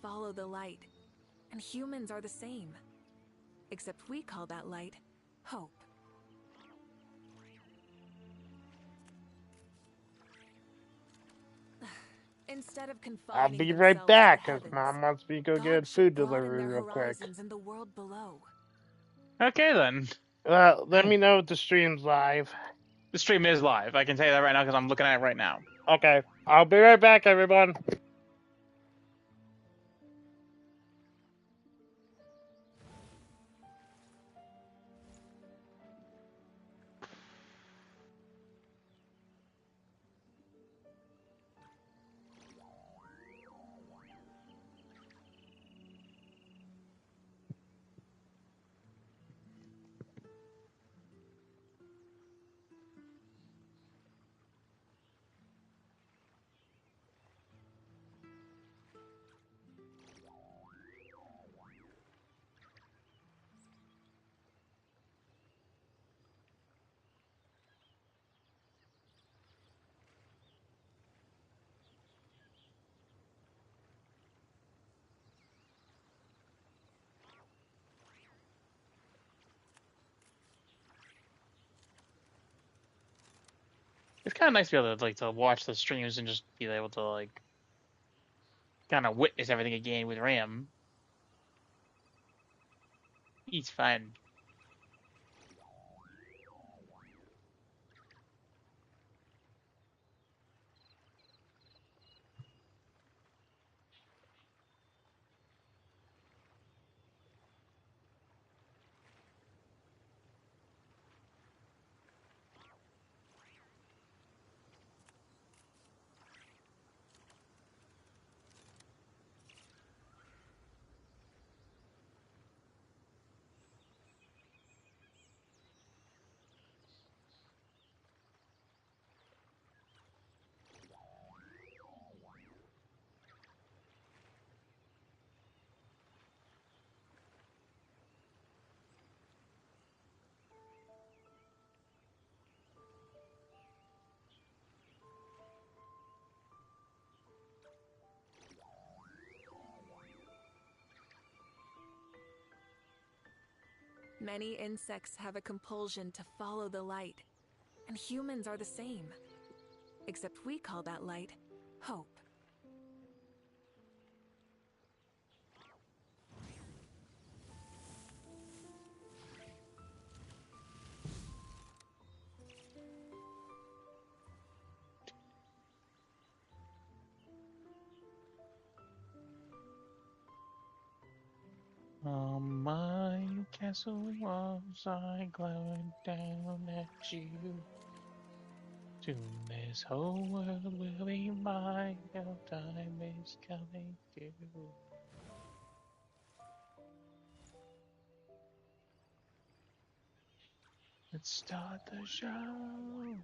follow the light, and humans are the same. Except we call that light hope. Instead of confining I'll be right themselves back, to the because heavens, Mom wants me to go God get should food broaden delivery their real quick. horizons in the world below. Okay, then. Let me know if the stream's live. The stream is live. I can tell you that right now because I'm looking at it right now. Okay, I'll be right back, everyone. It's kind of nice to be able to to watch the streams and just be able to kind of witness everything again with RAM. It's fun. Many insects have a compulsion to follow the light, and humans are the same. Except we call that light hope. On my castle walls, I glowered down at you. Soon this whole world will be mine. Your time is coming to. Let's start the show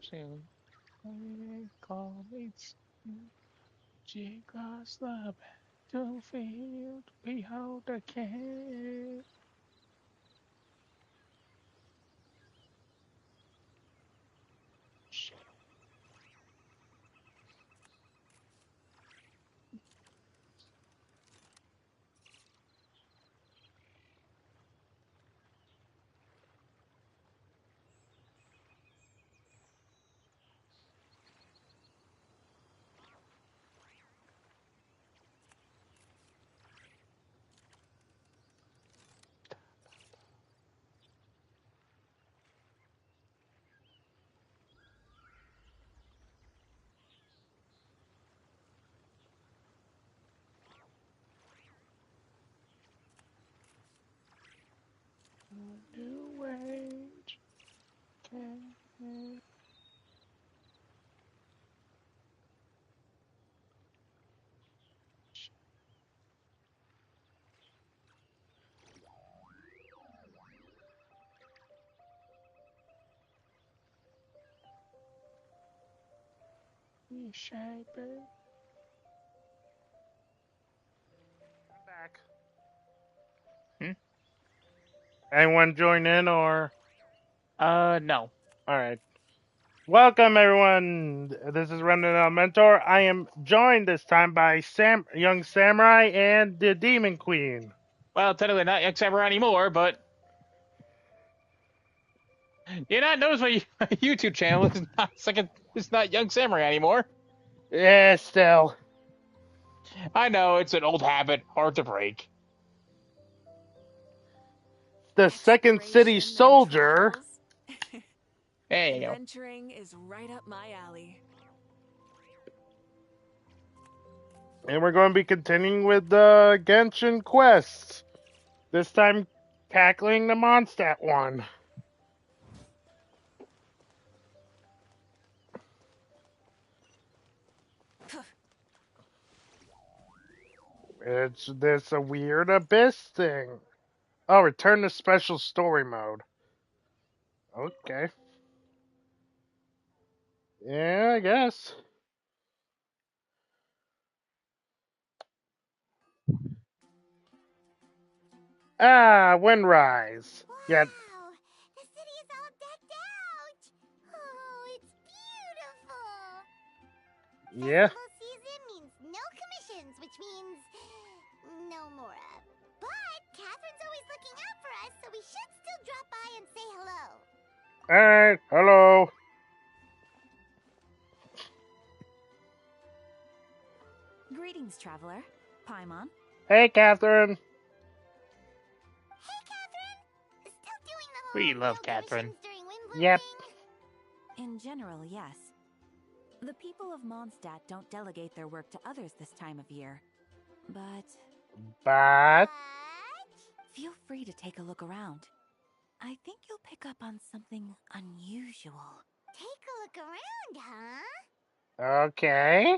soon. Call it across the battlefield. Behold the king. New age. Shaper. I'm back. Hmm? Anyone join in or? No. Alright. Welcome, everyone. This is Rendon Mentor. I am joined this time by Young Samurai and the Demon Queen. Well, technically not Young Samurai anymore, but you not notice my YouTube channel is not it's not Young Samurai anymore. Yeah, still. I know it's an old habit, hard to break. The Second City Exploration and Soldier. travels. There you go. Adventuring is right up my alley. And we're going to be continuing with the Genshin quests. This time tackling the Mondstadt one. It's this a weird abyss thing. Oh, return to special story mode. Okay. Yeah, I guess. Ah, Windrise. Wow! Yeah. The city is all decked out! Oh, it's beautiful! Yeah. Festival season means no commissions, which means no Mora. But Catherine's always looking out for us, so we should still drop by and say hello. Alright, hello. Greetings, traveler. Paimon. Hey, Catherine. Hey, Catherine! Still doing the whole We love no Catherine. commissions during Windbloom Yep. thing? In general, yes. The people of Mondstadt don't delegate their work to others this time of year. But But feel free to take a look around. I think you'll pick up on something unusual. Take a look around, huh? okay.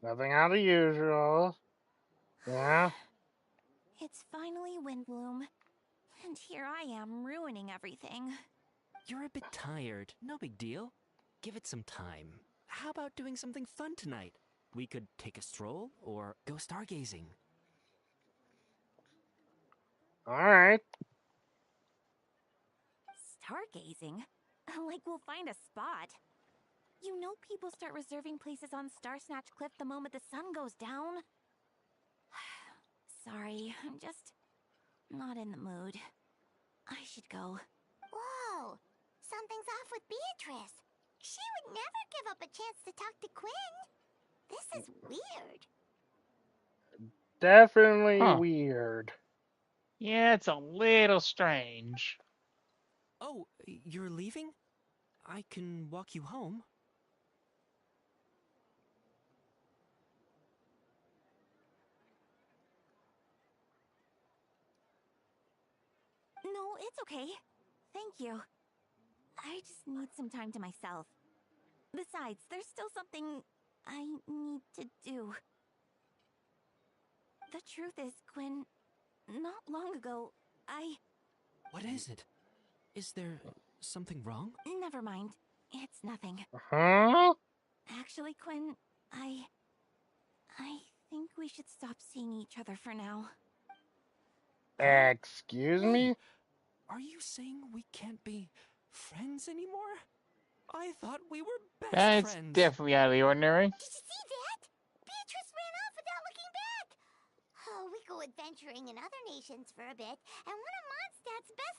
Nothing out of usual. Yeah. It's finally Windbloom. And here I am ruining everything. You're a bit tired. No big deal. Give it some time. How about doing something fun tonight? We could take a stroll or go stargazing. Alright. Stargazing? Like we'll find a spot. You know people start reserving places on Starsnatch Cliff the moment the sun goes down? Sorry, I'm just not in the mood. I should go. Whoa! Something's off with Beatrice. She would never give up a chance to talk to Quinn. This is weird. Definitely Huh. weird. Yeah, it's a little strange. Oh, you're leaving? I can walk you home. No, it's okay. Thank you. I just need some time to myself. Besides, there's still something I need to do. The truth is, Quinn, not long ago, What is it? Is there something wrong? Never mind. It's nothing. Huh? Actually, Quinn, I think we should stop seeing each other for now. Excuse me? Are you saying we can't be friends anymore? I thought we were best That's friends. definitely out of the ordinary. Did you see that? Beatrice ran off without looking back. Oh, we go adventuring in other nations for a bit, and one of Mondstadt's best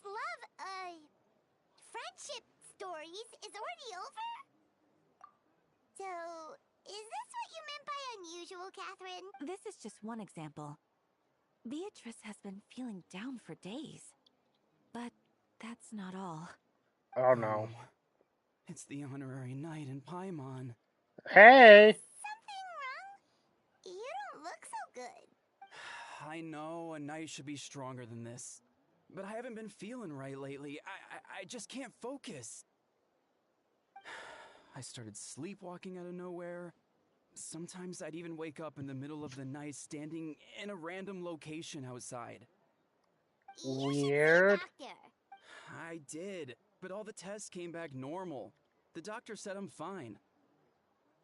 friendship stories is already over? So, is this what you meant by unusual, Catherine? This is just one example. Beatrice has been feeling down for days. But that's not all. Oh no. It's the honorary knight in Paimon. Hey! Something wrong? You don't look so good. I know a knight should be stronger than this, but I haven't been feeling right lately. I just can't focus. I started sleepwalking out of nowhere. Sometimes I'd even wake up in the middle of the night standing in a random location outside. You should see a Weird. doctor. I did, but all the tests came back normal. The doctor said I'm fine.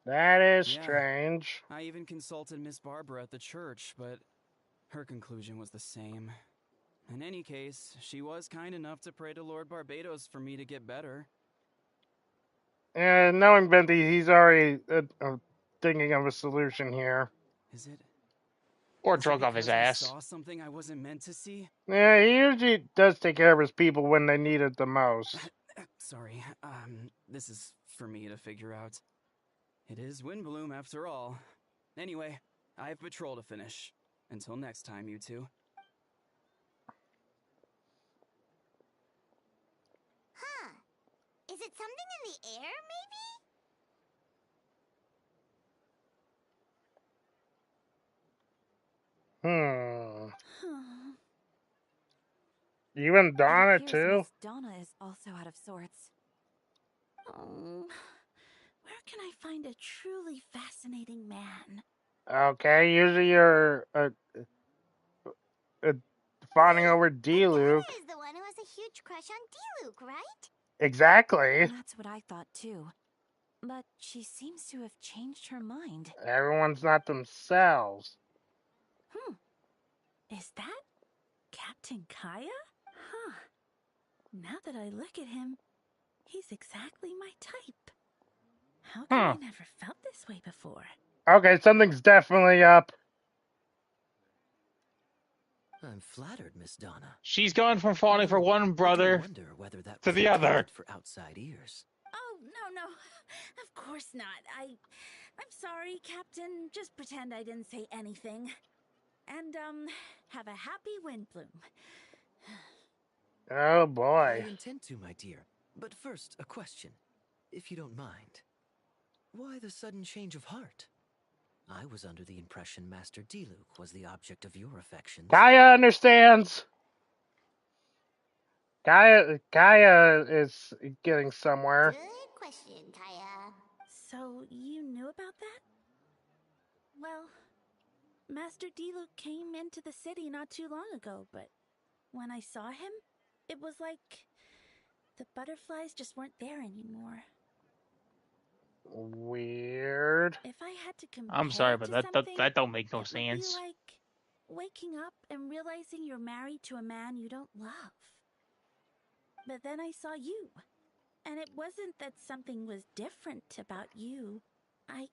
That is Yeah. strange. I even consulted Miss Barbara at the church, but her conclusion was the same. In any case, she was kind enough to pray to Lord Barbados for me to get better. And knowing Benty, he's already thinking of a solution here. Is it? Or Is it drunk off his because I ass. saw something I wasn't meant to see? Yeah, he usually does take care of his people when they need it the most. Sorry, this is for me to figure out. It is Windbloom after all. Anyway, I have patrol to finish. Until next time, you two. Huh. Is it something in the air, Hmm. Huh. You and Donna It appears too? Miss Donna is also out of sorts. Oh, where can I find a truly fascinating man? Okay, usually you're fawning over maybe? D-Luke. Donna is the one who has a huge crush on D-Luke, right? Exactly. That's what I thought too. But she seems to have changed her mind. Everyone's not themselves. Is that Captain Kaya? Huh. Now that I look at him, he's exactly my type. How come I never felt this way before? Okay, something's definitely up. I'm flattered, Miss Donna. She's gone from falling for Although, one I do brother wonder whether that to was the other. intended for outside ears. Oh, no. Of course not. I'm sorry, Captain. Just pretend I didn't say anything. And, have a happy Windbloom. Oh I boy. intend to, my dear. But first, a question, if you don't mind. Why the sudden change of heart? I was under the impression Master D-Luke was the object of your affections. Kaya understands. Kaya is getting somewhere. Good question, Kaya. So, you knew about that? Well, Master D-Luke came into the city not too long ago, but when I saw him, it was like the butterflies just weren't there anymore. Weird. If I had to compare I'm sorry, it but to that something, don't make no it would be sense. like waking up and realizing you're married to a man you don't love. But then I saw you, and it wasn't that something was different about you. I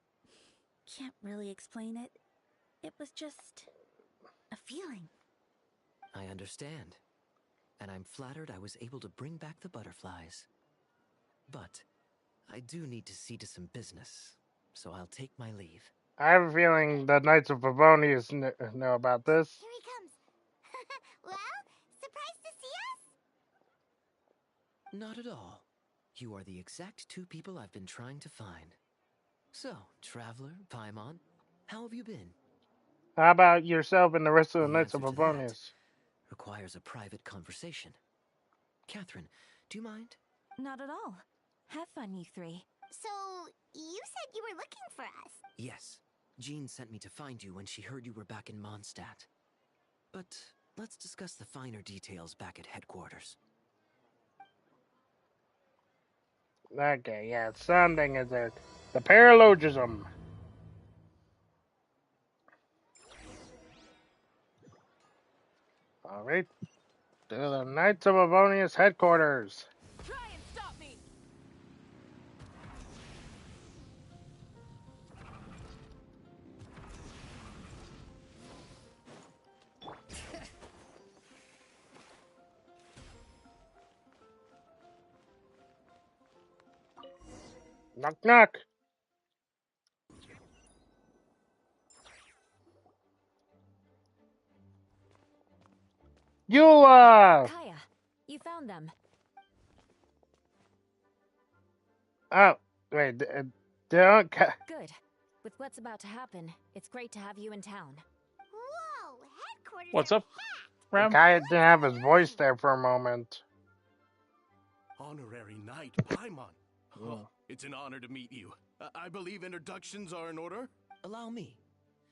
can't really explain it. It was just a feeling. I understand. And I'm flattered I was able to bring back the butterflies. But I do need to see to some business, so I'll take my leave. I have a feeling the Knights of Favonius know about this. Here he comes. Well, surprised to see us? Not at all. You are the exact two people I've been trying to find. So, Traveler, Paimon, how have you been? How about yourself and the rest of the The Knights of answer to that Favonius? requires a private conversation. Catherine, do you mind? Not at all. Have fun, you three. So, you said you were looking for us. Yes. Jean sent me to find you when she heard you were back in Mondstadt. But let's discuss the finer details back at headquarters. Okay, yeah, something is there. The paralogism. Alright. To the Knights of Favonius headquarters. Try and stop me! Knock knock. Eula! Kaya, you found them. Oh, wait, don't. Good. With what's about to happen, it's great to have you in town. Whoa, headquarters What's are up, Ram? Kaya didn't have his voice there for a moment. Honorary Knight Paimon. Oh, it's an honor to meet you. I believe introductions are in order. Allow me.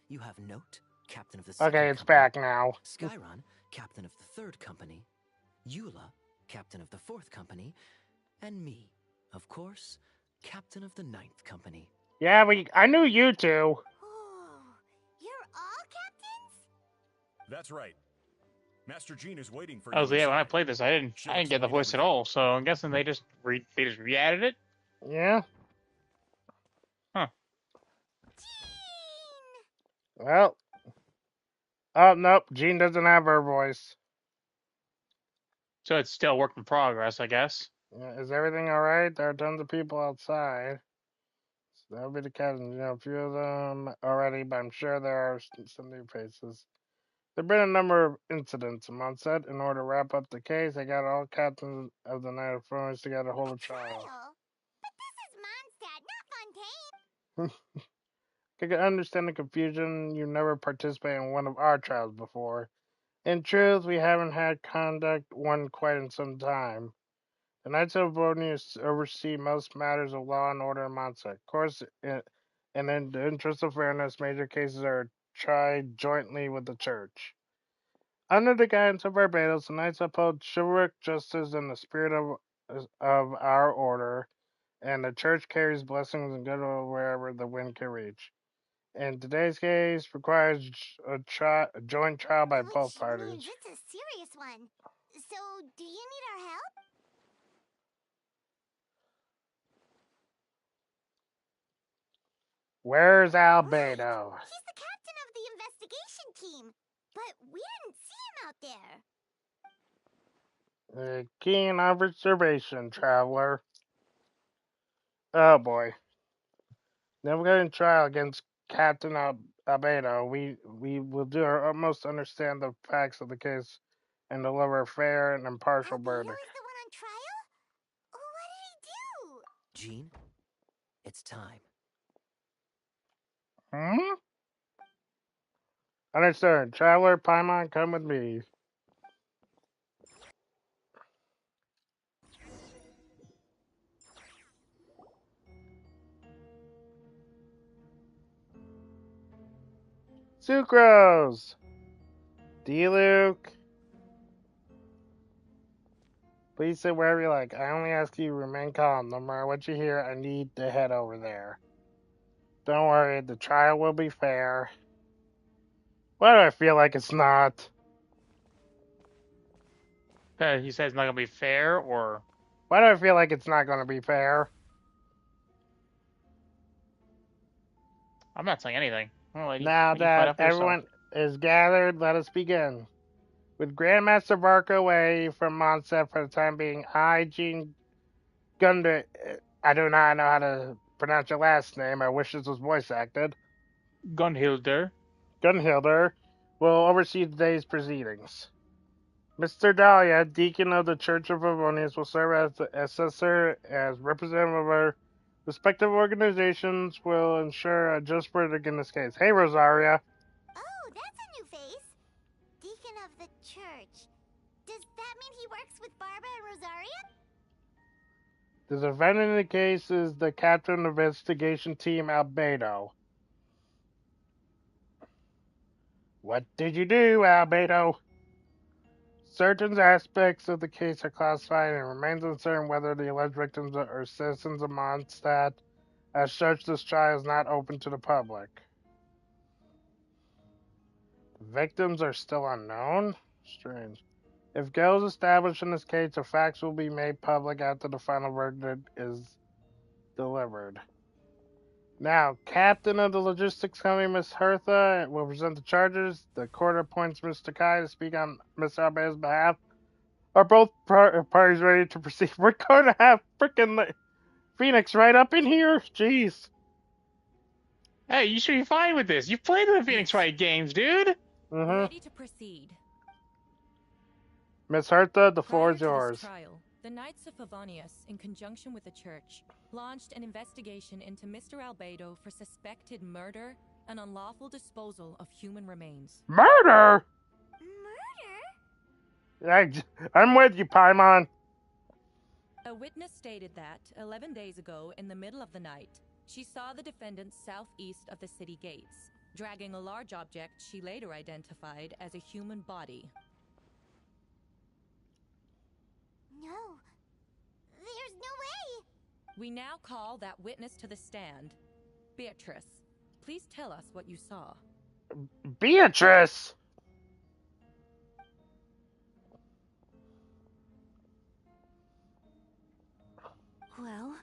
You have Note, Captain of the Second Okay, it's Company, back now. Skyron, Captain of the Third Company, Eula, Captain of the Fourth Company, and me, of course, Captain of the Ninth Company. Yeah, I knew you two. Oh, you're all captains? That's right. Master Jean is waiting for Oh, you. yeah. When I inside. played this, I didn't get the explain voice at everything. all. So I'm guessing they just re-added it. Yeah. Well, oh, nope. Jean doesn't have her voice. So it's still a work in progress, I guess. Is everything alright? There are tons of people outside. So that'll be the captain. You know, a few of them already, but I'm sure there are some new faces. There have been a number of incidents in Mondstadt. In order to wrap up the case, I got all captains of the Night of Florence together to hold a trial. But this is Mondstadt, not Fontaine. I can understand the confusion. You never participated in one of our trials before. In truth, we haven't had conduct one quite in some time. The Knights of Bonus oversee most matters of law and order in Mondstadt. Of course, and in the interest of fairness, major cases are tried jointly with the Church. Under the guidance of Barbados, the Knights uphold chivalric justice and the spirit of our order, and the Church carries blessings and goodwill wherever the wind can reach. In today's case, requires a joint trial by both Which parties. means it's a serious one. So, do you need our help? Where's Right. Albedo? He's the captain of the investigation team. But we didn't see him out there. Keen observation, traveler. Oh boy. Then we're going to trial against Captain Albedo. We will do our utmost to understand the facts of the case and deliver a fair and impartial Albedo verdict. is the one on trial? What did he do? Jean, it's time. Hmm? Understood. Traveler, Paimon, come with me. Sucrose! D-Luke! Please sit wherever you like. I only ask you to remain calm. No matter what you hear, I need to head over there. Don't worry, the trial will be fair. Why do I feel like it's not? He says it's not gonna be fair, or Why do I feel like it's not going to be fair? I'm not saying anything. I'll let you find Now that out for yourself. everyone is gathered, let us begin. With Grandmaster Varka away from Mondstadt for the time being, I, Gene Gunder, I do not know how to pronounce your last name. I wish this was voice acted. Gunhilder. Gunhilder will oversee today's proceedings. Mr. Dahlia, deacon of the Church of Avonius, will serve as the assessor as representative of our respective organizations will ensure a just verdict in this case. Hey, Rosaria. Oh, that's a new face. Deacon of the church. Does that mean he works with Barbara and Rosaria? The defendant in the case is the captain of investigation team, Albedo. What did you do, Albedo? Certain aspects of the case are classified and it remains uncertain whether the alleged victims are citizens of Mondstadt. As such, this trial is not open to the public. The victims are still unknown? Strange. If guilt is established in this case, the facts will be made public after the final verdict is delivered. Now, Captain of the Logistics Company, Miss Hertha, will present the charges. The court appoints Mr. Kai to speak on Miss Arbe's behalf. Are both parties ready to proceed? We're going to have frickin' Phoenix right up in here? Jeez. Hey, you should be fine with this. You've played the Phoenix Wright games, dude. Ready to proceed. Miss Hertha, the floor Prior is to yours. this trial, the Knights of Favonius, in conjunction with the Church, launched an investigation into Mr. Albedo for suspected murder and unlawful disposal of human remains. Murder? Murder? I'm with you, Paimon. A witness stated that, 11 days ago, in the middle of the night, she saw the defendant southeast of the city gates, dragging a large object she later identified as a human body. No. There's no way. We now call that witness to the stand. Beatrice, please tell us what you saw. Beatrice! Well,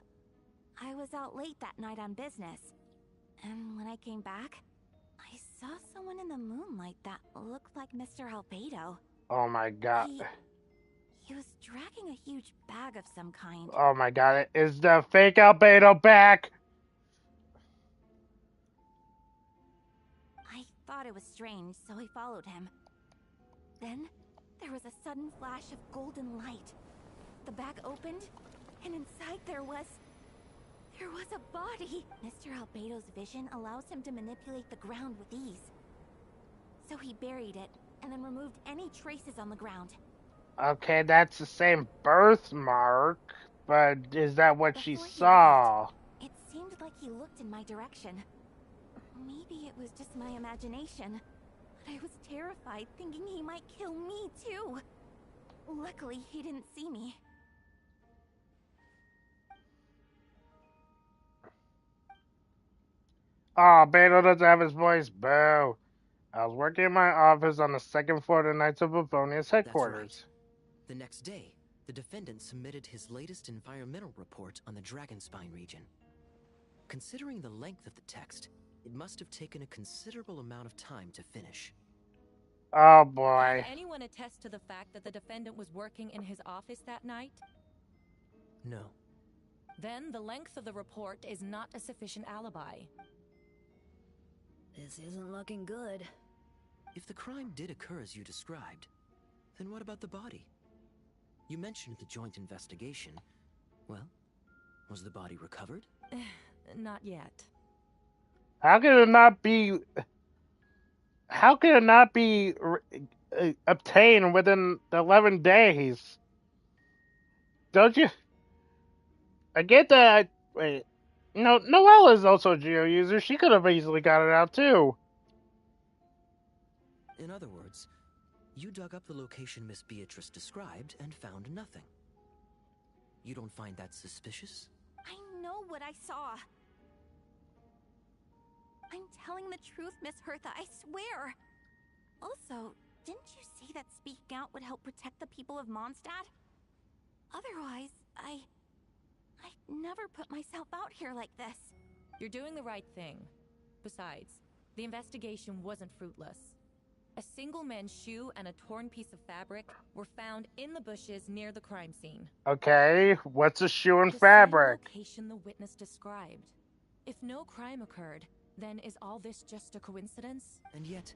I was out late that night on business. And when I came back, I saw someone in the moonlight that looked like Mr. Albedo. Oh my god. He was dragging a huge bag of some kind. Oh my god, is the fake Albedo back? I thought it was strange, so I followed him. Then, there was a sudden flash of golden light. The bag opened, and inside there was a body! Mr. Albedo's vision allows him to manipulate the ground with ease. So he buried it, and then removed any traces on the ground. Okay, that's the same birthmark, but is that what Before she he saw? left, it seemed like he looked in my direction. Maybe it was just my imagination, but I was terrified thinking he might kill me too. Luckily, he didn't see me. Oh, Beto doesn't have his voice. Boo. I was working in my office on the second floor of the Knights of Livonia's headquarters. That's right. The next day, the defendant submitted his latest environmental report on the Dragonspine region. Considering the length of the text, it must have taken a considerable amount of time to finish. Oh boy. Can anyone attest to the fact that the defendant was working in his office that night? No. Then the length of the report is not a sufficient alibi. This isn't looking good. If the crime did occur as you described, then what about the body? You mentioned the joint investigation. Well, was the body recovered? Not yet. How can it not be? How can it not be obtained within 11 days? Don't you? I get that. Wait, no. Noelle is also a Geo user. She could have easily got it out too. In other words, you dug up the location Miss Beatrice described and found nothing. You don't find that suspicious? I know what I saw. I'm telling the truth, Miss Hertha, I swear. Also, didn't you say that speaking out would help protect the people of Mondstadt? Otherwise, I'd never put myself out here like this. You're doing the right thing. Besides, the investigation wasn't fruitless. A single man's shoe and a torn piece of fabric were found in the bushes near the crime scene. Okay, what's a shoe and The fabric? same location the witness described. If no crime occurred, then is all this just a coincidence? And yet,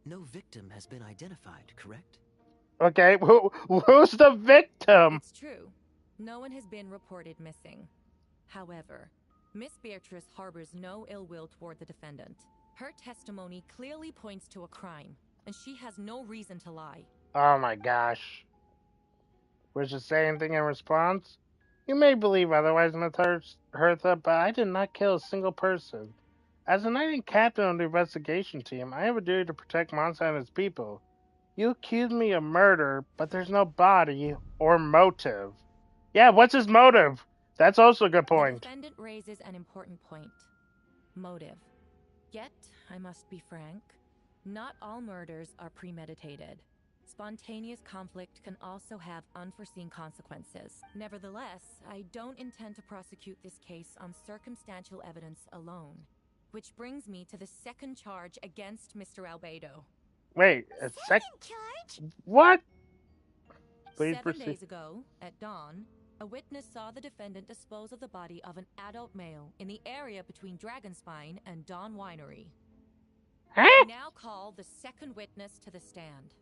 no victim has been identified, correct? Okay, who's the victim? It's true. No one has been reported missing. However, Miss Beatrice harbors no ill will toward the defendant. Her testimony clearly points to a crime, and she has no reason to lie. Oh my gosh. Would you say anything in response? You may believe otherwise, Miss Hertha, but I did not kill a single person. As a knight and captain of the investigation team, I have a duty to protect Mondstadt and its people. You accuse me of murder, but there's no body or motive. Yeah, what's his motive? That's also a good point. The defendant raises an important point. Motive. Yet, I must be frank, not all murders are premeditated. Spontaneous conflict can also have unforeseen consequences. Nevertheless, I don't intend to prosecute this case on circumstantial evidence alone. Which brings me to the second charge against Mr. Albedo. Wait, a Second charge? What? Please 7 proceed. days ago, at dawn, a witness saw the defendant dispose of the body of an adult male in the area between Dragonspine and Dawn Winery. Huh? I now call the second witness to the stand.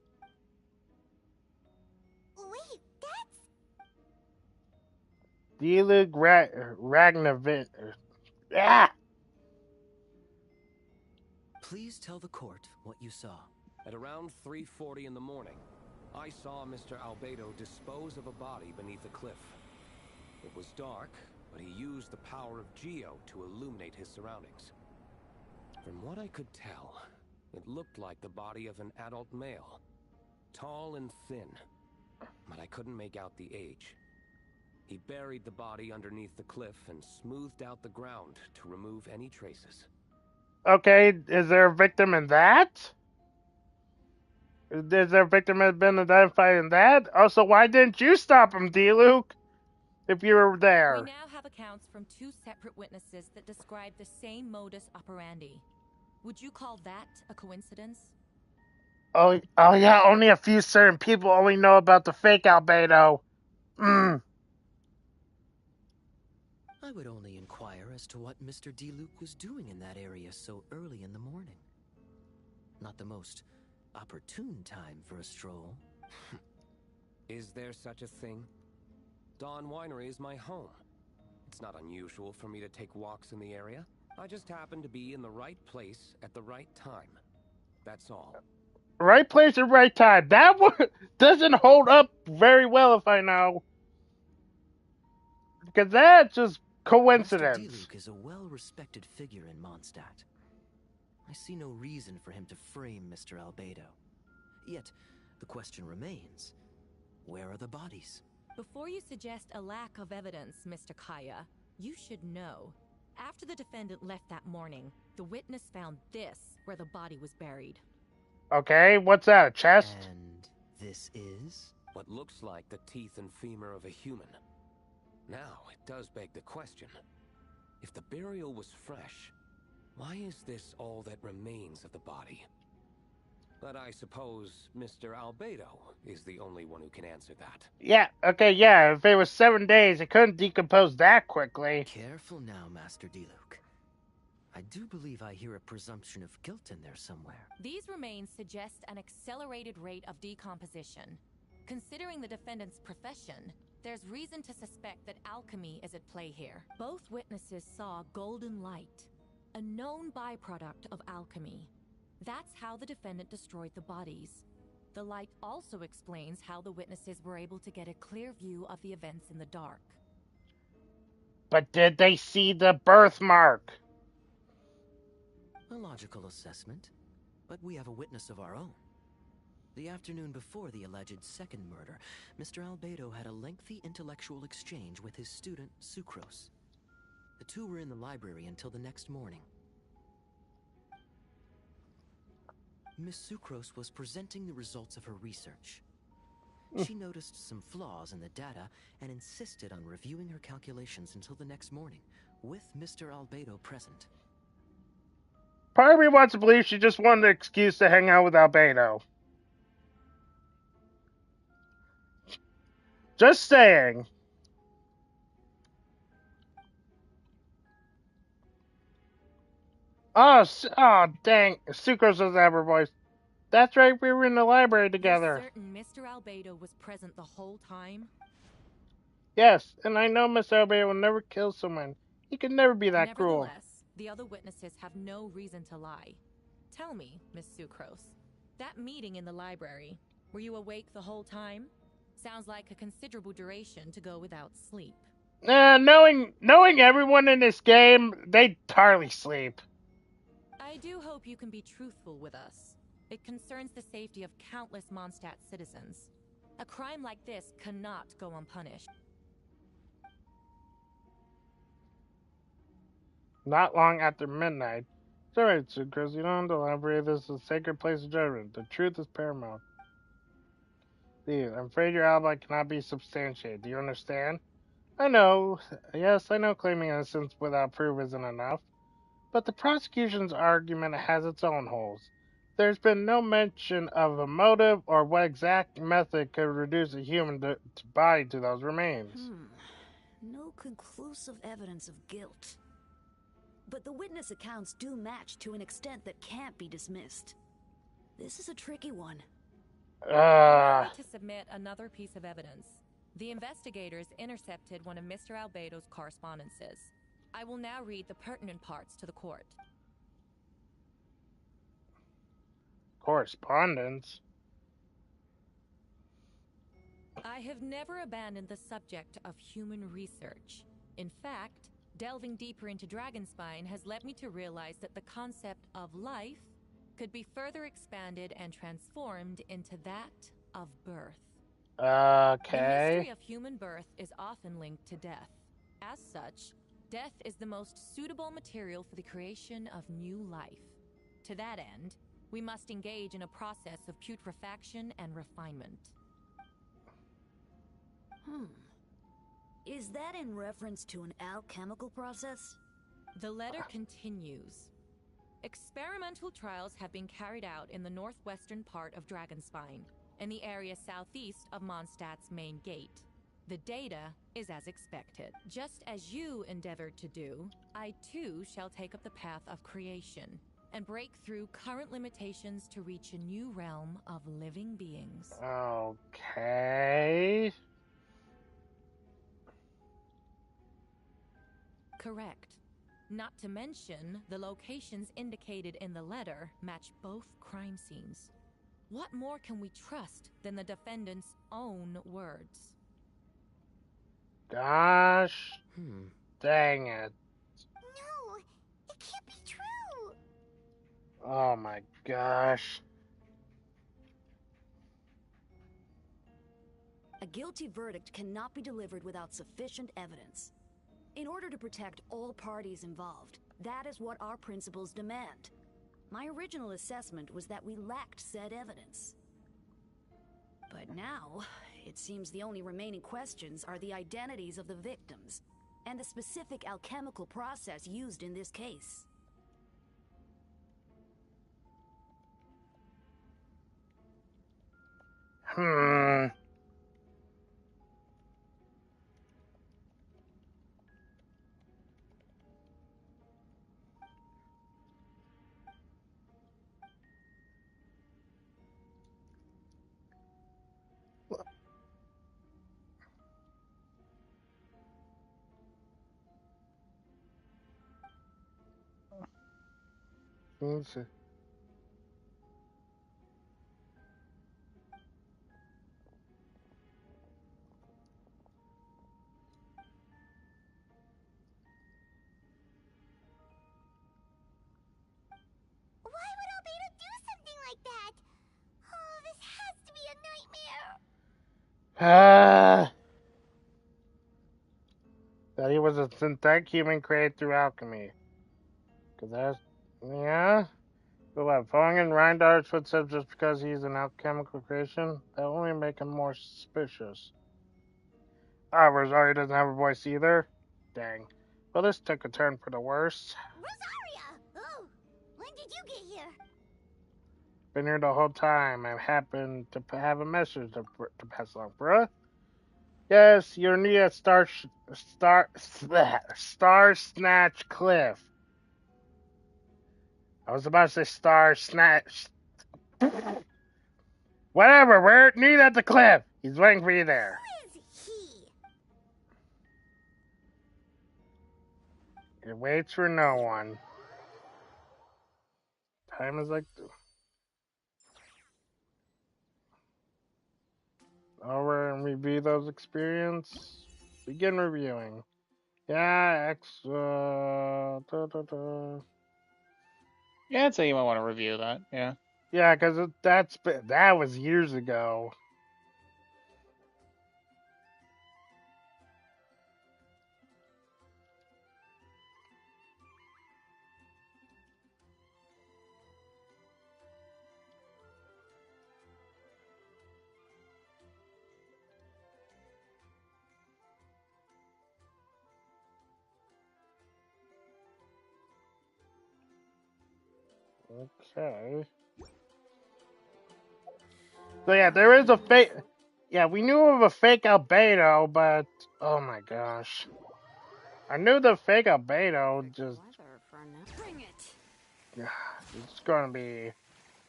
Wait, that's... Diluc Ragnavin. Ah! Please tell the court what you saw. At around 3:40 in the morning, I saw Mr. Albedo dispose of a body beneath a cliff. It was dark, but he used the power of Geo to illuminate his surroundings. From what I could tell, it looked like the body of an adult male. Tall and thin, but I couldn't make out the age. He buried the body underneath the cliff and smoothed out the ground to remove any traces. Okay, is there a victim in that? Is there a victim that has been identified in that? Also, why didn't you stop him, Diluc? If you were there. We now have accounts from two separate witnesses that describe the same modus operandi. Would you call that a coincidence? Oh, yeah, only a few certain people only know about the fake albedo. I would only inquire as to what Mr. D-Luke was doing in that area so early in the morning. Not the most opportune time for a stroll. Is there such a thing? Dawn Winery is my home. It's not unusual for me to take walks in the area. I just happen to be in the right place at the right time. That's all. Right place at right time. That one doesn't hold up very well, if I know. Because that's just coincidence. Master D-Luke is a well-respected figure in Mondstadt. I see no reason for him to frame Mr. Albedo. Yet, the question remains, where are the bodies? Before you suggest a lack of evidence, Mr. Kaya, you should know. After the defendant left that morning, the witness found this where the body was buried. Okay, what's that, a chest? And this is? What looks like the teeth and femur of a human. Now, it does beg the question. If the burial was fresh, why is this all that remains of the body? But I suppose Mr. Albedo is the only one who can answer that. Yeah, okay, yeah, if it was 7 days, it couldn't decompose that quickly. Careful now, Master D-Luke. I do believe I hear a presumption of guilt in there somewhere. These remains suggest an accelerated rate of decomposition. Considering the defendant's profession, there's reason to suspect that alchemy is at play here. Both witnesses saw golden light, a known byproduct of alchemy. That's how the defendant destroyed the bodies. The light also explains how the witnesses were able to get a clear view of the events in the dark. But did they see the birthmark? A logical assessment, but we have a witness of our own. The afternoon before the alleged second murder, Mr. Albedo had a lengthy intellectual exchange with his student, Sucrose. The two were in the library until the next morning. Miss Sucrose was presenting the results of her research. She noticed some flaws in the data and insisted on reviewing her calculations until the next morning, with Mr. Albedo present. Part of me wants to believe she just wanted an excuse to hang out with Albedo. Just saying. Oh, dang. Sucrose doesn't have her voice. That's right, we were in the library together. You're certain Mr. Albedo was present the whole time? Yes, and I know Mr. Albedo will never kill someone. He could never be that cruel. Nevertheless, the other witnesses have no reason to lie. Tell me, Miss Sucrose, that meeting in the library, were you awake the whole time? Sounds like a considerable duration to go without sleep. Knowing everyone in this game, they hardly sleep. I do hope you can be truthful with us. It concerns the safety of countless Mondstadt citizens. A crime like this cannot go unpunished. Not long after midnight. It's alright, Sucrose. You don't have to elaborate. This is a sacred place of judgment. The truth is paramount. I'm afraid your alibi cannot be substantiated. Do you understand? I know. Yes, I know claiming innocence without proof isn't enough. But the prosecution's argument has its own holes. There's been no mention of a motive or what exact method could reduce a human body to those remains. No conclusive evidence of guilt. But the witness accounts do match to an extent that can't be dismissed. This is a tricky one. Allow me to submit another piece of evidence. The investigators intercepted one of Mr. Albedo's correspondences. I will now read the pertinent parts to the court. Correspondence? I have never abandoned the subject of human research. In fact, delving deeper into Dragonspine has led me to realize that the concept of life could be further expanded and transformed into that of birth. Okay. The mystery of human birth is often linked to death. As such, death is the most suitable material for the creation of new life. To that end, we must engage in a process of putrefaction and refinement. Is that in reference to an alchemical process? The letter continues. Experimental trials have been carried out in the northwestern part of Dragonspine, in the area southeast of Mondstadt's main gate. The data is as expected. Just as you endeavored to do, I too shall take up the path of creation and break through current limitations to reach a new realm of living beings. Okay. Correct. Not to mention, the locations indicated in the letter match both crime scenes. What more can we trust than the defendant's own words? Gosh. Dang it. No, it can't be true. Oh my gosh. A guilty verdict cannot be delivered without sufficient evidence. In order to protect all parties involved, that is what our principles demand. My original assessment was that we lacked said evidence. But now, it seems the only remaining questions are the identities of the victims and the specific alchemical process used in this case. Let's see. Why would Albedo do something like that? Oh, this has to be a nightmare. That he was a synthetic human created through alchemy. Cause that's, yeah. But what, following in Reindar's footsteps just because he's an alchemical creation? That will only make him more suspicious. Ah, Rosaria doesn't have a voice either? Dang. Well, this took a turn for the worse. Rosaria! Oh, when did you get here? Been here the whole time. I happened to have a message to pass along, bruh. Yes, you're near Star Snatch Cliff. I was about to say Star Snatch. Whatever, we're near at the cliff. He's waiting for you there. Who is he? It waits for no one. Time is like... Over and review those experience. Begin reviewing. Yeah, Yeah, I'd say you might want to review that, yeah. Yeah, because that was years ago. Okay. So yeah, there is a fake... Yeah, we knew of a fake Albedo, but... Oh my gosh. I knew the fake Albedo, just... Bring it! It's gonna be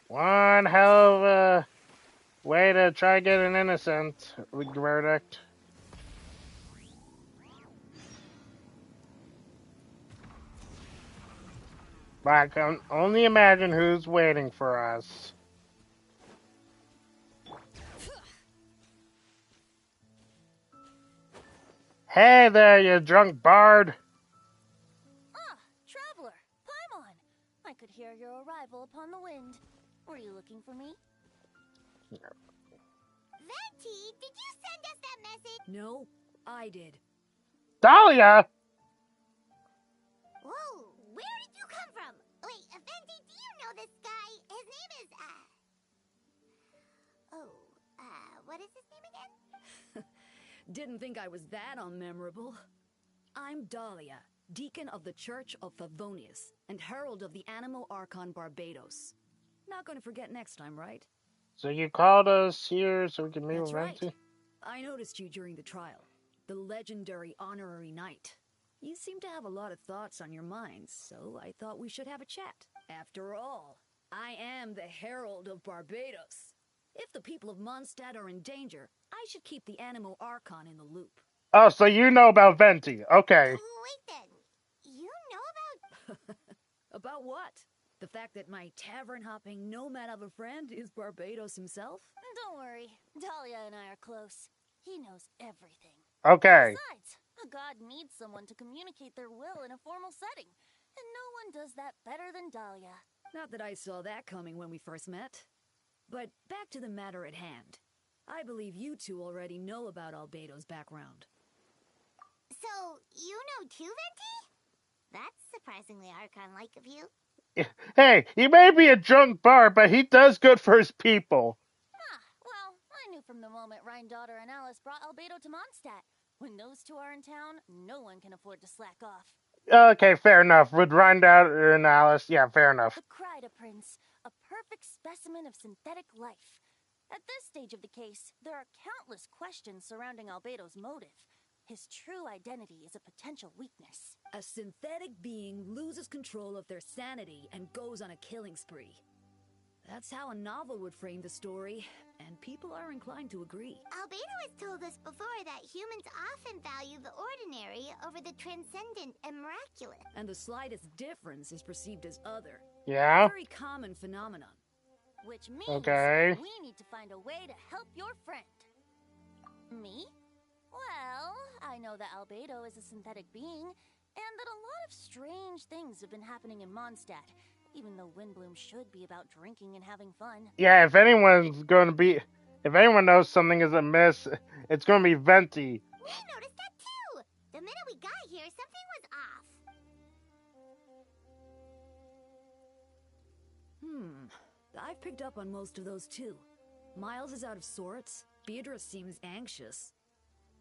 one hell of a way to try to get an innocent verdict. But I can only imagine who's waiting for us. Hey there, you drunk bard! Ah, traveler, Paimon! I could hear your arrival upon the wind. Were you looking for me? Venti, did you send us that message? No, I did. Dahlia! Whoa, where did you come from? Wait, Venti, do you know this guy? His name is, what is his name again? Didn't think I was that unmemorable. I'm Dahlia, Deacon of the Church of Favonius, and Herald of the Animo Archon Barbados. Not gonna forget next time, right? So you called us here so we can meet That's with right. Venti? I noticed you during the trial. The legendary honorary knight. You seem to have a lot of thoughts on your mind, so I thought we should have a chat. After all, I am the Herald of Barbados. If the people of Mondstadt are in danger, I should keep the Animo Archon in the loop. Oh, so you know about Venti. Okay. Wait then. You know about... About what? The fact that my tavern-hopping nomad of a friend is Barbados himself? Don't worry. Dahlia and I are close. He knows everything. Okay. Besides, a god needs someone to communicate their will in a formal setting. And no one does that better than Dahlia. Not that I saw that coming when we first met. But back to the matter at hand. I believe you two already know about Albedo's background. So, you know too, Venti? That's surprisingly Archon-like of you. Hey, he may be a drunk bard, but he does good for his people. Well, I knew from the moment Daughter and Alice brought Albedo to Mondstadt. When those two are in town, no one can afford to slack off. Okay, fair enough. With Rindaughter and Alice, yeah, fair enough. The Kryda Prince, a perfect specimen of synthetic life. At this stage of the case, there are countless questions surrounding Albedo's motive. His true identity is a potential weakness. A synthetic being loses control of their sanity and goes on a killing spree. That's how a novel would frame the story, and people are inclined to agree. Albedo has told us before that humans often value the ordinary over the transcendent and miraculous. And the slightest difference is perceived as other. Yeah? A very common phenomenon. Which means we need to find a way to help your friend. Me? Well, I know that Albedo is a synthetic being, and that a lot of strange things have been happening in Mondstadt, even though Windbloom should be about drinking and having fun. Yeah, if anyone knows something is amiss, it's going to be Venti. We noticed that too! The minute we got here, something was off. I've picked up on most of those too. Miles is out of sorts. Beatrice seems anxious.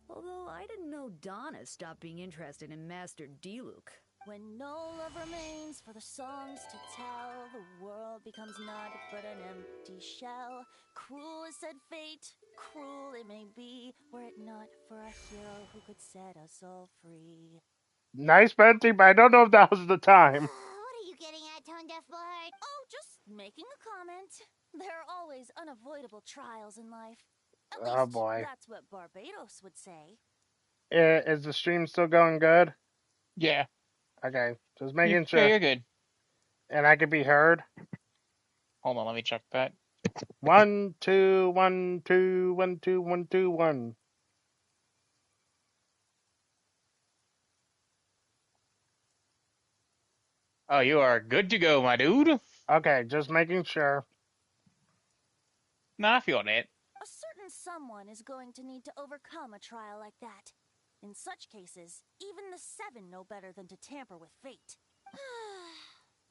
Although I didn't know Donna stopped being interested in Master Diluc. When no love remains for the songs to tell, the world becomes naught but an empty shell. Cruel is said fate, cruel it may be, were it not for a hero who could set us all free. Nice, Venti, but I don't know if that was the time. What are you getting at, Tone Deaf Bard? Oh, just making a comment. There are always unavoidable trials in life. At Oh least, boy. that's what Barbados would say. Is the stream still going good? Yeah. Okay, just making sure. Yeah, you're good. And I can be heard? Hold on, let me check that. 1, 2, 1, 2, 1, 2, 1, 2, 1. Oh, you are good to go, my dude. Okay, just making sure. Nah, I feel it. A certain someone is going to need to overcome a trial like that. In such cases, even the Seven know better than to tamper with fate.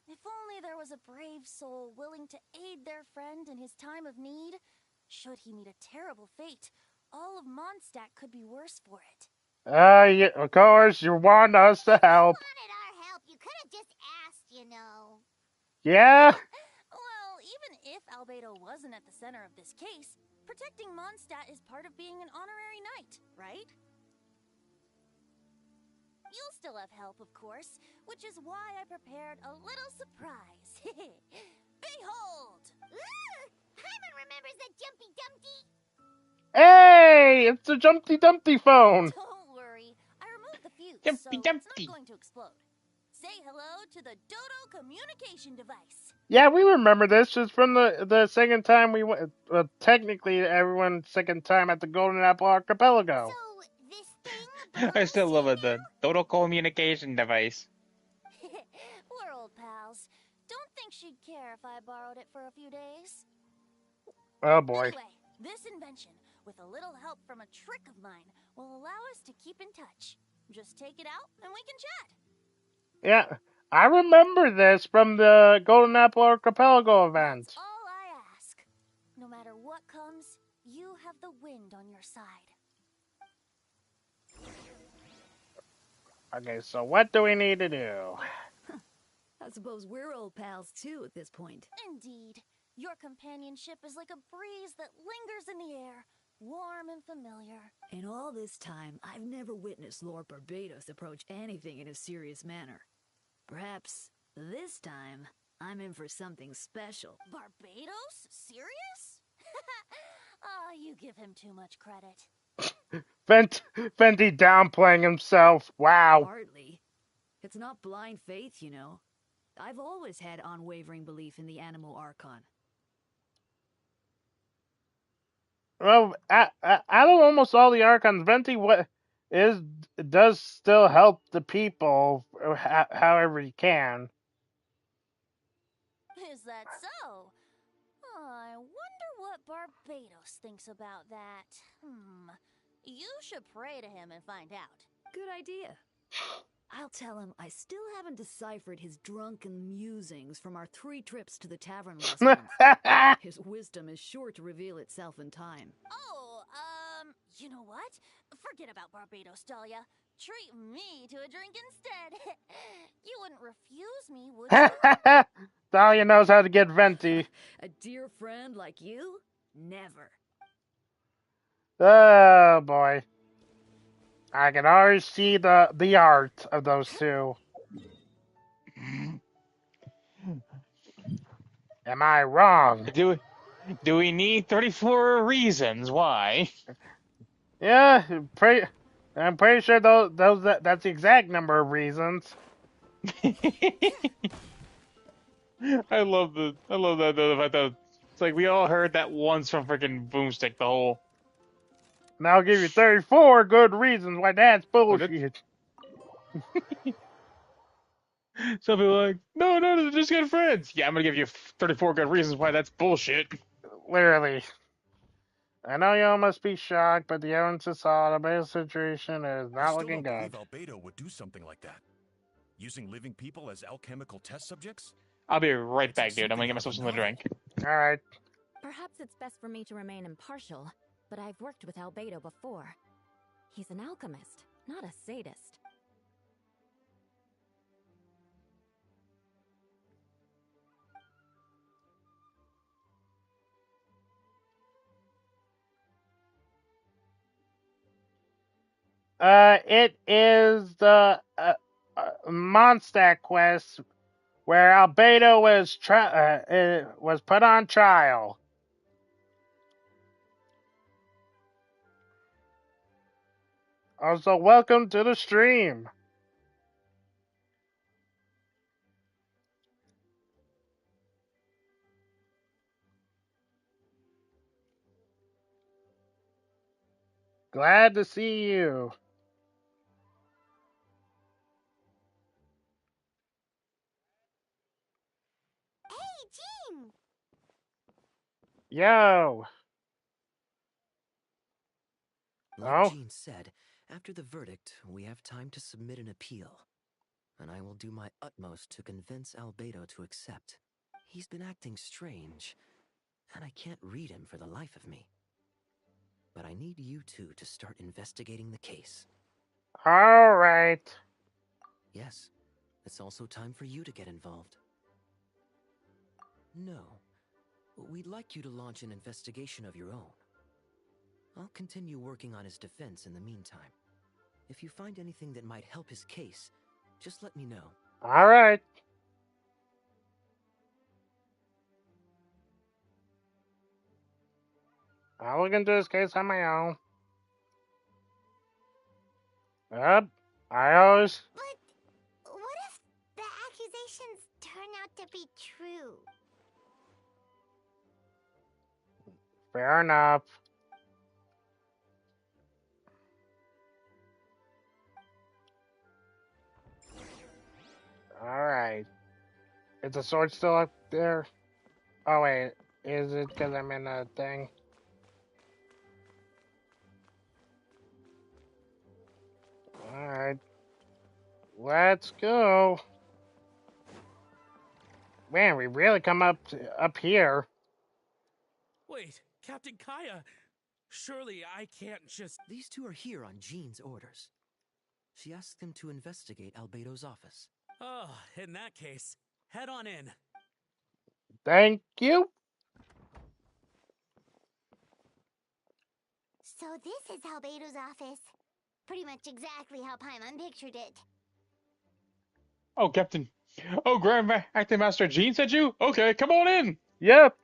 If only there was a brave soul willing to aid their friend in his time of need. Should he meet a terrible fate, all of Mondstadt could be worse for it. Yeah, of course, you want us to help. If you wanted our help, you could have just asked, you know. Yeah? Well, even if Albedo wasn't at the center of this case, protecting Mondstadt is part of being an honorary knight, right? You'll still have help, of course, which is why I prepared a little surprise. Behold! Hyman remembers that Jumpy Dumpty. Hey, it's the Jumpty Dumpty phone. Don't worry, I removed the fuse, Jumpy so Dumpty. it's not going to explode. Say hello to the Dodo communication device. Yeah, we remember this just from the second time we went. Well, technically, everyone's second time at the Golden Apple Archipelago. So, this thing I still love it, the total communication device. We're old pals. Don't think she'd care if I borrowed it for a few days. Oh boy. Anyway, this invention, with a little help from a trick of mine, will allow us to keep in touch. Just take it out and we can chat. Yeah, I remember this from the Golden Apple Archipelago event. That's all I ask. No matter what comes, you have the wind on your side. Okay, so what do we need to do? I suppose we're old pals too at this point. Indeed. Your companionship is like a breeze that lingers in the air, warm and familiar. In all this time, I've never witnessed Lord Barbados approach anything in a serious manner. Perhaps this time, I'm in for something special. Barbados? Serious? Oh, you give him too much credit. Fenty downplaying himself. Wow. Hardly. It's not blind faith, you know. I've always had unwavering belief in the animal Archon. Well, out of almost all the Archons, Venti does still help the people however he can. Is that so? I wonder what Barbados thinks about that. You should pray to him and find out. Good idea. I'll tell him I still haven't deciphered his drunken musings from our 3 trips to the tavern last month. His wisdom is sure to reveal itself in time. Oh, you know what? Forget about Barbados, Dahlia. Treat me to a drink instead. You wouldn't refuse me, would you? Dahlia knows how to get Venti. A dear friend like you? Never. Oh, boy. I can already see the art of those two. Am I wrong? Do we need 34 reasons why? Yeah, I'm pretty sure that's the exact number of reasons. I love that the fact that it's like we all heard that once from freaking Boomstick. The whole. And I'll give you 34 good reasons why that's bullshit. Some people are like, no, they're just good friends. Yeah, I'm gonna give you 34 good reasons why that's bullshit. Literally. I know you all must be shocked, but the evidence is solid. The basic situation is not looking good. I still don't believe Albedo would do something like that. Using living people as alchemical test subjects? I'll be right back, dude. I'm gonna get myself something to drink. Alright. Perhaps it's best for me to remain impartial, but I've worked with Albedo before. He's an alchemist, not a sadist. It is the Mondstadt quest where Albedo was put on trial. Also, welcome to the stream. Glad to see you. Hey, Jean! Yo. Like Jean said, after the verdict, we have time to submit an appeal. And I will do my utmost to convince Albedo to accept. He's been acting strange, and I can't read him for the life of me. But I need you two to start investigating the case. All right. Yes, it's also time for you to get involved. No, we'd like you to launch an investigation of your own. I'll continue working on his defense in the meantime. If you find anything that might help his case, just let me know. All right. I'll look into this case on my own. Yep. I always... But what if the accusations turn out to be true? Fair enough. Alright. Is the sword still up there? Oh wait, is it because I'm in a thing? Alright. Let's go. Man, we really come up here. Wait, Captain Kaya! Surely I can't just... These two are here on Jean's orders. She asked him to investigate Albedo's office. Oh, in that case, head on in. Thank you. So this is Albedo's office. Pretty much exactly how Paimon pictured it. Oh, Captain. Oh, Grand Acting Master Gene sent you? Okay, come on in. Yep.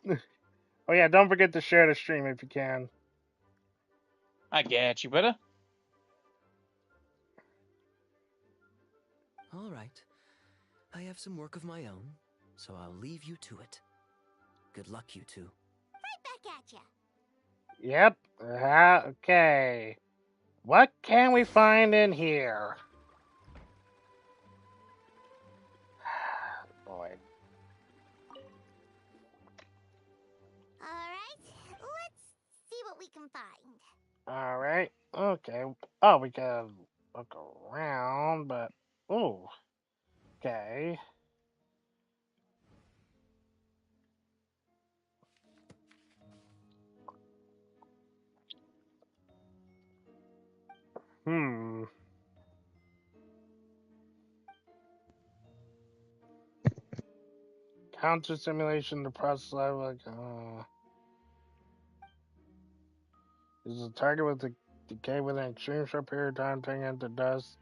Oh yeah, don't forget to share the stream if you can. I get you, better. All right. I have some work of my own, so I'll leave you to it. Good luck, you two. Right back at ya. Yep. Okay. What can we find in here? Boy. Alright, let's see what we can find. Alright. Okay. Oh, we can look around, but... Ooh. Okay. Hmm. Counter simulation to process life is a target with a decay within an extreme short period of time, turning into dust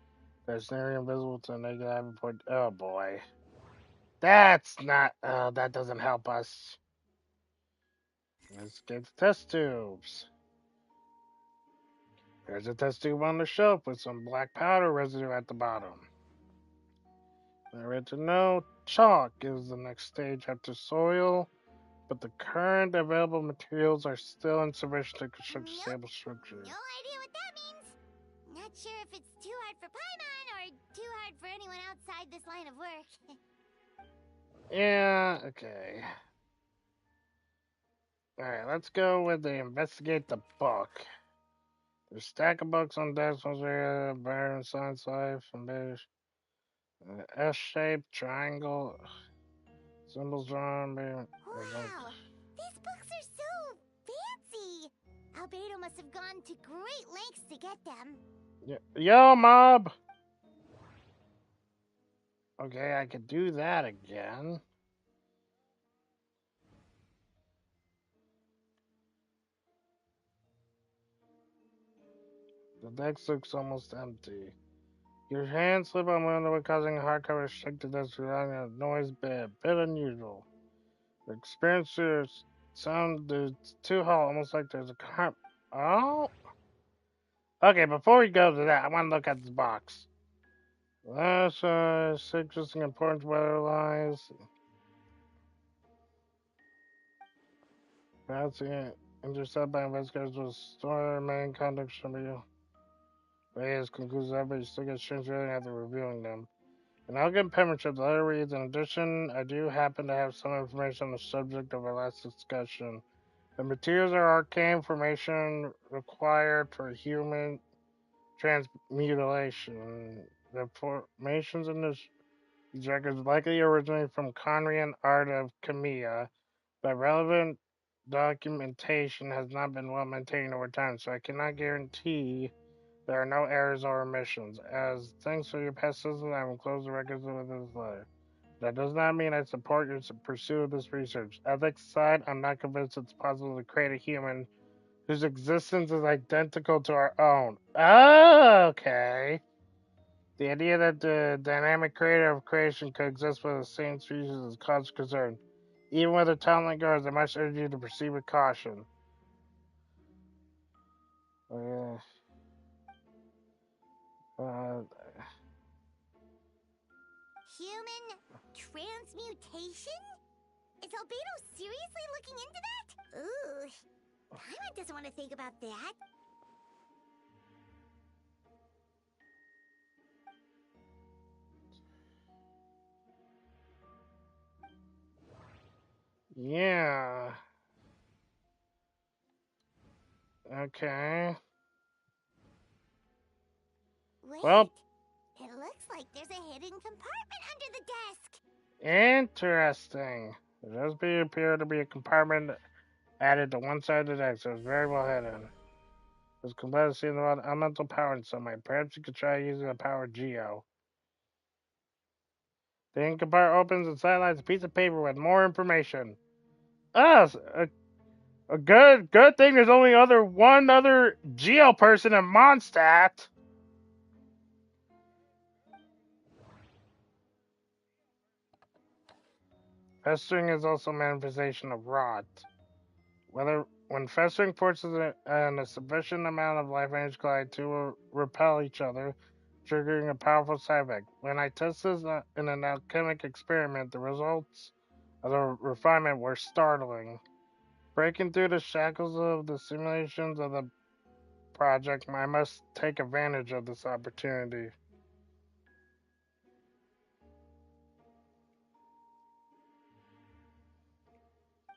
that's nearly invisible to a naked eye before. Oh boy. That's not. That doesn't help us. Let's get the test tubes. There's a test tube on the shelf with some black powder residue at the bottom. I read to know chalk is the next stage after soil, but the current available materials are still insufficient to construct a stable structure. No idea what that means. Not sure if it's too hard for Paimon or too hard for anyone outside this line of work. Yeah, okay. Alright, let's go with the investigate the book. There's a stack of books on desk, Byron, Science Life, and S-shaped triangle, symbols drawn. Wow, these books are so fancy. Albedo must have gone to great lengths to get them. Yo, mob! Okay, I could do that again. The deck looks almost empty. Your hand slip on window causing a hardcover shake to desk without a noise bit unusual. The experiencer sound is too hollow, almost like there's a Oh? Okay, before we go to that, I want to look at this box. Last interesting importance where it lies. Perhaps intercepted by investigators will store main conduct should be. But his conclusions but you still get strange feeling after reviewing them. And I'll give penmanship. The letter reads, in addition, I do happen to have some information on the subject of our last discussion. The materials are arcane formation required for human transmutation. The formations in these records likely originate from Conrian art of Kamiya, but relevant documentation has not been well maintained over time, so I cannot guarantee there are no errors or omissions. As thanks for your past assistance, I will close the records with this letter. That does not mean I support your pursuit of this research. Ethics aside, I'm not convinced it's possible to create a human whose existence is identical to our own. Oh, okay. The idea that the dynamic creator of creation could exist with the same species is cause concern. Even with a talent like yours, I must urge you to proceed with caution. Human transmutation? Is Albedo seriously looking into that? Ooh, Paimon doesn't want to think about that. Yeah. Okay. Wait, well, it looks like there's a hidden compartment under the desk. Interesting. There does appear to be a compartment added to one side of the desk, so it's very well hidden. It's completely seen about elemental power in some way. Perhaps you could try using the power of Geo. The ink compartment opens and sidelights a piece of paper with more information. Ah, a good thing there's only one other Geo person in Mondstadt. Festering is also a manifestation of rot. When festering forces and a sufficient amount of life energy collide to repel each other, triggering a powerful side effect. When I tested this in an alchemic experiment, the results of the refinement were startling. Breaking through the shackles of the simulations of the project, I must take advantage of this opportunity.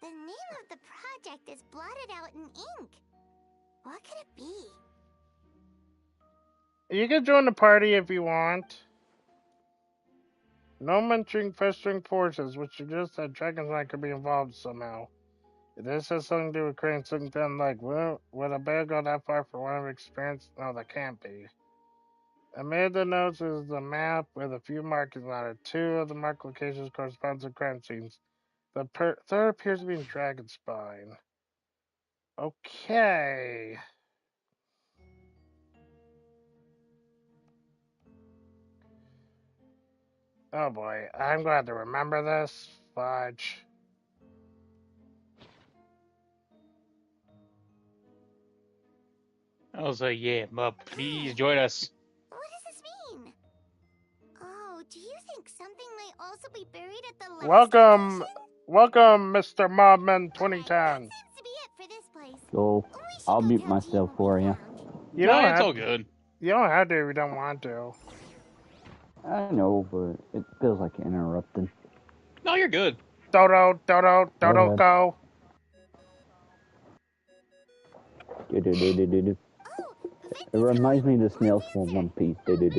The name of the project is blotted out in ink. What could it be? You can join the party if you want. No mentioning festering forces, which suggests that Dragon's could be involved somehow. If this has something to do with creating something unlike, would a bear go that far for one of experience? No, that can't be. Amid the notes is the map with a few markings on it. 2 of the marked locations correspond to crime scenes. The third appears to be in Dragonspine. Okay. Oh boy, I'm glad to remember this. Fudge. I was like, yeah, but please join us. What does this mean? Oh, do you think something might also be buried at the last Welcome, location? Mr. Mobman 2010. That seems to be it for this place. So, I'll mute myself for you. You No, don't it's have all good. You don't have to if you don't want to. I know, but it feels like interrupting. No, you're good. Dodo, go. It reminds me of the snails from One Piece. Get it?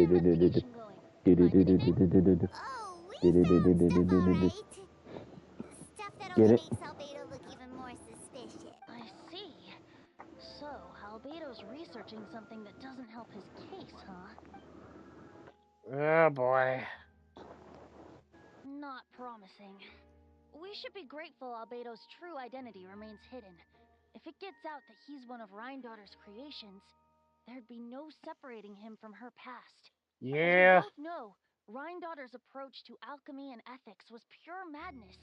Makes Albedo look even more suspicious. I see. So, Albedo's researching something that doesn't help his case, huh? Oh boy. Not promising. We should be grateful Albedo's true identity remains hidden. If it gets out that he's one of Rhindaughter's creations, there'd be no separating him from her past. Yeah. As we both know, Rhindaughter's approach to alchemy and ethics was pure madness,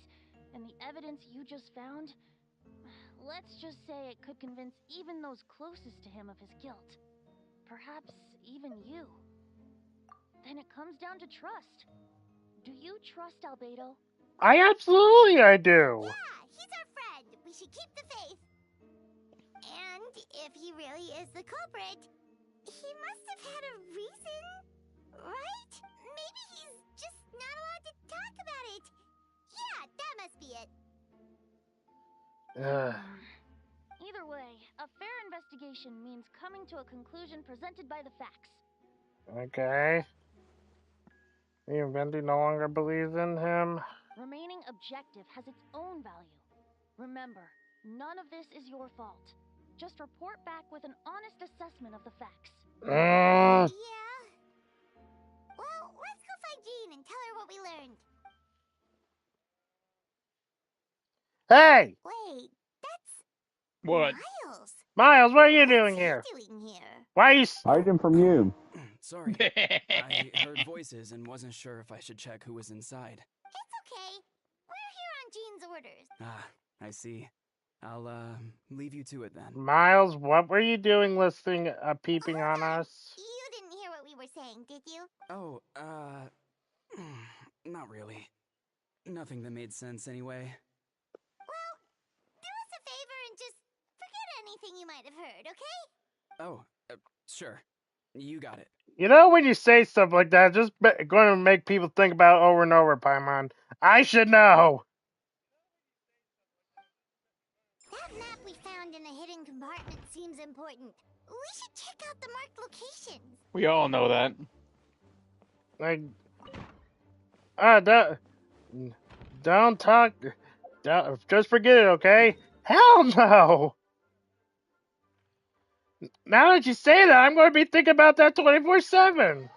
and the evidence you just found, let's just say it could convince even those closest to him of his guilt. Perhaps even you. Then it comes down to trust. Do you trust Albedo? I do. Yeah, he's our friend. We should keep the faith. And if he really is the culprit, he must have had a reason, right? Maybe he's just not allowed to talk about it. Yeah, that must be it. Either way, a fair investigation means coming to a conclusion presented by the facts. Okay. The inventor no longer believes in him. Remaining objective has its own value. Remember, none of this is your fault. Just report back with an honest assessment of the facts. Yeah? Well, let's go find Jean and tell her what we learned. Hey! Wait, that's What? Miles. Miles, what are you doing here? Why are you... Hiding from you. Sorry. I heard voices and wasn't sure if I should check who was inside. It's okay. We're here on Jean's orders. Ah, I see. I'll, leave you to it then. Miles, what were you doing listening, peeping on us? You didn't hear what we were saying, did you? Oh, not really. Nothing that made sense anyway. Well, do us a favor and just forget anything you might have heard, okay? Oh, sure. You got it. You know, when you say stuff like that, just going to make people think about it over and over, Paimon. I should know. That map we found in the hidden compartment seems important. We should check out the marked locations. We all know that. Like, don't talk. Just forget it, okay? Hell no. Now that you say that, I'm going to be thinking about that 24/7.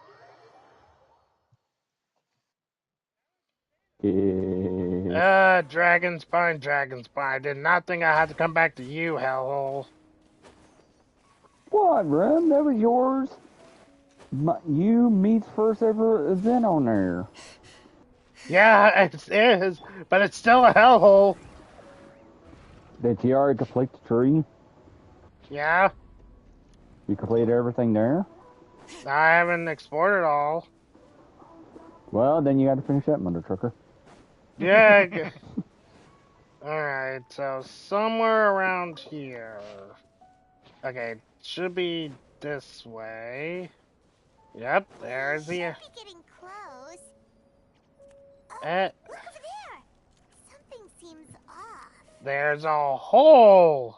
Dragon spine, dragon spine. I did not think I had to come back to you, hellhole. What, Rem? That was yours. You meets first ever event on there. Yeah, it is, but it's still a hellhole. Did you already complete the tree? Yeah. You completed everything there? I haven't explored it all. Well, then you got to finish that, Mother Trucker. Yeah. Alright, so somewhere around here. Okay, should be this way. Yep, there's the. Should be getting close. Eh, Look over there. Something seems off. there's a hole.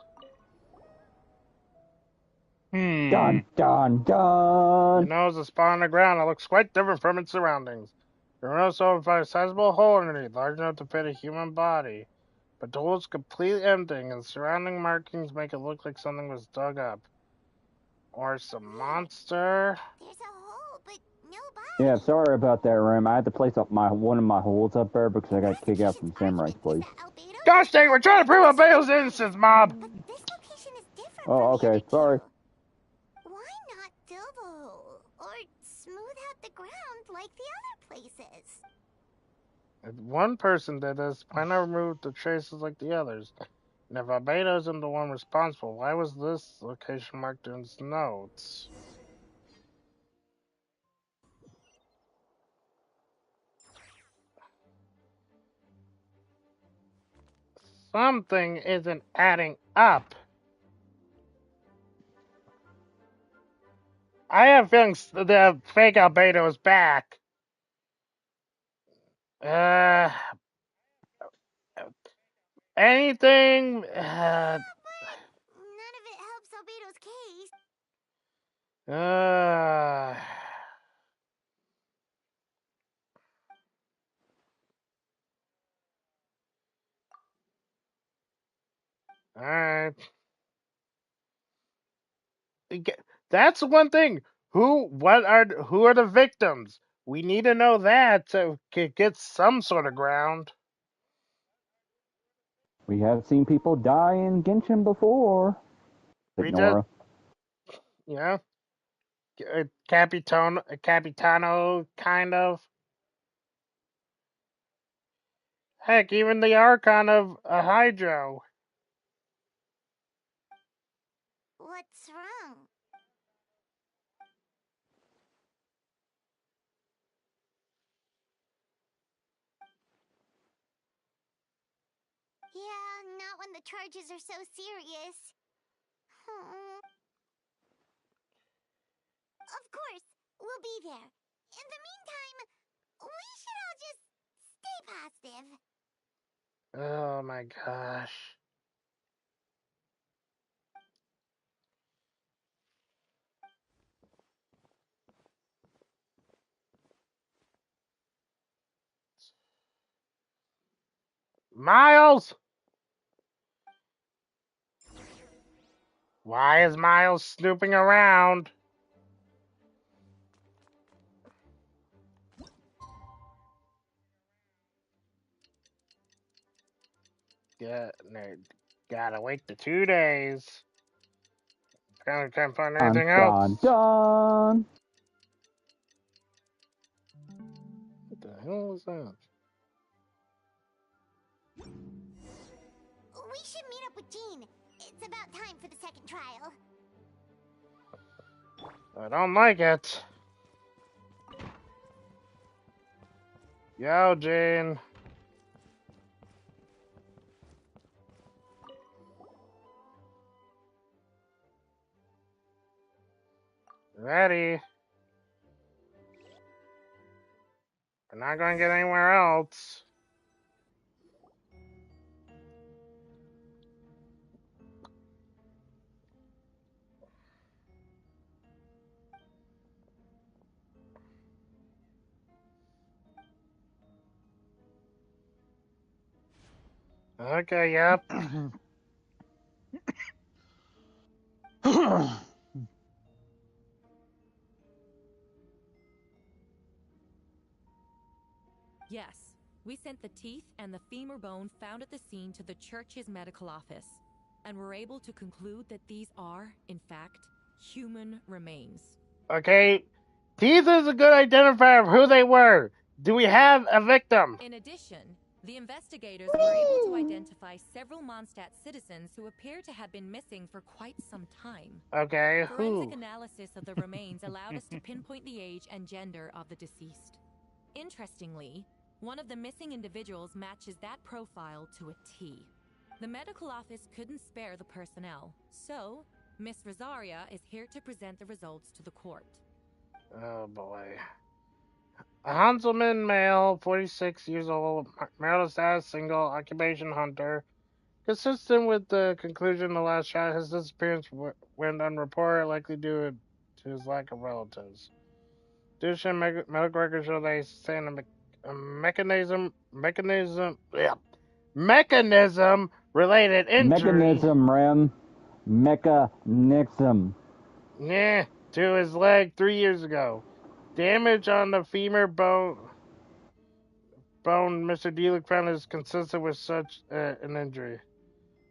Dun, dun, dun. You know, as a spot on the ground, it looks quite different from its surroundings. You'll also find a sizable hole underneath, large enough to fit a human body. But the hole is completely empty, and the surrounding markings make it look like something was dug up. Or some monster. There's a hole, but no body. Yeah, sorry about that, Rem. I had to place up one of my holes up there because I got kicked out from Samurai's place. Gosh dang, we're trying to prove Albedo's innocence, Mob! But this location is different Oh, from okay, sorry. Why not fill the hole? Or smooth out the ground like the other places? If one person did this, why not remove the traces like the others? And if Albedo isn't the one responsible, why was this location marked in his notes? Something isn't adding up. I have feelings the fake Albedo is back. Anything? None of it helps Albedo's case. Alright. That's one thing. Who are the victims? We need to know that to get some sort of ground. We have seen people die in Genshin before. Ignora. Yeah. Capitano, kind of. Heck, even the Archon of a Hydro. What's wrong? Yeah, not when the charges are so serious. Of course, we'll be there. In the meantime, we should all just stay positive. Oh my gosh. Miles! Why is Miles snooping around? Gotta wait the 2 days. Can't find anything else. Dun. What the hell was that? We should meet up with Jean. It's about time for the second trial. I don't like it. Yo, Jane. Ready. We're not going to get anywhere else. Okay, yep. Yes, we sent the teeth and the femur bone found at the scene to the church's medical office, and were able to conclude that these are, in fact, human remains. Okay, teeth is a good identifier of who they were. Do we have a victim? In addition, the investigators were able to identify several Mondstadt citizens who appear to have been missing for quite some time. Okay, Forensic who? analysis of the remains allowed us to pinpoint the age and gender of the deceased. Interestingly, one of the missing individuals matches that profile to a T. The medical office couldn't spare the personnel, so Miss Rosaria is here to present the results to the court. Oh boy. A Hanselman male, 46 years old, marital status, single, occupation hunter. Consistent with the conclusion of the last shot, his disappearance went unreported, likely due to his lack of relatives. Geshin medical records show that he sustained a mechanism-related injury. Mechanism, Rem. Mechanism. Yeah, to his leg 3 years ago. Damage on the femur bone Mr. Deluc found is consistent with such an injury.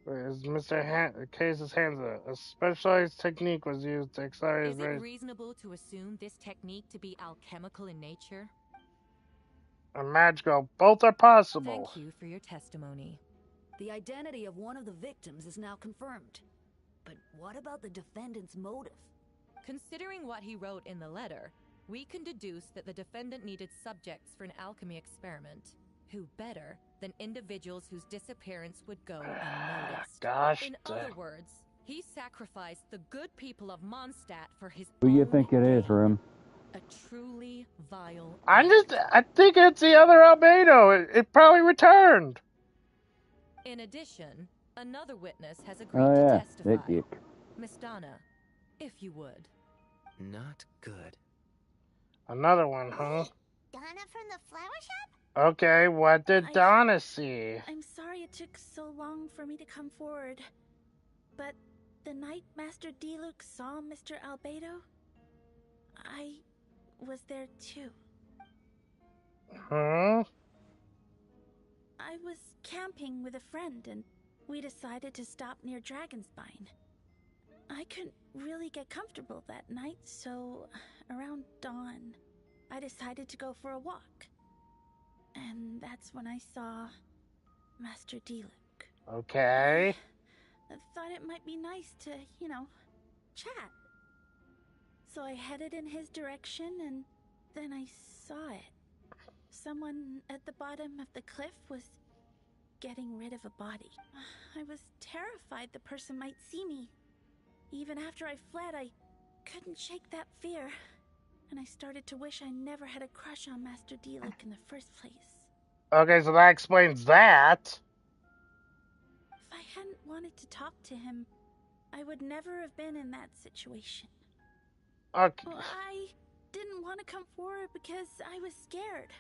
As Mr. Case's hands a specialized technique was used to accelerate his Is it rate. reasonable to assume this technique to be alchemical in nature? And magical. Both are possible. Thank you for your testimony. The identity of one of the victims is now confirmed. But what about the defendant's motive? Considering what he wrote in the letter, we can deduce that the defendant needed subjects for an alchemy experiment. Who better than individuals whose disappearance would go unnoticed? Gosh. In other words, he sacrificed the good people of Mondstadt for his Who you think it is, Rem? A truly vile I think it's the other Albedo. It probably returned. In addition, another witness has agreed Oh to yeah, testify. Dick. Miss Donna, if you would. Not good. Another one, huh? Donna from the flower shop? Okay, what did Donna see? I'm sorry it took so long for me to come forward. But the night Master Deluc saw Mr. Albedo, I was there too. Huh? I was camping with a friend and we decided to stop near Dragonspine. I couldn't really get comfortable that night, so around dawn, I decided to go for a walk. And that's when I saw Master Deluc. Okay. I thought it might be nice to, chat. So I headed in his direction and then I saw it. Someone at the bottom of the cliff was getting rid of a body. I was terrified the person might see me. Even after I fled, I couldn't shake that fear. And I started to wish I never had a crush on Master Deluc in the first place. Okay, so that explains that. If I hadn't wanted to talk to him, I would never have been in that situation. Okay. Well, I didn't want to come forward because I was scared.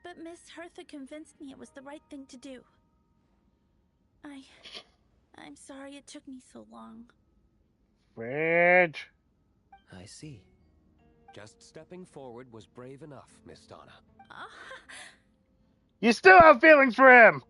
But Miss Hertha convinced me it was the right thing to do. I'm sorry it took me so long. Fridge. I see. Just stepping forward was brave enough, Miss Donna. You still have feelings for him.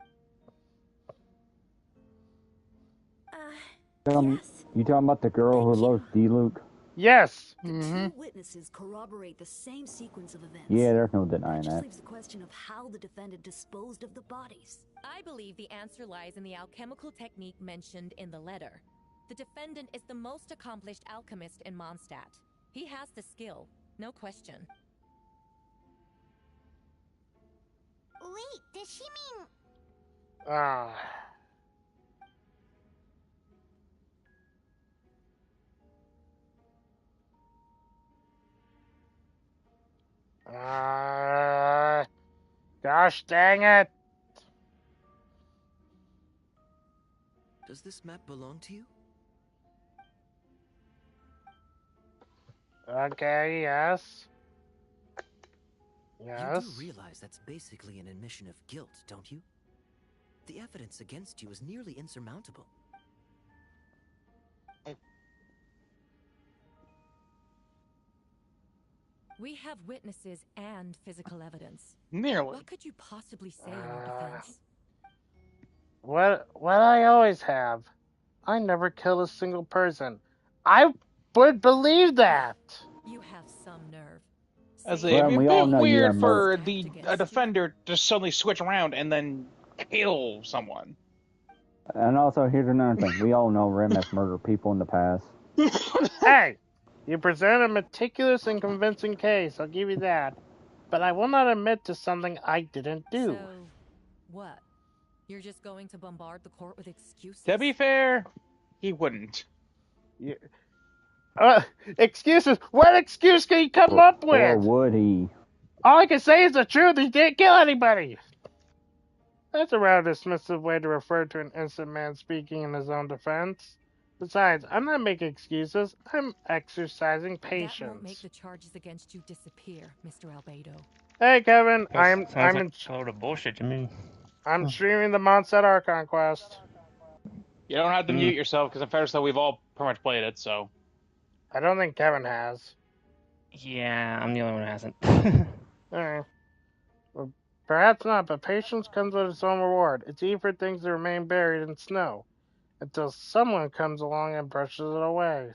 Yes. You talking about the girl who loves Deluc? Yes. The two witnesses corroborate the same sequence of events. Yeah, there's no denying That just that. leaves the question of how the defendant disposed of the bodies. I believe the answer lies in the alchemical technique mentioned in the letter. The defendant is the most accomplished alchemist in Mondstadt. He has the skill, no question. Wait, does she mean... Gosh dang it. Does this map belong to you? Okay, yes. You Yes. do realize that's basically an admission of guilt, don't you? The evidence against you is nearly insurmountable. We have witnesses and physical evidence. Nearly. What could you possibly say in your defense? What I always have. I never killed a single person. I would believe that. You have some nerve. As Well, it'd be a we all bit know you're weird a for murderer. a defender to suddenly switch around and then kill someone. And also, here's another thing. We all know Rem has murdered people in the past. Hey, you present a meticulous and convincing case. I'll give you that. But I will not admit to something I didn't do. So, what? You're just going to bombard the court with excuses? To be fair, he wouldn't. Yeah. Excuses? What excuse can you come up with? Or would he? All I can say is the truth. He didn't kill anybody. That's a rather dismissive way to refer to an innocent man speaking in his own defense. Besides, I'm not making excuses. I'm exercising patience. That won't make the charges against you disappear, Mr. Albedo. Hey, Kevin. Sounds like a load of bullshit to me. I'm streaming the Mondstadt Archon quest. You don't have to mute yourself, because I'm fair to say we've all pretty much played it, so. I don't think Kevin has. Yeah, I'm the only one who hasn't. Alright. Well, perhaps not, but patience comes with its own reward. It's easy for things to remain buried in snow until someone comes along and brushes it away.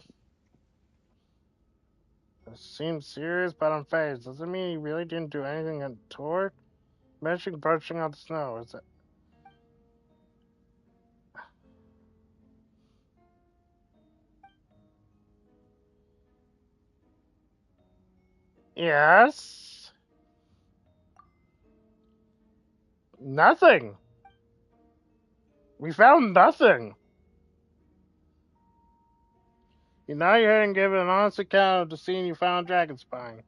It seems serious, but unfazed. Doesn't mean he really didn't do anything untoward. Mentioning brushing on the snow, is it? Yes. Nothing. We found nothing. You nod your head and give an honest account of the scene you found Dragon Spine.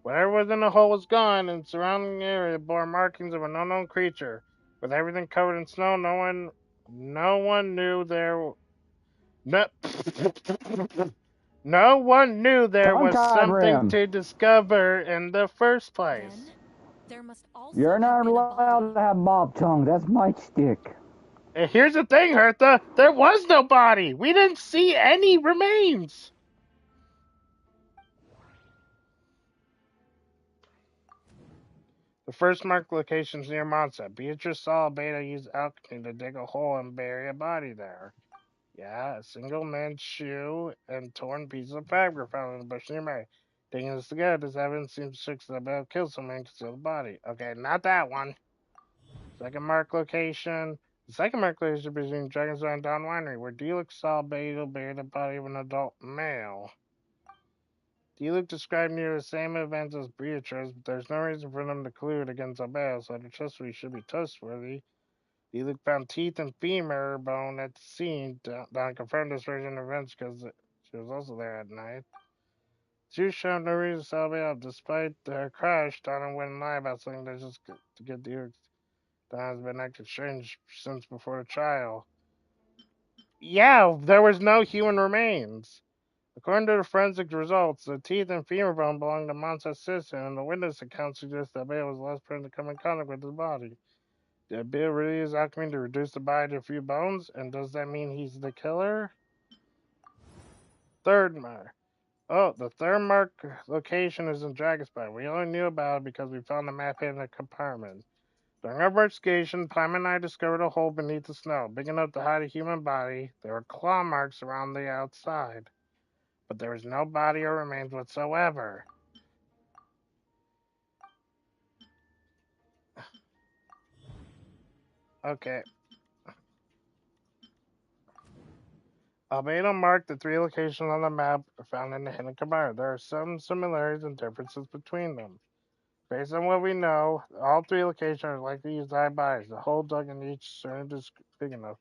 Whatever was in the hole was gone, and the surrounding area bore markings of an unknown creature. With everything covered in snow, no one knew there. No one knew there was something to discover in the first place. There must also You're not allowed to have mob tongue. That's my stick. And here's the thing, Hertha. There was no body. We didn't see any remains. The first marked location's near Mondstadt. Beatrice saw Beta use alchemy to dig a hole and bury a body there. Yeah, a single man's shoe and torn pieces of fabric found in the bush near Mary. Taking this together, this evidence seems to suggest that Beta killed someone and concealed the body. Okay, not that one. Second marked location. The second marked location is between Dragon's Eye and Dawn Winery, where Diluc saw Beta bury the body of an adult male. Diluc described near the same events as Beatrice, but there's no reason for them to collude against Abel, so the trustworthy should be trustworthy. Diluc found teeth and femur bone at the scene. Dawn confirmed this version of events because she was also there at night. She showed no reason to sell Abel. Despite her crash, Dawn wouldn't lie about something that's just to get Diluc. Dawn has been acting strange since before the trial. Yeah, there was no human remains. According to the forensic results, the teeth and femur bone belonged to Mondstadt's citizen, and the witness account suggests that Bale was the last person to come in contact with his body. Did Bale really use alchemy to reduce the body to a few bones, and does that mean he's the killer? Third mark. Oh, the third mark location is in Dragonspire. We only knew about it because we found the map hidden in a compartment. During our investigation, Prime and I discovered a hole beneath the snow, big enough to hide a human body. There were claw marks around the outside, but there was no body or remains whatsoever. Okay. Albedo marked the 3 locations on the map found in the hidden compartment. There are some similarities and differences between them. Based on what we know, all 3 locations are likely used to hide bodies. The hole dug in each certainly is big enough.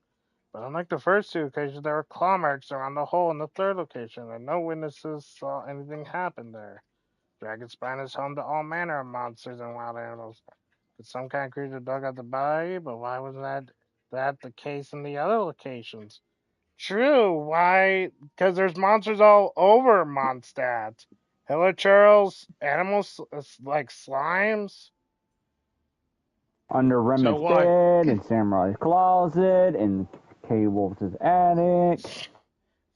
But unlike the first 2 occasions, there were claw marks around the hole in the 3rd location, and no witnesses saw anything happen there. Dragonspine is home to all manner of monsters and wild animals. But some kind of creature dug out the body, but why wasn't that the case in the other locations? True, why? Because there's monsters all over Mondstadt. Hello, Charles. Animals like slimes. Under Remy's bed, in Samurai's closet, in K-Wolf's attic.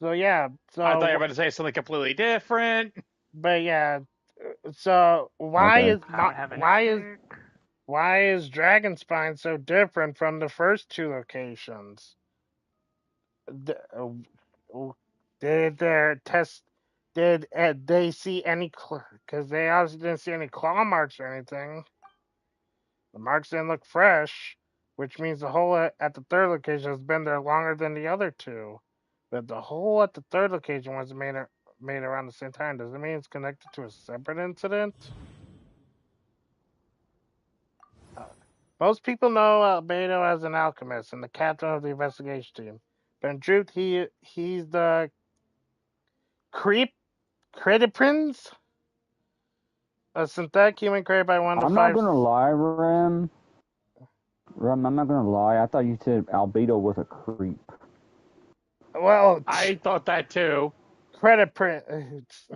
So yeah, I thought you were about to say something completely different. But yeah, So why Okay. is why is Dragonspine so different from the first two locations? Did their test? Did they see any? Because they obviously didn't see any claw marks or anything. The marks didn't look fresh, which means the hole at the third location has been there longer than the other two. But the hole at the third location was made around the same time. Does it mean it's connected to a separate incident? Most people know Albedo as an alchemist and the captain of the investigation team. But in truth, he's the Crediprins, a synthetic human created by one of the I'm five. not gonna lie, Rem. I'm not gonna lie. I thought you said Albedo was a creep. Well, I thought that too. Crediprins.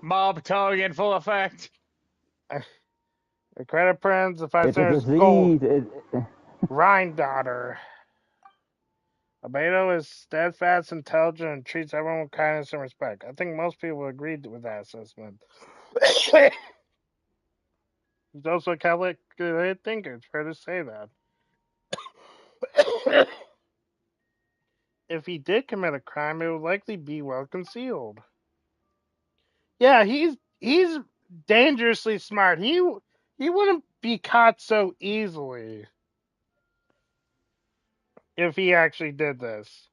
Mob tongue in full effect. The Crediprins, the five It's a stars gold. disease. Rhine daughter. Albedo is steadfast, intelligent, and treats everyone with kindness and respect. I think most people agreed with that assessment. He's also a Catholic thinker. It's fair to say that. If he did commit a crime, it would likely be well concealed. Yeah, he's dangerously smart. He wouldn't be caught so easily if he actually did this.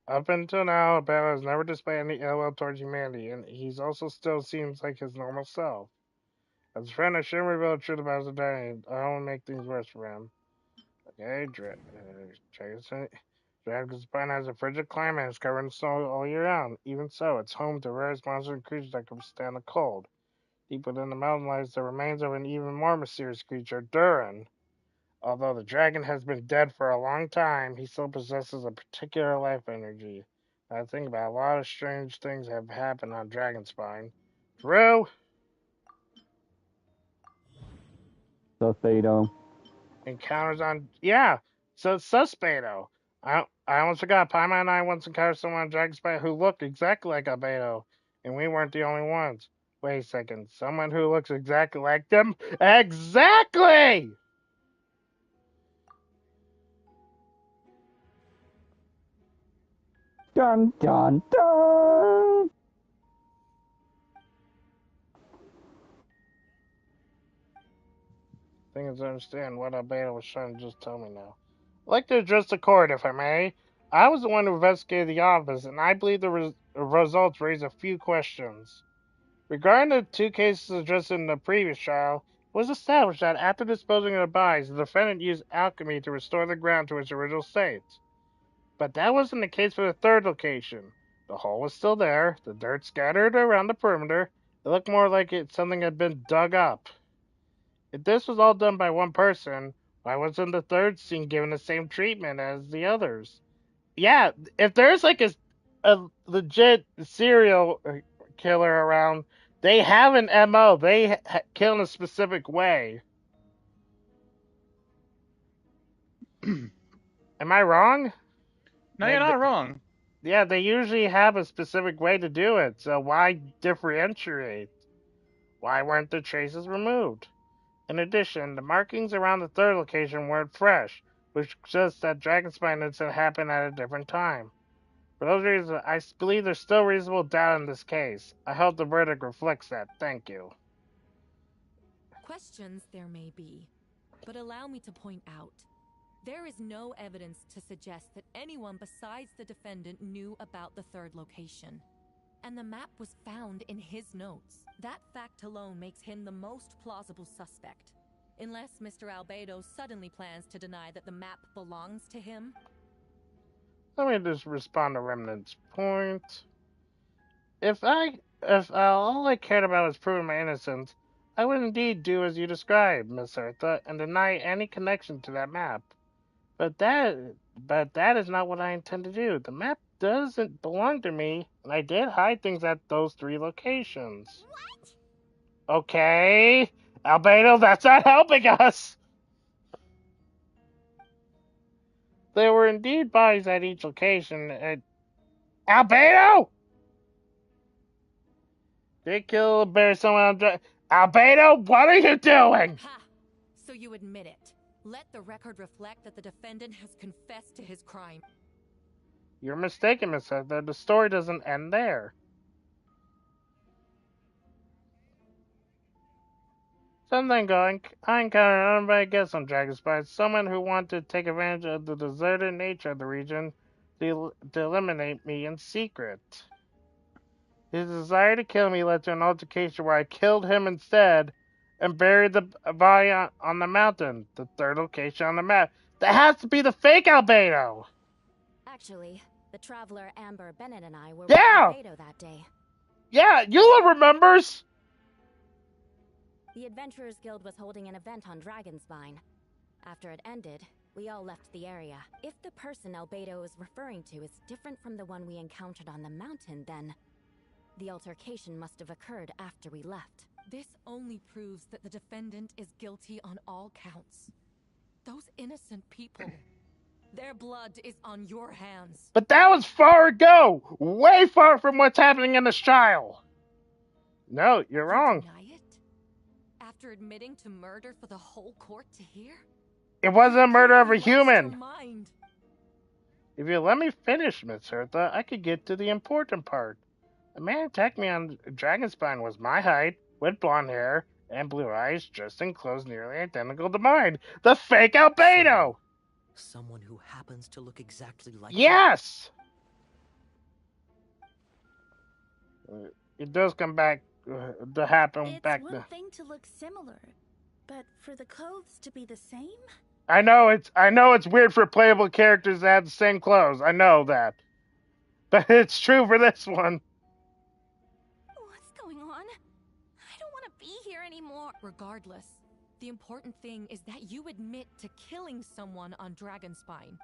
Up until now, Bella has never displayed any ill will towards humanity, and he's also still seems like his normal self. As a friend, I shouldn't reveal the truth about his identity. I don't want to make things worse for him. Okay, Dragon's Spine has a frigid climate and is covered in snow all year round. Even so, it's home to various monsters and creatures that can withstand the cold. Deep within the mountain lies the remains of an even more mysterious creature, Durin. Although the dragon has been dead for a long time, he still possesses a particular life energy. I think about it, a lot of strange things have happened on Dragonspine. Drew? Suspedo. Encounters on... Yeah, so it's Suspado. I almost forgot. Paimon and I once encountered someone on Dragonspine who looked exactly like Albedo, and we weren't the only ones. Wait a second. Someone who looks exactly like them? Exactly! Dun dun dun. Thing is, I understand what Albedo was trying to just tell me now. I'd like to address the court, if I may. I was the one who investigated the office, and I believe the results raise a few questions. Regarding the two cases addressed in the previous trial, it was established that after disposing of the bodies, the defendant used alchemy to restore the ground to its original state. But that wasn't the case for the third location. The hole was still there, the dirt scattered around the perimeter. It looked more like something had been dug up. If this was all done by one person, why wasn't the third scene given the same treatment as the others? Yeah, if there's like a legit serial killer around, they have an MO. They kill in a specific way. Am I wrong? No, you're not wrong. Yeah, they usually have a specific way to do it, so why differentiate? Why weren't the traces removed? In addition, the markings around the third location weren't fresh, which suggests that Dragonspine incident happened at a different time. For those reasons, I believe there's still reasonable doubt in this case. I hope the verdict reflects that. Thank you. Questions there may be, but allow me to point out. There is no evidence to suggest that anyone besides the defendant knew about the third location. And the map was found in his notes. That fact alone makes him the most plausible suspect. Unless Mr. Albedo suddenly plans to deny that the map belongs to him. Let me just respond to Remnant's point. If all I cared about was proving my innocence, I would indeed do as you described, Miss Eartha, and deny any connection to that map. But that is not what I intend to do. The map doesn't belong to me, and I did hide things at those three locations. What? Okay, Albedo, that's not helping us. There were indeed bodies at each location. Albedo! They bury someone on Albedo, what are you doing? Ha! So you admit it. Let the record reflect that the defendant has confessed to his crime. You're mistaken, Miss Heather. The story doesn't end there. Something going. I encountered uninvited guest on Dragonspine, someone who wanted to take advantage of the deserted nature of the region to eliminate me in secret. His desire to kill me led to an altercation where I killed him instead and buried the body on the mountain, the third location on the map. That has to be the fake Albedo! Actually, the traveler Amber Bennett and I were with Yeah! Albedo that day. Yeah, Eula remembers! The Adventurers Guild was holding an event on Dragonspine. After it ended, we all left the area. If the person Albedo is referring to is different from the one we encountered on the mountain, then the altercation must have occurred after we left. This only proves that the defendant is guilty on all counts. Those innocent people, their blood is on your hands. But that was far ago! Way far from what's happening in this trial! No, you're wrong. Deny it? After admitting to murder for the whole court to hear? It wasn't a murder of a human! Your mind. If you let me finish, Miss Hertha, I could get to the important part. The man who attacked me on Dragonspine was my height, with blonde hair and blue eyes, dressed in clothes nearly identical to mine. The fake Albedo! Someone who happens to look exactly like Yes! It does come back to happen back It's then. one thing to look similar, but for the clothes to be the same? I know it's weird for playable characters to have the same clothes. I know that. But it's true for this one. What's going on? I don't want to be here anymore. Regardless, the important thing is that you admit to killing someone on Dragonspine.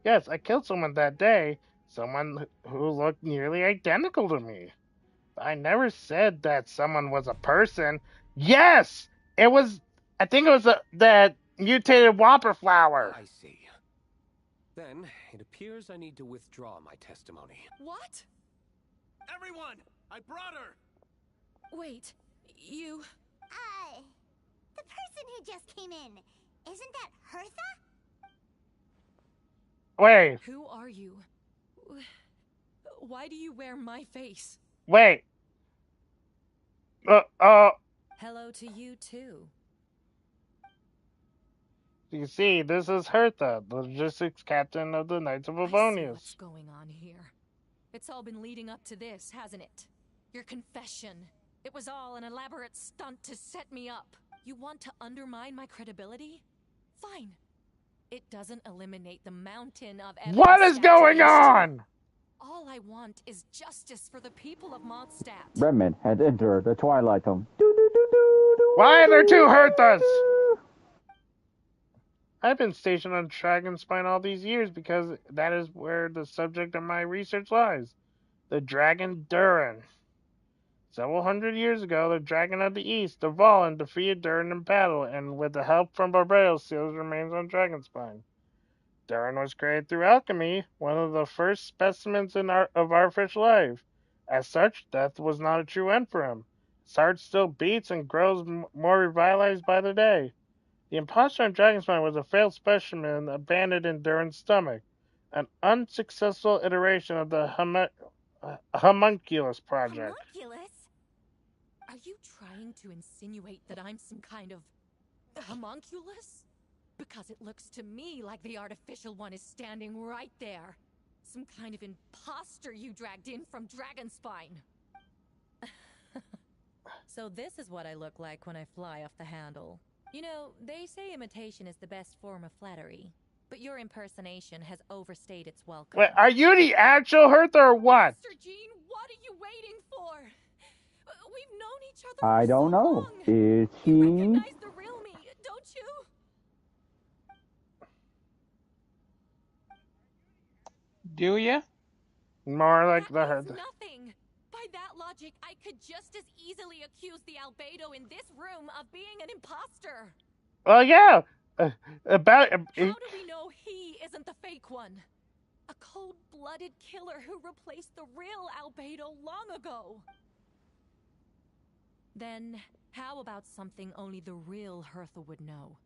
Yes, I killed someone that day. Someone who looked nearly identical to me. I never said that someone was a person. Yes! I think it was that mutated whopper flower. I see. Then, it appears I need to withdraw my testimony. What? Everyone! I brought her! Wait, you... The person who just came in, isn't that Hertha? Wait. Who are you? Why do you wear my face? Wait. Hello to you, too. You see, this is Hertha, the logistics captain of the Knights of Avonius. I see what's going on here. It's all been leading up to this, hasn't it? Your confession. It was all an elaborate stunt to set me up. You want to undermine my credibility? Fine. It doesn't eliminate the mountain of evidence. What is going on? All I want is justice for the people of Mondstadt. Redman has entered the Twilight Zone. Why are there two Herthas? I've been stationed on Dragonspine all these years because that is where the subject of my research lies. The Dragon Durin. Several hundred years ago, the Dragon of the East, Dvalin, defeated Durin in battle, and with the help from Barbados, sealed his remains on Dragonspine. Durin was created through alchemy, one of the first specimens of artificial life. As such, death was not a true end for him. His heart still beats and grows more revitalized by the day. The imposter on Dragonspine was a failed specimen abandoned in Durin's stomach, an unsuccessful iteration of the homunculus project. Homunculus? Are you trying to insinuate that I'm some kind of homunculus? Because it looks to me like the artificial one is standing right there. Some kind of imposter you dragged in from Dragonspine. So this is what I look like when I fly off the handle. You know, they say imitation is the best form of flattery, but your impersonation has overstayed its welcome. Wait, are you the actual Hertha or what? Mr. Jean, what are you waiting for? We've known each other I for don't so know. long. Is she? You recognize the real me, don't you? Do ya? More like That the means Hertha. nothing. By that logic, I could just as easily accuse the Albedo in this room of being an imposter. Well, yeah. How do we know he isn't the fake one? A cold-blooded killer who replaced the real Albedo long ago. Then, how about something only the real Hertha would know?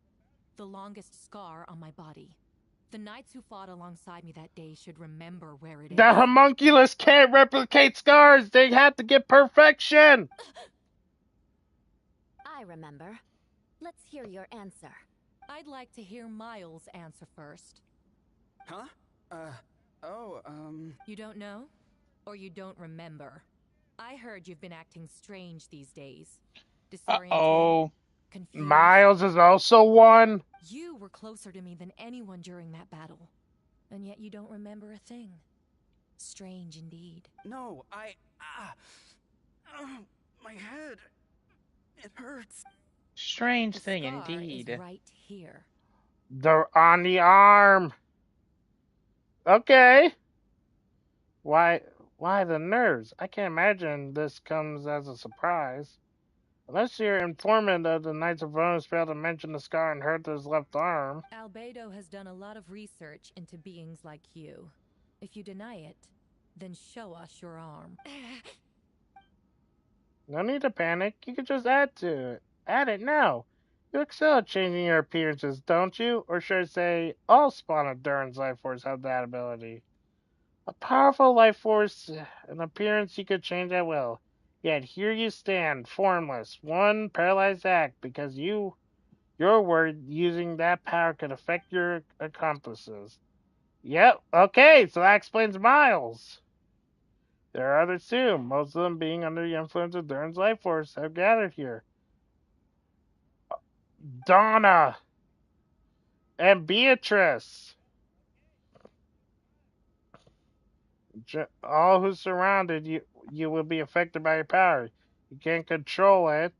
The longest scar on my body. The knights who fought alongside me that day should remember where it is. The homunculus can't replicate scars! They have to get perfection! I remember. Let's hear your answer. I'd like to hear Miles' answer first. Huh? You don't know? Or you don't remember? I heard you've been acting strange these days. Uh-oh. Confused. Miles is also one? You were closer to me than anyone during that battle. And yet you don't remember a thing. Strange indeed. No, my head. It hurts. Strange The thing scar indeed. Is right here. They're on the arm. Okay. Why the nerves? I can't imagine this comes as a surprise. Unless your informant of the Knights of Venus failed to mention the scar on Hertha's left arm. Albedo has done a lot of research into beings like you. If you deny it, then show us your arm. No need to panic. You can just add to it. Add it now. You excel at changing your appearances, don't you? Or should I say, all spawn of Durin's life force have that ability. A powerful life force, an appearance you could change at will. Yet here you stand, formless, one paralyzed act, because you're worried using that power could affect your accomplices. Yep, okay, so that explains Miles. There are others too, most of them being under the influence of Durin's life force, have gathered here. Donna and Beatrice. All who surrounded you will be affected by your power. You can't control it,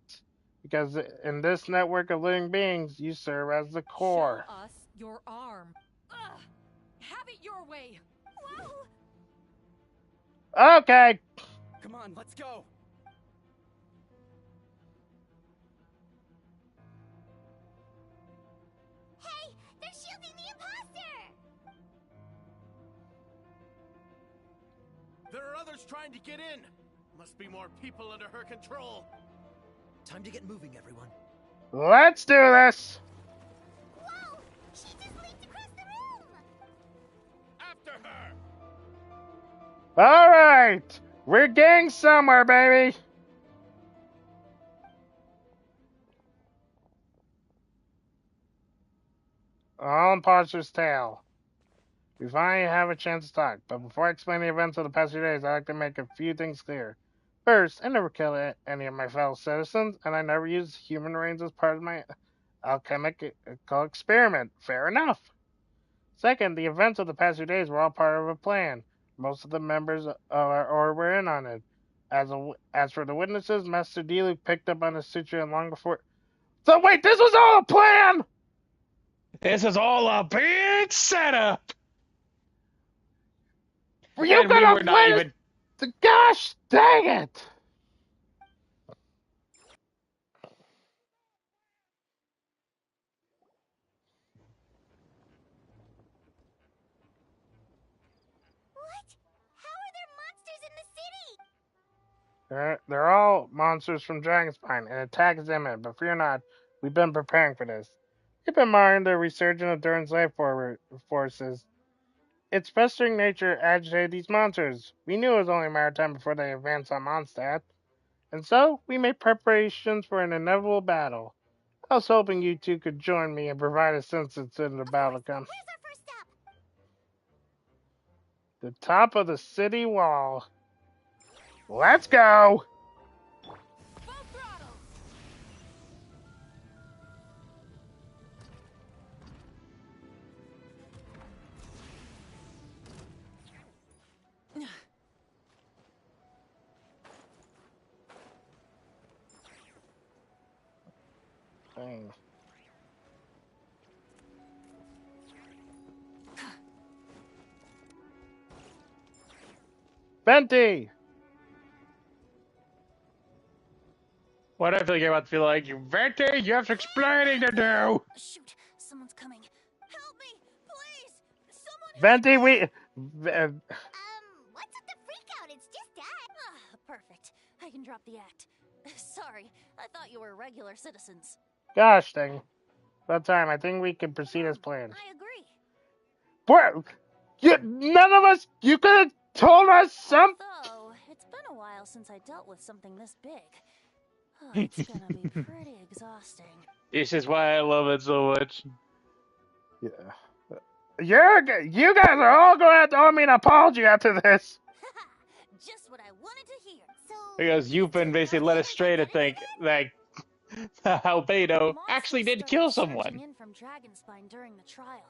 because in this network of living beings, you serve as the core. Show us your arm. Ugh. Have it your way. Whoa. Okay. Come on, let's go. Hey, they're shielding the imposter! There are others trying to get in. Must be more people under her control. Time to get moving, everyone. Let's do this. Whoa! She just leaped across the room! After her! Alright. We're getting somewhere, baby. All imposter's tale. We finally have a chance to talk, but before I explain the events of the past few days, I'd like to make a few things clear. First, I never killed any of my fellow citizens, and I never used human remains as part of my alchemical experiment. Fair enough. Second, the events of the past few days were all part of a plan. Most of the members of our order were in on it. As for the witnesses, Master Diluc picked up on the situation long before. So wait, this was all a plan! This is all a big setup! Were you gonna play the gosh dang it! What? How are there monsters in the city? They're all monsters from Dragonspine, and attack is imminent, but fear not, we've been preparing for this. Keep in mind the resurgence of Durin's life forces. Its festering nature agitated these monsters. We knew it was only a matter of time before they advanced on Mondstadt. And so, we made preparations for an inevitable battle. I was hoping you two could join me and provide assistance in the battle to come. Where's our first stop? The top of the city wall. Let's go! Full throttle. Dang. Venti! What I feel like you're about to feel like, you Venti, you have some explaining to do! Shoot, someone's coming. Help me, please! Someone Venti, we... what's with the freak out? It's just that. Perfect. I can drop the act. Sorry, I thought you were regular citizens. Gosh dang. About time. I think we can proceed as planned. I agree. What? None of us. You could have told us something. Though, it's been a while since I dealt with something this big. Oh, it's gonna be pretty exhausting. This is why I love it so much. Yeah. You guys are all going to have to owe me an apology after this. Just what I wanted to hear. So, Because you've been basically led astray to think that Albedo actually did kill someone. In from Dragonspine during the trial.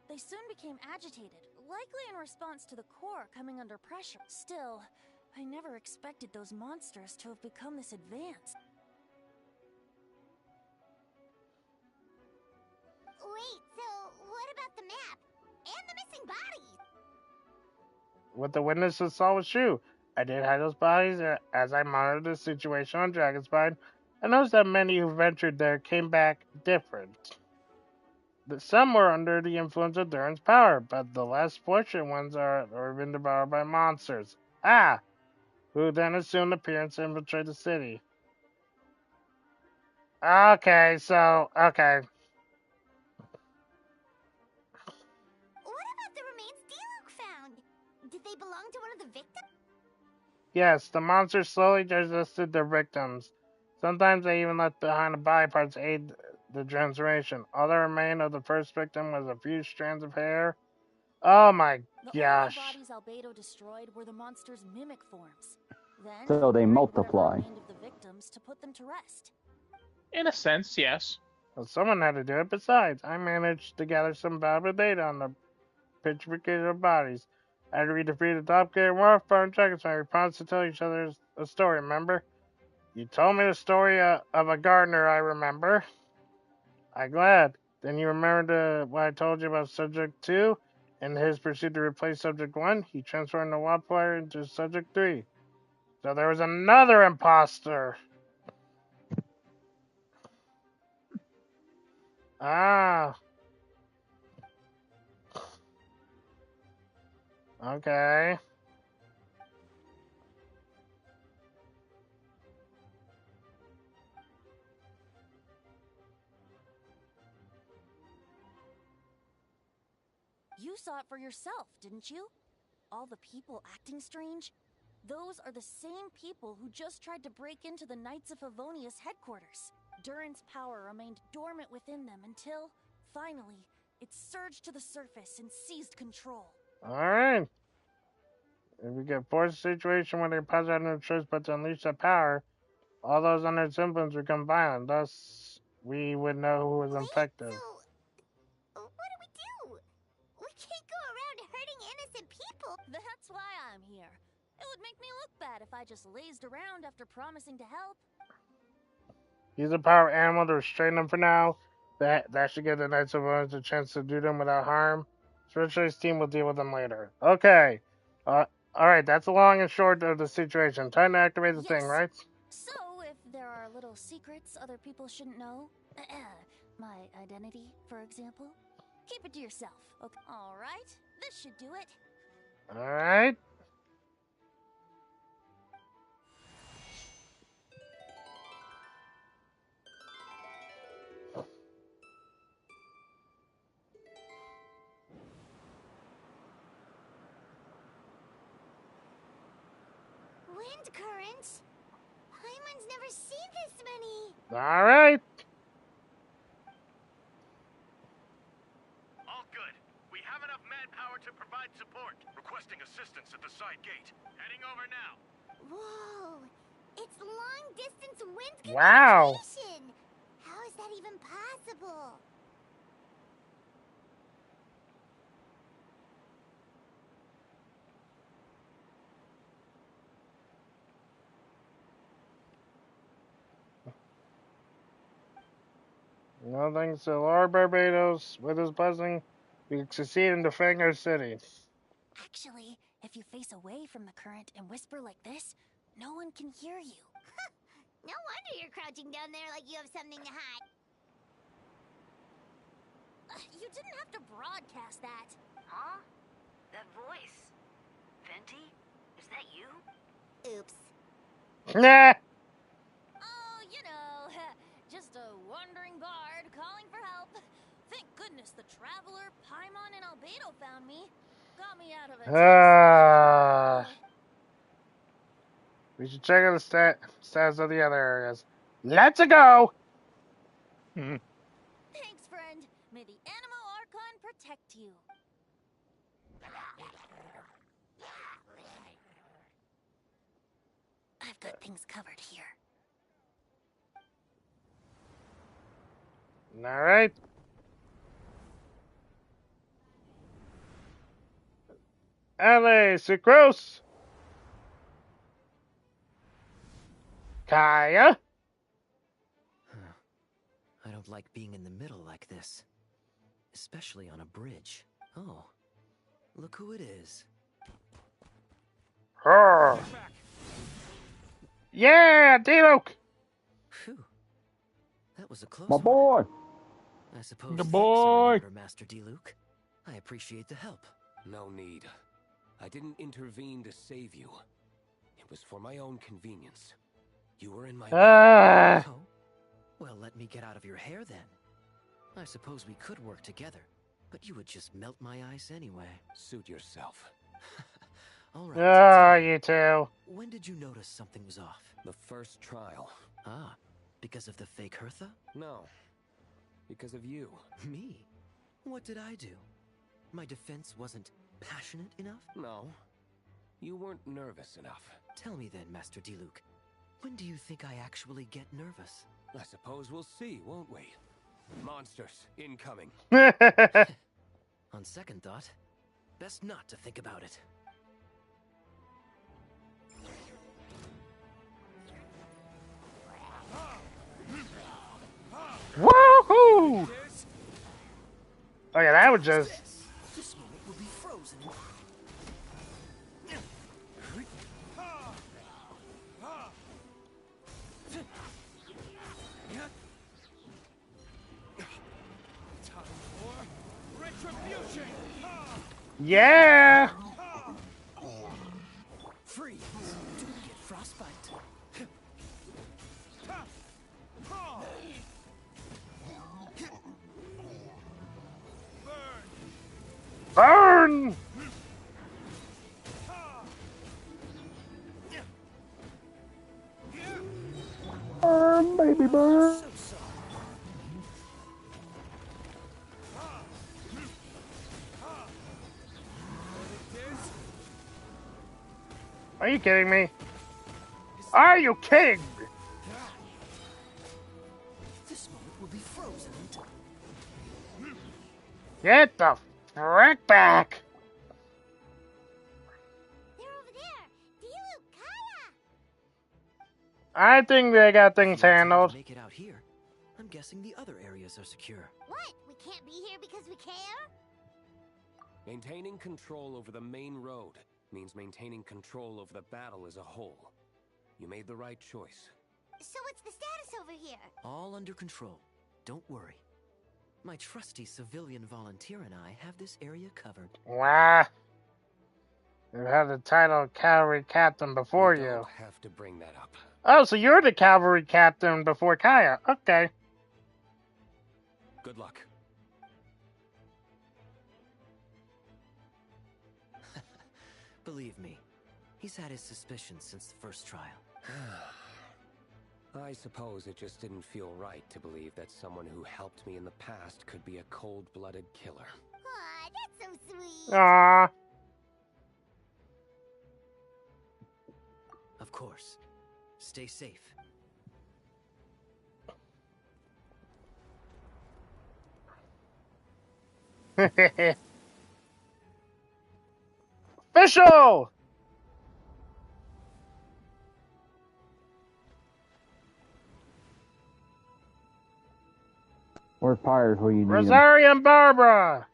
They soon became agitated, likely in response to the core coming under pressure. Still, I never expected those monsters to have become this advanced. Wait, so what about the map? And the missing bodies? What the witnesses saw was true. I did hide those bodies as I monitored the situation on Dragonspine. I noticed that many who ventured there came back different. Some were under the influence of Durin's power, but the less fortunate ones are been devoured by monsters. Who then assumed appearance to infiltrate the city. Okay. What about the remains Diluc found? Did they belong to one of the victims? Yes, the monsters slowly digested their victims. Sometimes they even left behind the body parts to aid the transformation. All that remained of the first victim was a few strands of hair. Oh my gosh. The only bodies Albedo destroyed were the monster's mimic forms. Then So they multiply. Of the victims to put them to rest. In a sense, yes. Well, someone had to do it. Besides, I managed to gather some valuable data on the petrification of bodies. After we defeated the Doppelganger Warfare and Dragonspine, we promised to tell each other a story, remember? You told me the story of a gardener, I remember. I'm glad. Then you remembered what I told you about Subject 2? In his pursuit to replace Subject 1, he transformed the wildfire into Subject 3. So there was another imposter. Okay. You saw it for yourself, didn't you? All the people acting strange? Those are the same people who just tried to break into the Knights of Favonius headquarters. Durin's power remained dormant within them until, finally, it surged to the surface and seized control. Alright. If we get forced a situation where the opponents have no choice but to unleash their power, all those under its influence become violent. Thus, we would know who was infected. So, what do? We can't go around hurting innocent people. That's why I'm here. It would make me look bad if I just lazed around after promising to help. Use the power of animal to restrain them for now. That should give the Knights of Favonius a chance to do them without harm. Specialist team will deal with them later. Okay. Alright, that's the long and short of the situation. Time to activate the thing, right? So, if there are little secrets other people shouldn't know, my identity, for example, keep it to yourself, okay? Alright, this should do it. Alright. Wind currents? Paimon's never seen this many. Alright. All good. We have enough manpower to provide support. Requesting assistance at the side gate. Heading over now. Whoa! It's long-distance wind communication! Wow. How is that even possible? No thanks to Lord Barbados, with his blessing, we succeed in defending our city. Actually, if you face away from the current and whisper like this, no one can hear you. No wonder you're crouching down there like you have something to hide. You didn't have to broadcast that. Huh? That voice. Venti? Is that you? Oops. Nah. Thank goodness the Traveler, Paimon, and Albedo found me. Got me out of a We should check out the stats of the other areas. Let's go! Thanks, friend. May the Animo Archon protect you. I've got things covered here. Alright. Ale, Sucrose! Kaya? I don't like being in the middle like this. Especially on a bridge. Oh, look who it is. Her. Yeah, D-Luke! Phew. That was a close My boy! I suppose The thanks boy! are in order, Master D-Luke. I appreciate the help. No need. I didn't intervene to save you. It was for my own convenience. You were in my way. Oh? Well, let me get out of your hair then. I suppose we could work together, but you would just melt my ice anyway. Suit yourself. All right. You too. When did you notice something was off? The first trial. Ah, because of the fake Hertha? No. Because of you. Me? What did I do? My defense wasn't passionate enough? No. You weren't nervous enough. Tell me then, Master D-Luke. When do you think I actually get nervous? I suppose we'll see, won't we? Monsters, incoming. On second thought, best not to think about it. Woohoo! Oh yeah, that was just... This moment will be frozen. Time for retribution. Yeah! Freeze! Do get frostbite. Burn! Burn, baby, burn! Are you kidding me? Are you kidding me? This moment will be frozen. Get the frick back! They're over there! D-Luke, Kaya! I think they got things handled. Make it out here. I'm guessing the other areas are secure. What? We can't be here because we care? Maintaining control over the main road means maintaining control over the battle as a whole. You made the right choice. So what's the status over here? All under control. Don't worry. My trusty civilian volunteer and I have this area covered. Wow. You had the title cavalry captain before you. Don't have to bring that up. Oh, so you're the cavalry captain before Kaya. Okay. Good luck. Believe me, he's had his suspicions since the first trial. I suppose it just didn't feel right to believe that someone who helped me in the past could be a cold-blooded killer. Aw, that's so sweet. Aww. Of course. Stay safe. Official! Where's Pyres where you need him? Rosario and Barbara!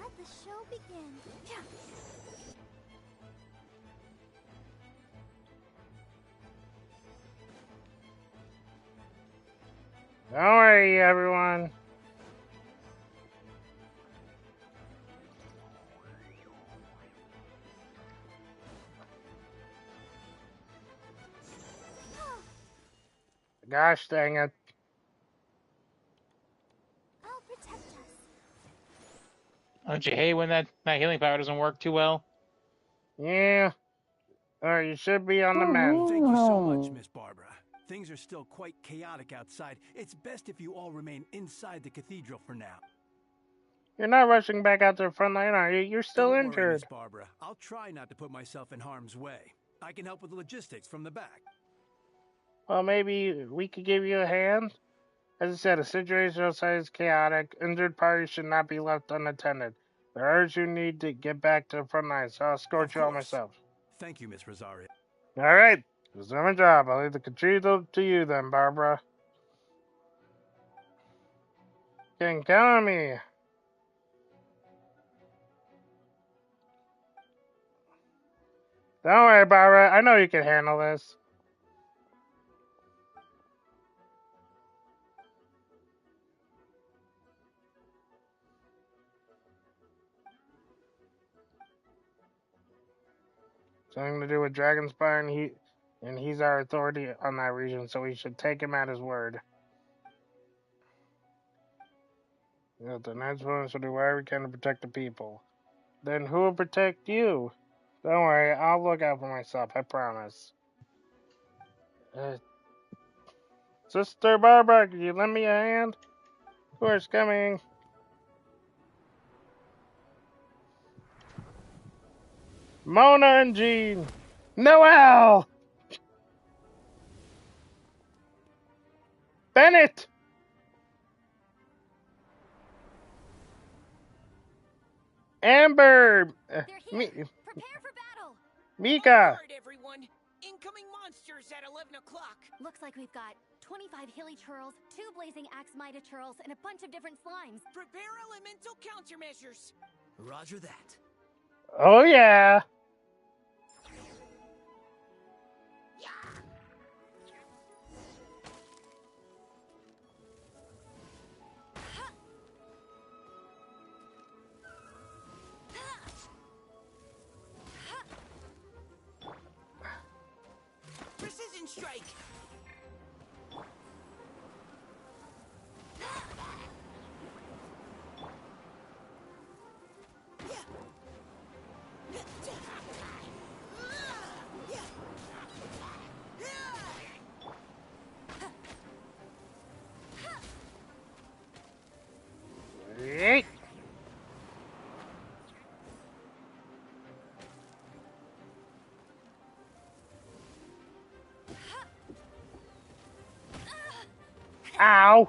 Let the show begin. Yeah. Don't worry, everyone. Gosh dang it. I'll protect us. Don't you hate when that healing power doesn't work too well? Yeah. Alright, you should be on the mend. Thank you so much, Miss Barbara. Things are still quite chaotic outside. It's best if you all remain inside the cathedral for now. You're not rushing back out to the front line, are you? You're still Don't injured. worry, Miss Barbara. I'll try not to put myself in harm's way. I can help with the logistics from the back. Well, maybe we could give you a hand? As I said, the situation outside is chaotic. Injured parties should not be left unattended. The urge you need to get back to the front line, so I'll escort you all myself. Thank you, Miss Rosario. Alright, resume my job. I'll leave the cathedral to you then, Barbara. You can count on me. Don't worry, Barbara. I know you can handle this. Something to do with Dragonspire, and he's our authority on that region, so we should take him at his word. The Knights will do whatever we can to protect the people. Then who will protect you? Don't worry, I'll look out for myself, I promise. Sister Barbara, could you lend me a hand? Of course, coming. Mona and Jean. Noelle! Bennett! Amber! They're here. Prepare for battle. Mika! Alert, everyone. Incoming monsters at 11 o'clock. Looks like we've got 25 hilly churls, 2 blazing axe mida churls, and a bunch of different slimes. Prepare elemental countermeasures. Roger that. Oh yeah! Precision strike. Yeet. Ow!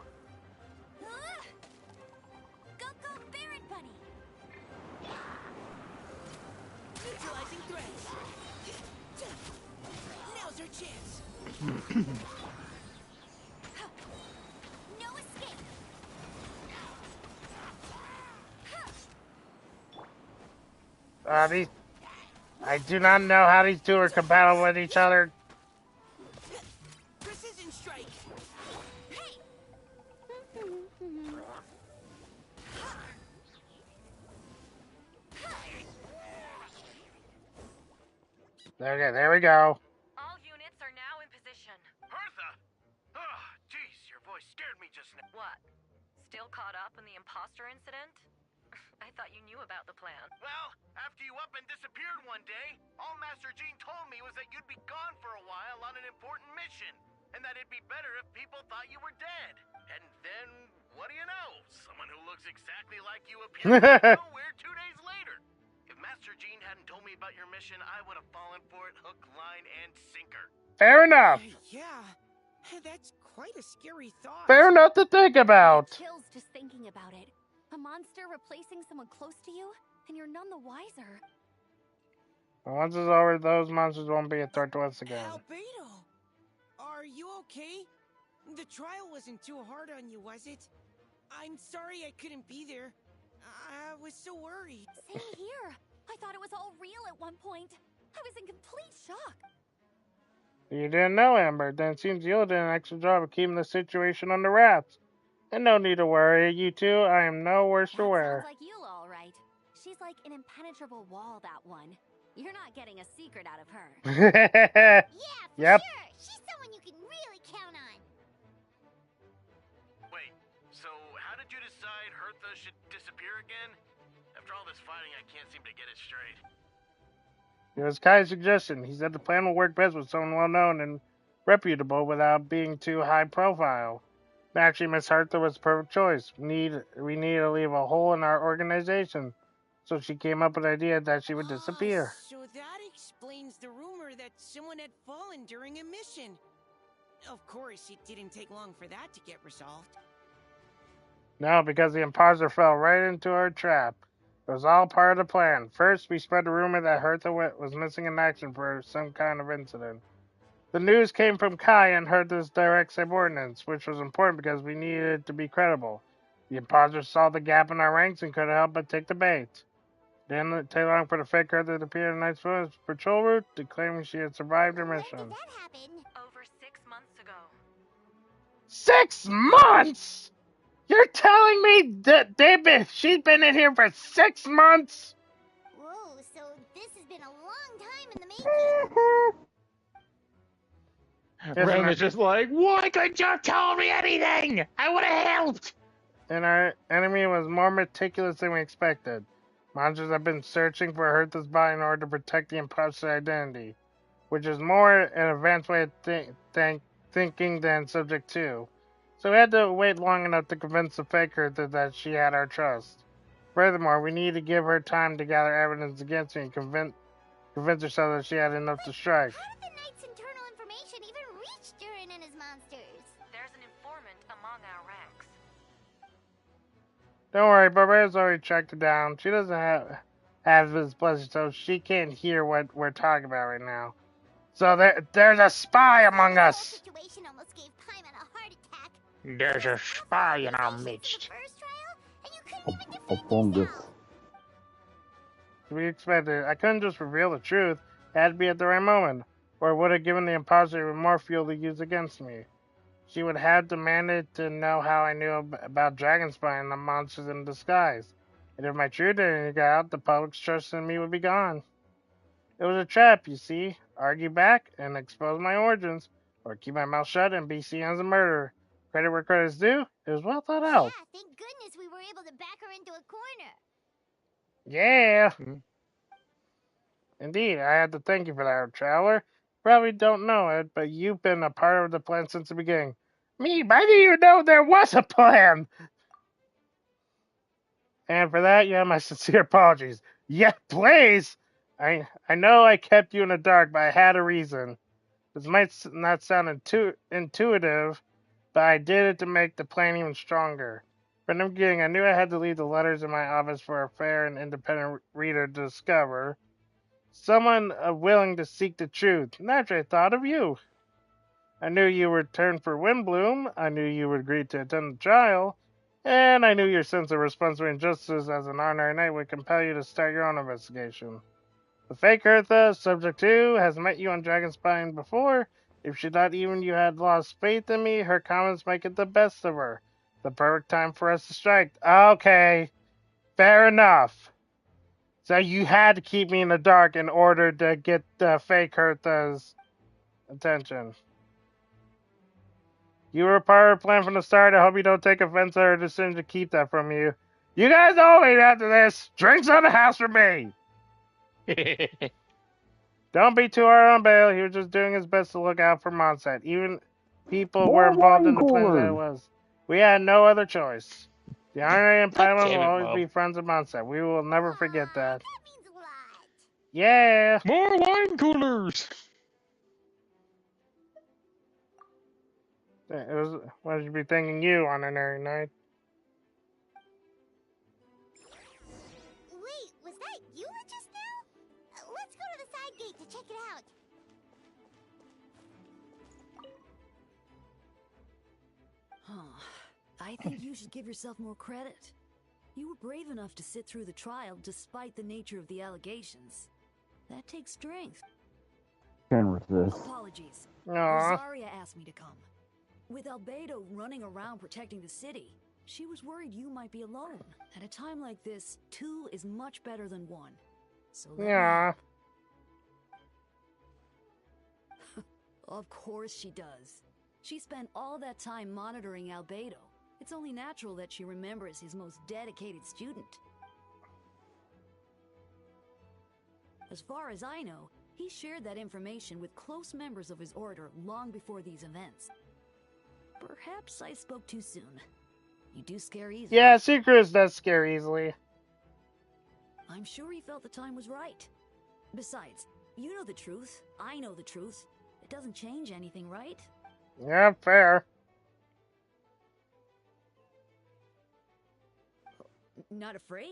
Go, Baron Bunny! Neutralizing threats. Now's our chance. No escape! I do not know how these two are compatible with each other. Precision strike. Hey! Okay, there we go. All units are now in position. Bertha! Oh, jeez, your voice scared me just now. What? Still caught up in the imposter incident? I thought you knew about the plan. Well, after you up and disappeared one day, all Master Jean told me was that you'd be gone for a while on an important mission, and that it'd be better if people thought you were dead. And then, what do you know? Someone who looks exactly like you appeared out of nowhere 2 days later. If Master Jean hadn't told me about your mission, I would have fallen for it hook, line, and sinker. Fair enough. Yeah, that's quite a scary thought. Fair enough to think about. Chills just thinking about it. A monster replacing someone close to you, and you're none the wiser. Once it's over, those monsters won't be a threat to us again. Albedo, are you okay? The trial wasn't too hard on you, was it? I'm sorry I couldn't be there. I was so worried. Same here. I thought it was all real at one point. I was in complete shock. You didn't know, Amber. Then it seems you did an excellent job of keeping the situation under wraps. And no need to worry, you two. I am no worse for wear. Sounds like you, all right. She's like an impenetrable wall, that one. You're not getting a secret out of her. Yeah, for Yep. sure. She's someone you can really count on. So, how did you decide Hertha should disappear again? After all this fighting, I can't seem to get it straight. It was Kai's suggestion. He said the plan will work best with someone well known and reputable without being too high profile. Naturally, Miss Hertha was the perfect choice. We need to leave a hole in our organization. So she came up with the idea that she would disappear. So that explains the rumor that someone had fallen during a mission. Of course, it didn't take long for that to get resolved. No, because the imposter fell right into our trap. It was all part of the plan. First, we spread the rumor that Hertha was missing in action for some kind of incident. The news came from Kai and Hertha's direct subordinates, which was important because we needed it to be credible. The imposters saw the gap in our ranks and couldn't help but take the bait. Didn't take long for the fake Hertha to appear on the night's patrol route, declaring she had survived her mission. When did that happen? Over 6 months ago. 6 months?! You're telling me that she's been in here for 6 months?! Whoa, so this has been a long time in the making. Ren is just like, why couldn't you have told me anything? I would have helped! And our enemy was more meticulous than we expected. Monsters have been searching for Hertha's body in order to protect the imposter's identity, which is more an advanced way of thinking than Subject 2. So we had to wait long enough to convince the fake Hertha that she had our trust. Furthermore, we needed to give her time to gather evidence against me and convince herself that she had enough to strike. How did the Knight's internal information even reach Durin and his monsters? There's an informant among our ranks. Don't worry, Barbara's already tracked her down. She doesn't have his blessing, so she can't hear what we're talking about right now. So there's a spy among us. The situation almost gave Paimon a heart attack. There's a spy in our midst. A fungus. We expected. I couldn't just reveal the truth. It had to be at the right moment, or it would have given the imposter even more fuel to use against me. She would have demanded to know how I knew about Dragonspine and the monsters in disguise. And if my true identity got out, the public's trust in me would be gone. It was a trap, you see. Argue back and expose my origins, or keep my mouth shut and be seen as a murderer. Credit where credit's due, it was well thought out. Yeah, thank goodness we were able to back her into a corner. Yeah. Indeed, I have to thank you for that, Traveler. Probably don't know it, but you've been a part of the plan since the beginning. Me, why do you know there was a plan? And for that, you have my sincere apologies. Yeah, please! I know I kept you in the dark, but I had a reason. This might not sound intuitive, but I did it to make the plan even stronger. From the beginning, I knew I had to leave the letters in my office for a fair and independent reader to discover. Someone willing to seek the truth. Naturally, I thought of you. I knew you would turn for Windbloom. I knew you would agree to attend the trial. And I knew your sense of responsibility and justice as an honorary knight would compel you to start your own investigation. The fake Hertha, Subject 2, has met you on Dragonspine before. If she thought even you had lost faith in me, her comments make it the best of her. The perfect time for us to strike. Okay, fair enough. So you had to keep me in the dark in order to get the fake Hertha's attention. You were a part of the plan from the start. I hope you don't take offense at our decision to keep that from you. You guys owe me after this. Drinks on the house for me. Don't be too hard on Bale. He was just doing his best to look out for Mondstadt. Even people were involved in the plan that it was. We had no other choice. The honorary and Paimon will always be friends of Mondstadt. We will never forget that. That means a lot. Yeah. More wine coolers. What should be thanking you, honorary knight? Wait, was that you just now? Let's go to the side gate to check it out. I think you should give yourself more credit. You were brave enough to sit through the trial despite the nature of the allegations. That takes strength. Can't resist. Apologies. Aww. Rosaria asked me to come. With Albedo running around protecting the city, she was worried you might be alone. At a time like this, 2 is much better than 1. So Yeah. Of course she does. She spent all that time monitoring Albedo. It's only natural that she remembers his most dedicated student. As far as I know, he shared that information with close members of his order long before these events. Perhaps I spoke too soon. You do scare easily. Yeah, secrets does scare easily. I'm sure he felt the time was right. Besides, you know the truth. I know the truth. It doesn't change anything, right? Yeah, fair. Not afraid?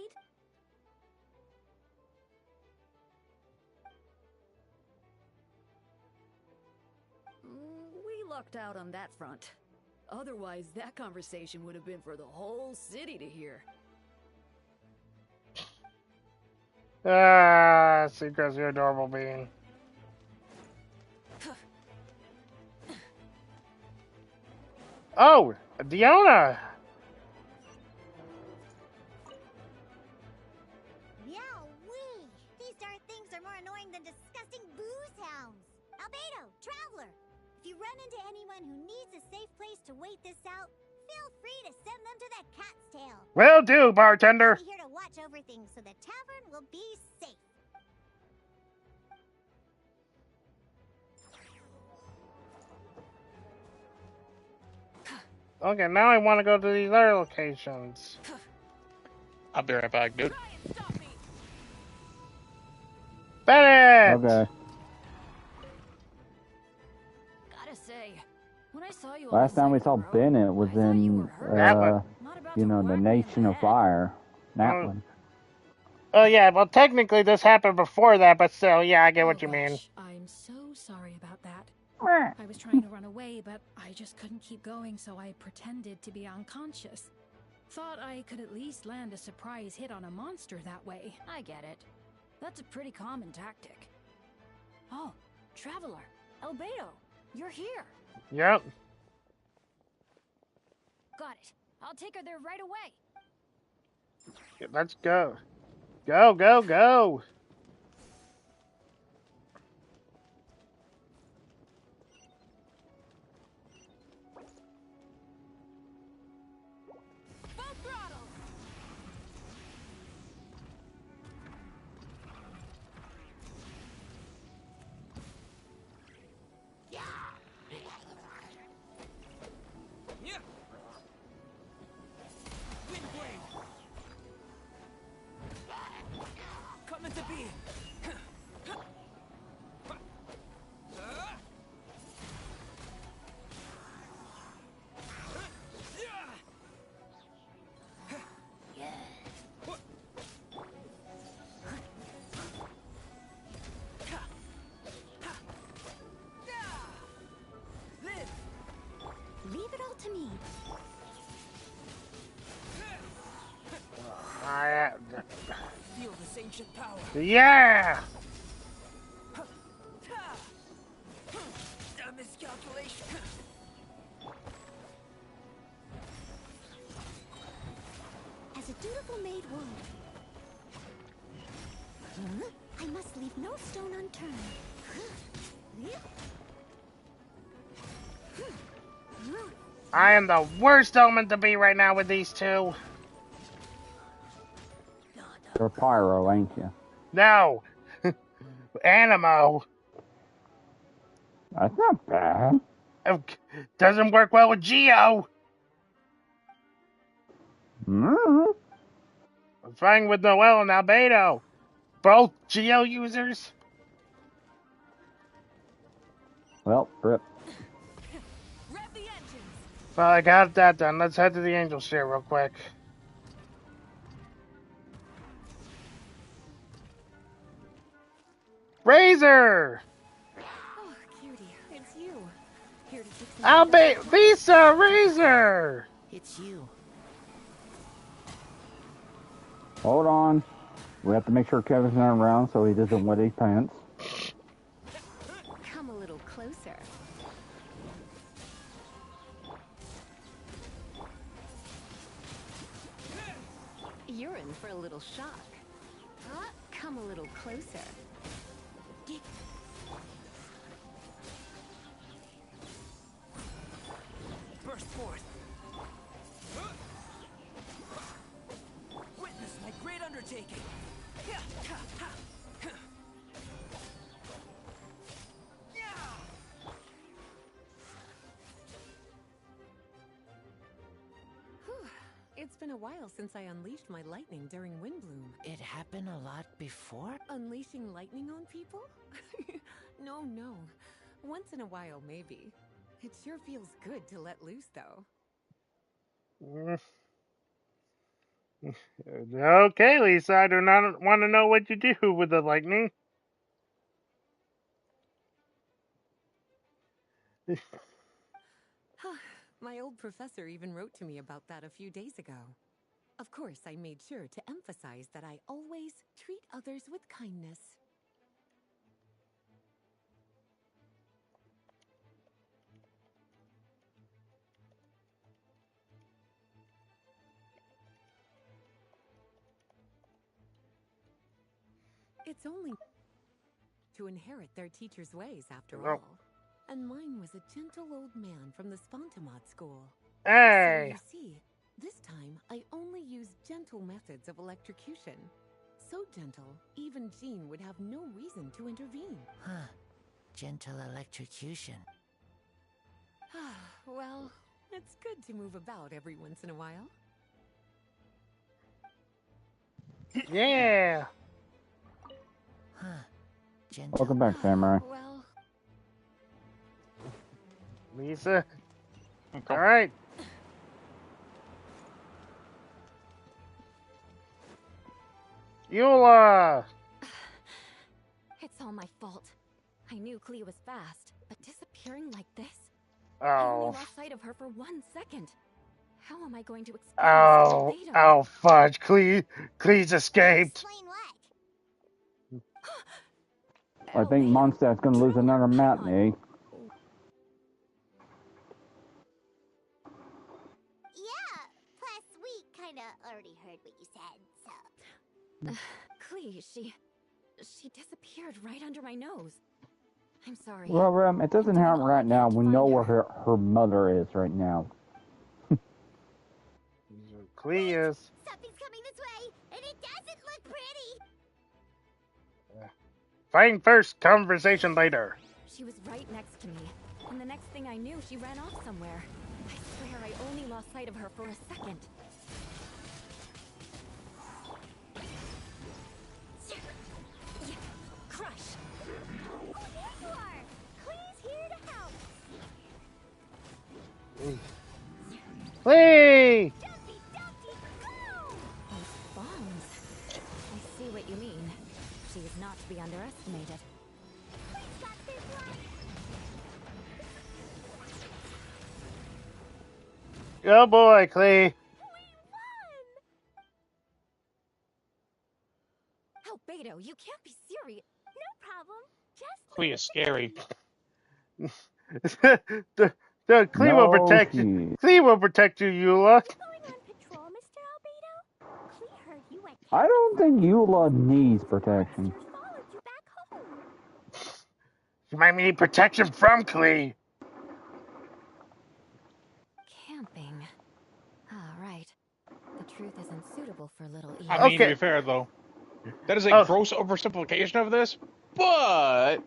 We lucked out on that front. Otherwise, that conversation would have been for the whole city to hear. Ah, Secret's your adorable being. Oh, Diona! Yowie! These darn things are more annoying than disgusting booze hounds. Albedo, Traveler, if you run into anyone who needs a safe place to wait this out, feel free to send them to the Cat's Tail. Will do, bartender. I'll be here to watch over things so the tavern will be safe. Okay, now I want to go to these other locations. I'll be right back, dude. Bennett! Gotta Okay. say, when I saw you Last time we saw Bennett was in, you know, the Nation of Fire. That one. Oh yeah, well technically this happened before that, but still, yeah, I get what you mean. I'm so sorry about that. I was trying to run away, but I just couldn't keep going, so I pretended to be unconscious. Thought I could at least land a surprise hit on a monster that way. I get it. That's a pretty common tactic. Oh, Traveler, Albedo, you're here. Yep. Got it. I'll take her there right away. Let's go. Go, go, go! Coming to be. Leave it all to me. Feel this ancient power. Yeah! A miscalculation. As a dutiful maid would. I must leave no stone unturned. I am the worst element to be right now with these two. You're Pyro, ain't you? No. Animo. That's not bad. Doesn't work well with Geo. Mm-hmm. I'm fighting with Noel and Albedo. Both Geo users. Well, rip. Well, I got that done. Let's head to the Angel Share real quick. Razor! Oh, cutie, it's you. Here to fix Visa Razor! It's you. Hold on. We have to make sure Kevin's not around so he doesn't wet his pants. Come a little closer. You're in for a little shock. Come a little closer. Burst forth. breathtaking. It's been a while since I unleashed my lightning during Windbloom. It happened a lot before? Unleashing lightning on people? No. Once in a while, maybe. It sure feels good to let loose, though. Okay, Lisa, I do not want to know what you do with the lightning. My old professor even wrote to me about that a few days ago. Of course, I made sure to emphasize that I always treat others with kindness. It's only to inherit their teacher's ways, after all. And mine was a gentle old man from the Spontamod school. Hey! So you see, this time I only used gentle methods of electrocution. So gentle, even Jean would have no reason to intervene. Huh. Gentle electrocution. Well, it's good to move about every once in a while. Yeah! Huh. Gentle. Welcome back, Samurai. Well... Lisa? Alright. Eula! It's all my fault. I knew Klee was fast, but disappearing like this? Oh. I only lost sight of her for 1 second. How am I going to explain Oh, this to oh, fudge. Klee's escaped. Explain what? I think Mondstadt's gonna lose another matinee. Yeah, plus we kinda already heard what you said, so... Klee, she disappeared right under my nose. I'm sorry. Well, it doesn't happen right now. We know where her mother is right now. Klee is. Something's coming this way, and it doesn't look pretty! Fighting first, conversation later. She was right next to me, and the next thing I knew, she ran off somewhere. I swear I only lost sight of her for a second. Crush! Oh, there you are! Klee's here to help! Klee! Dumpty, Dumpty, go! Those bombs. I see what you mean. She is not to be underestimated. Klee's got this one! Good boy, Klee. Albedo, you can't be serious. No problem. Just Klee is scary. Klee will protect you. Klee will protect you, Eula. going on patrol, Mr. Albedo? Klee heard you went I don't think Eula needs protection. followed you back home. You might need protection from Klee. Camping. Ah, right. The truth isn't suitable for little Eve. I mean, to be fair, though, that is a gross oversimplification of this, but...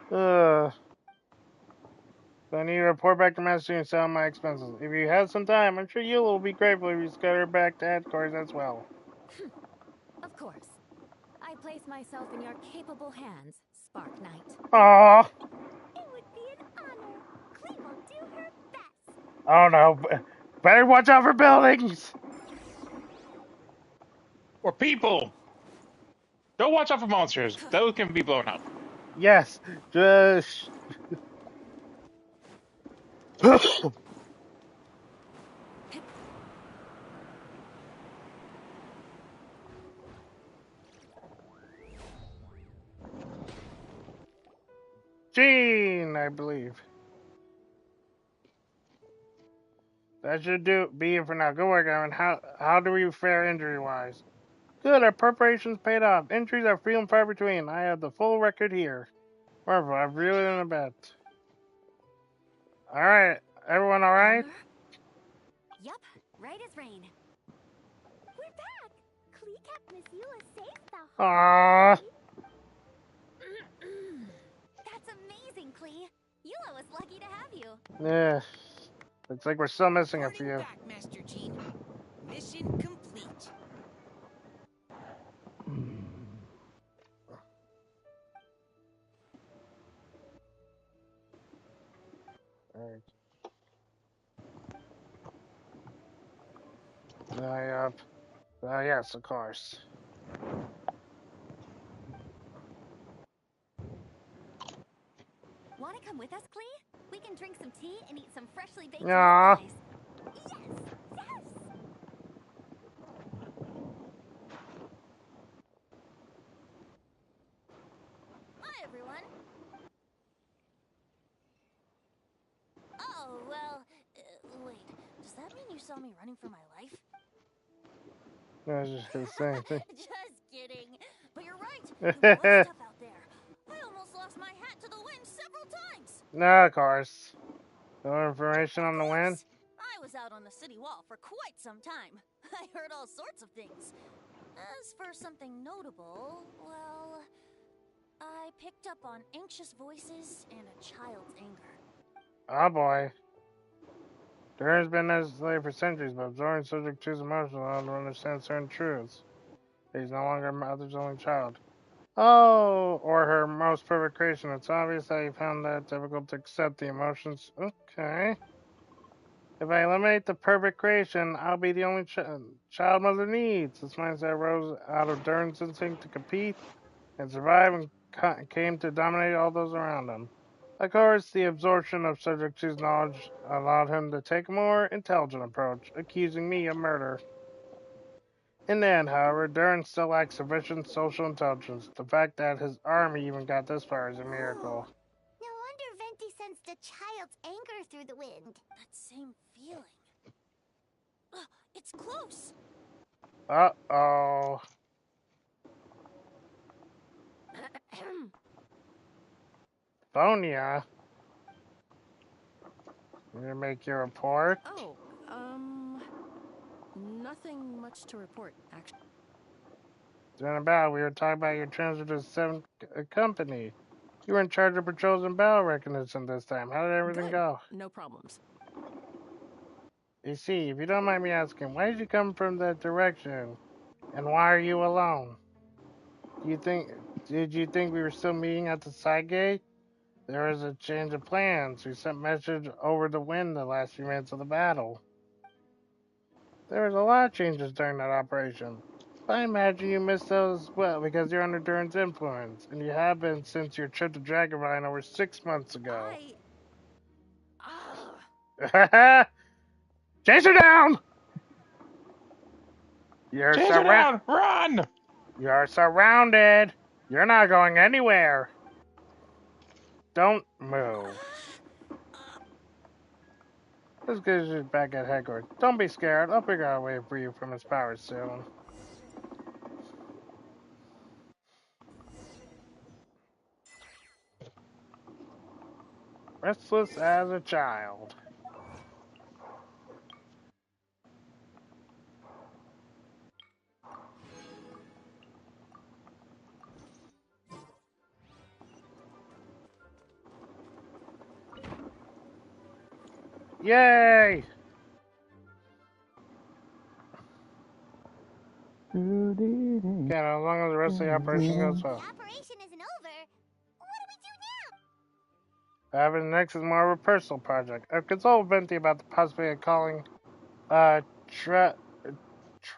So I need to report back to Master and sell my expenses. If you have some time, I'm sure Eula will be grateful if you scatter back to headquarters as well. Of course. I place myself in your capable hands, Spark Knight. Aww. It would be an honor. Klee will do her best. Oh no. Better watch out for buildings. Or people. Don't watch out for monsters. Those can be blown up. Yes. Just... Jean, I believe. That should be it for now. Good work, Evan. How do we fare injury-wise? Good, our preparations paid off. Injuries are few and far between. I have the full record here. Wonderful, I've really done a bet. Alright, everyone alright? Yup, right as rain. Aww. That's amazing, Klee. Eula was lucky to have you. Yeah. Looks like we're still missing a few. Back, Master Gene. Mission complete. Alright. Yep. Yes, of course. Want to come with us, Klee? We can drink some tea and eat some freshly baked Aww. pies. Yes! Hi, everyone. Oh, well, wait. Does that mean you saw me running for my life? I was just the same thing. Just kidding. But you're right. It was tough out there. I almost lost my hat to the wind several times. No, of course. No information on the wind? I was out on the city wall for quite some time. I heard all sorts of things. As for something notable, well, I picked up on anxious voices and a child's anger. Oh boy. There has been this way for centuries, but absorbing subject two's emotions allowed him to understand certain truths. He's no longer mother's only child. Oh, or her most perfect creation. It's obvious that you found that difficult to accept the emotions. Okay. If I eliminate the perfect creation, I'll be the only child mother needs. This mindset arose out of Dern's instinct to compete and survive and came to dominate all those around him. Of course, the absorption of Subject 2's knowledge allowed him to take a more intelligent approach, accusing me of murder. In the end, however, Dern still lacks sufficient social intelligence. The fact that his army even got this far is a miracle. No wonder Venti sensed a child's anger through the wind. That same feeling. It's close. Uh-oh. Bonia. You gonna make your report? Oh, nothing much to report, actually. Doing about, we were talking about your transfer to the 7th company. You were in charge of patrols and battle recognition this time. How did everything go? No problems. You see, if you don't mind me asking, why did you come from that direction? And why are you alone? Did you think we were still meeting at the side gate? There was a change of plans. We sent message over the wind the last few minutes of the battle. There was a lot of changes during that operation. I imagine you missed those as well because you're under Dern's influence, and you have been since your trip to Dragonvine over 6 months ago. Chase her down! Chase her down! Run! You're surrounded! You're not going anywhere! Don't move. Let's get you back at headquarters. Don't be scared. I'll figure out a way for you from his powers soon. Restless as a child. Yay! Okay, as long as the rest of the operation goes well. The operation isn't over. What do we do Having next is more of a personal project. I've consulted Venti about the possibility of calling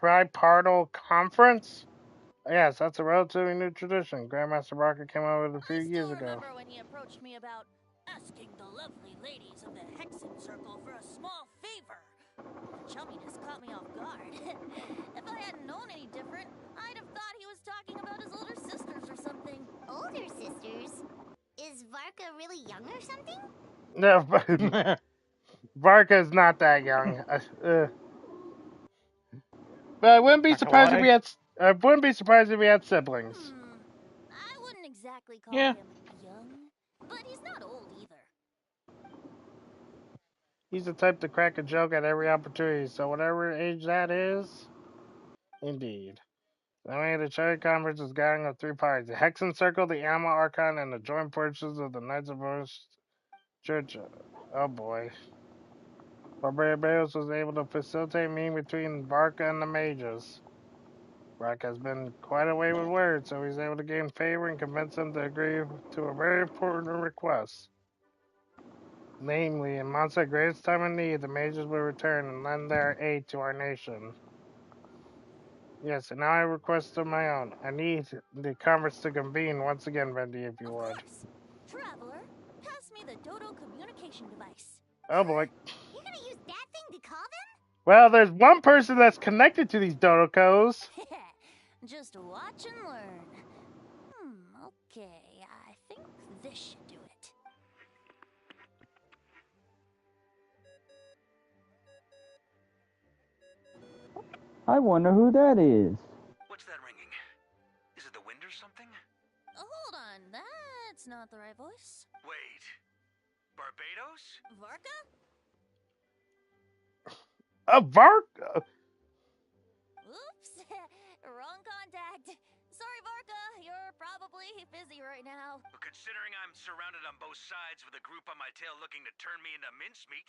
tripartite conference. Yes, that's a relatively new tradition. Grandmaster Barker came up with it a few years ago. I remember when he approached me about asking the lovely ladies of the Hexen Circle for a small favor. The chumminess caught me off guard. If I hadn't known any different, I'd have thought he was talking about his older sisters or something. Older sisters? Is Varka really young or something? No, Varka's not that young. But I wouldn't be surprised if we had. I wouldn't be surprised if we had siblings. I wouldn't exactly call him young, but he's not old either. He's the type to crack a joke at every opportunity, so whatever age that is, indeed. The Cherry Conference is gathering of 3 parties: the Hexen Circle, the Animal Archon, and the joint forces of the Knights of Rose Church. Oh boy. Barbados was able to facilitate a meeting between Varka and the mages. Varka has been quite a way with words, so he's able to gain favor and convince them to agree to a very important request. Namely, in Mondstadt's greatest time of need, the mages will return and lend their aid to our nation. Yes, and now I request of my own. I need the conference to convene once again, Vendi, if you would. Traveler, pass me the Dodo communication device. Oh boy. You're gonna use that thing to call them? Well, there's one person that's connected to these Dodocos. Just watch and learn. Okay, I think this should do it. I wonder who that is. What's that ringing? Is it the wind or something? Hold on, that's not the right voice. Wait. Barbados? Varka? Varka? Oops, wrong contact. Sorry, Varka, you're probably busy right now. Considering I'm surrounded on both sides with a group on my tail looking to turn me into mincemeat,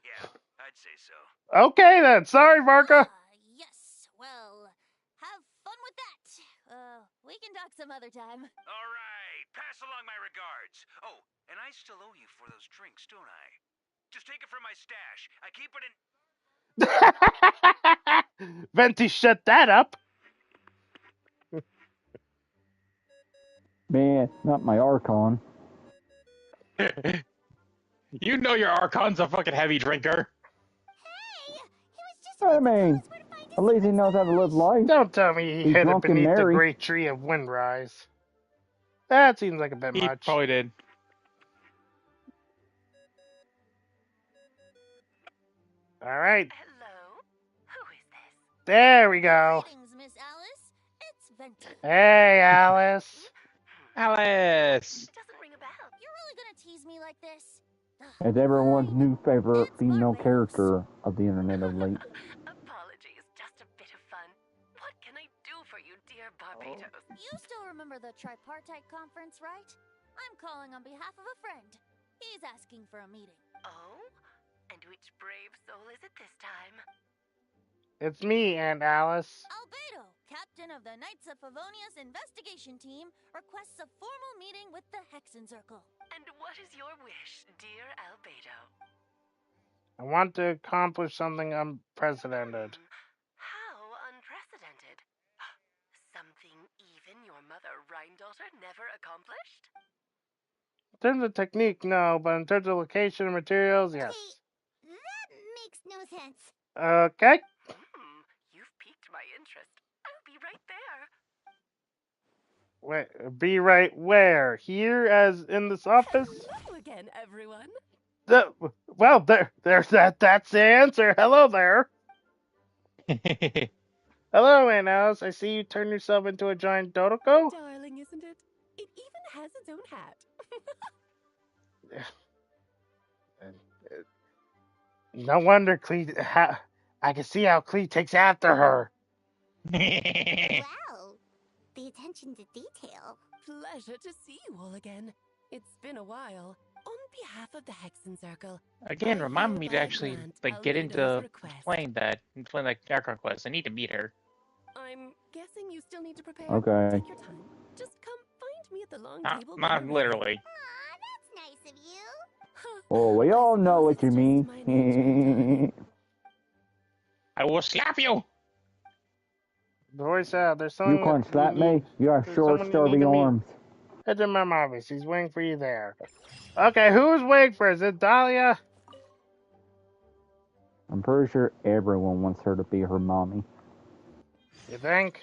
yeah, I'd say so. Okay then, sorry, Varka. Yes, well, have fun with that. We can talk some other time. All right, pass along my regards. Oh, and I still owe you for those drinks, don't I? Just take it from my stash. I keep it in... Venti, shut that up. Man, not my Archon. You know your Archon's a fucking heavy drinker. I mean, at least he knows how to live life. Don't tell me he He's hid it drunk and beneath the merry. great tree of Windrise. That seems like a bit He much. probably did. All right. Hello? Who is this? There we go. Greetings, Miss Alice. It's Venti. Hey, Alice. Alice. It doesn't ring a bell. You're really gonna tease me like this? As everyone's new favorite female character of the internet of late. Apologies, just a bit of fun. What can I do for you, dear Barbados? You still remember the tripartite conference, right? I'm calling on behalf of a friend. He's asking for a meeting. Oh? And which brave soul is it this time? It's me, Aunt Alice. Albedo, captain of the Knights of Favonia's investigation team, requests a formal meeting with the Hexen Circle. And what is your wish, dear Albedo? I want to accomplish something unprecedented. How unprecedented? Something even your mother Rhine-daughter never accomplished? In terms of technique, no, but in terms of location and materials, yes. Okay, that makes no sense. Okay. You've piqued my interest. I'll be right there. Wait, be right where? Here, as in this office? Hello again, everyone. Well, there's that's the answer. Hello there. Hello, Aunt Alice. I see you turn yourself into a giant Dodoko. Darling, isn't it? It even has its own hat. No wonder Clee. I can see how Clee takes after her. Wow, the attention to detail. Pleasure to see you all again. It's been a while. On behalf of the Hexen Circle, Again, remind me to actually get into playing the Archon quest. I need to meet her. I'm guessing you still need to prepare. Okay. Take your time. Just come find me at the long table. Not literally. Aw, that's nice of you. Oh, we all know what you mean. I will slap you. The voice out. There's someone. You can't slap me. You have short, sturdy arms. Head to my office. He's waiting for you there. Okay, who's waiting for us? Is it Dahlia? I'm pretty sure everyone wants her to be her mommy. You think?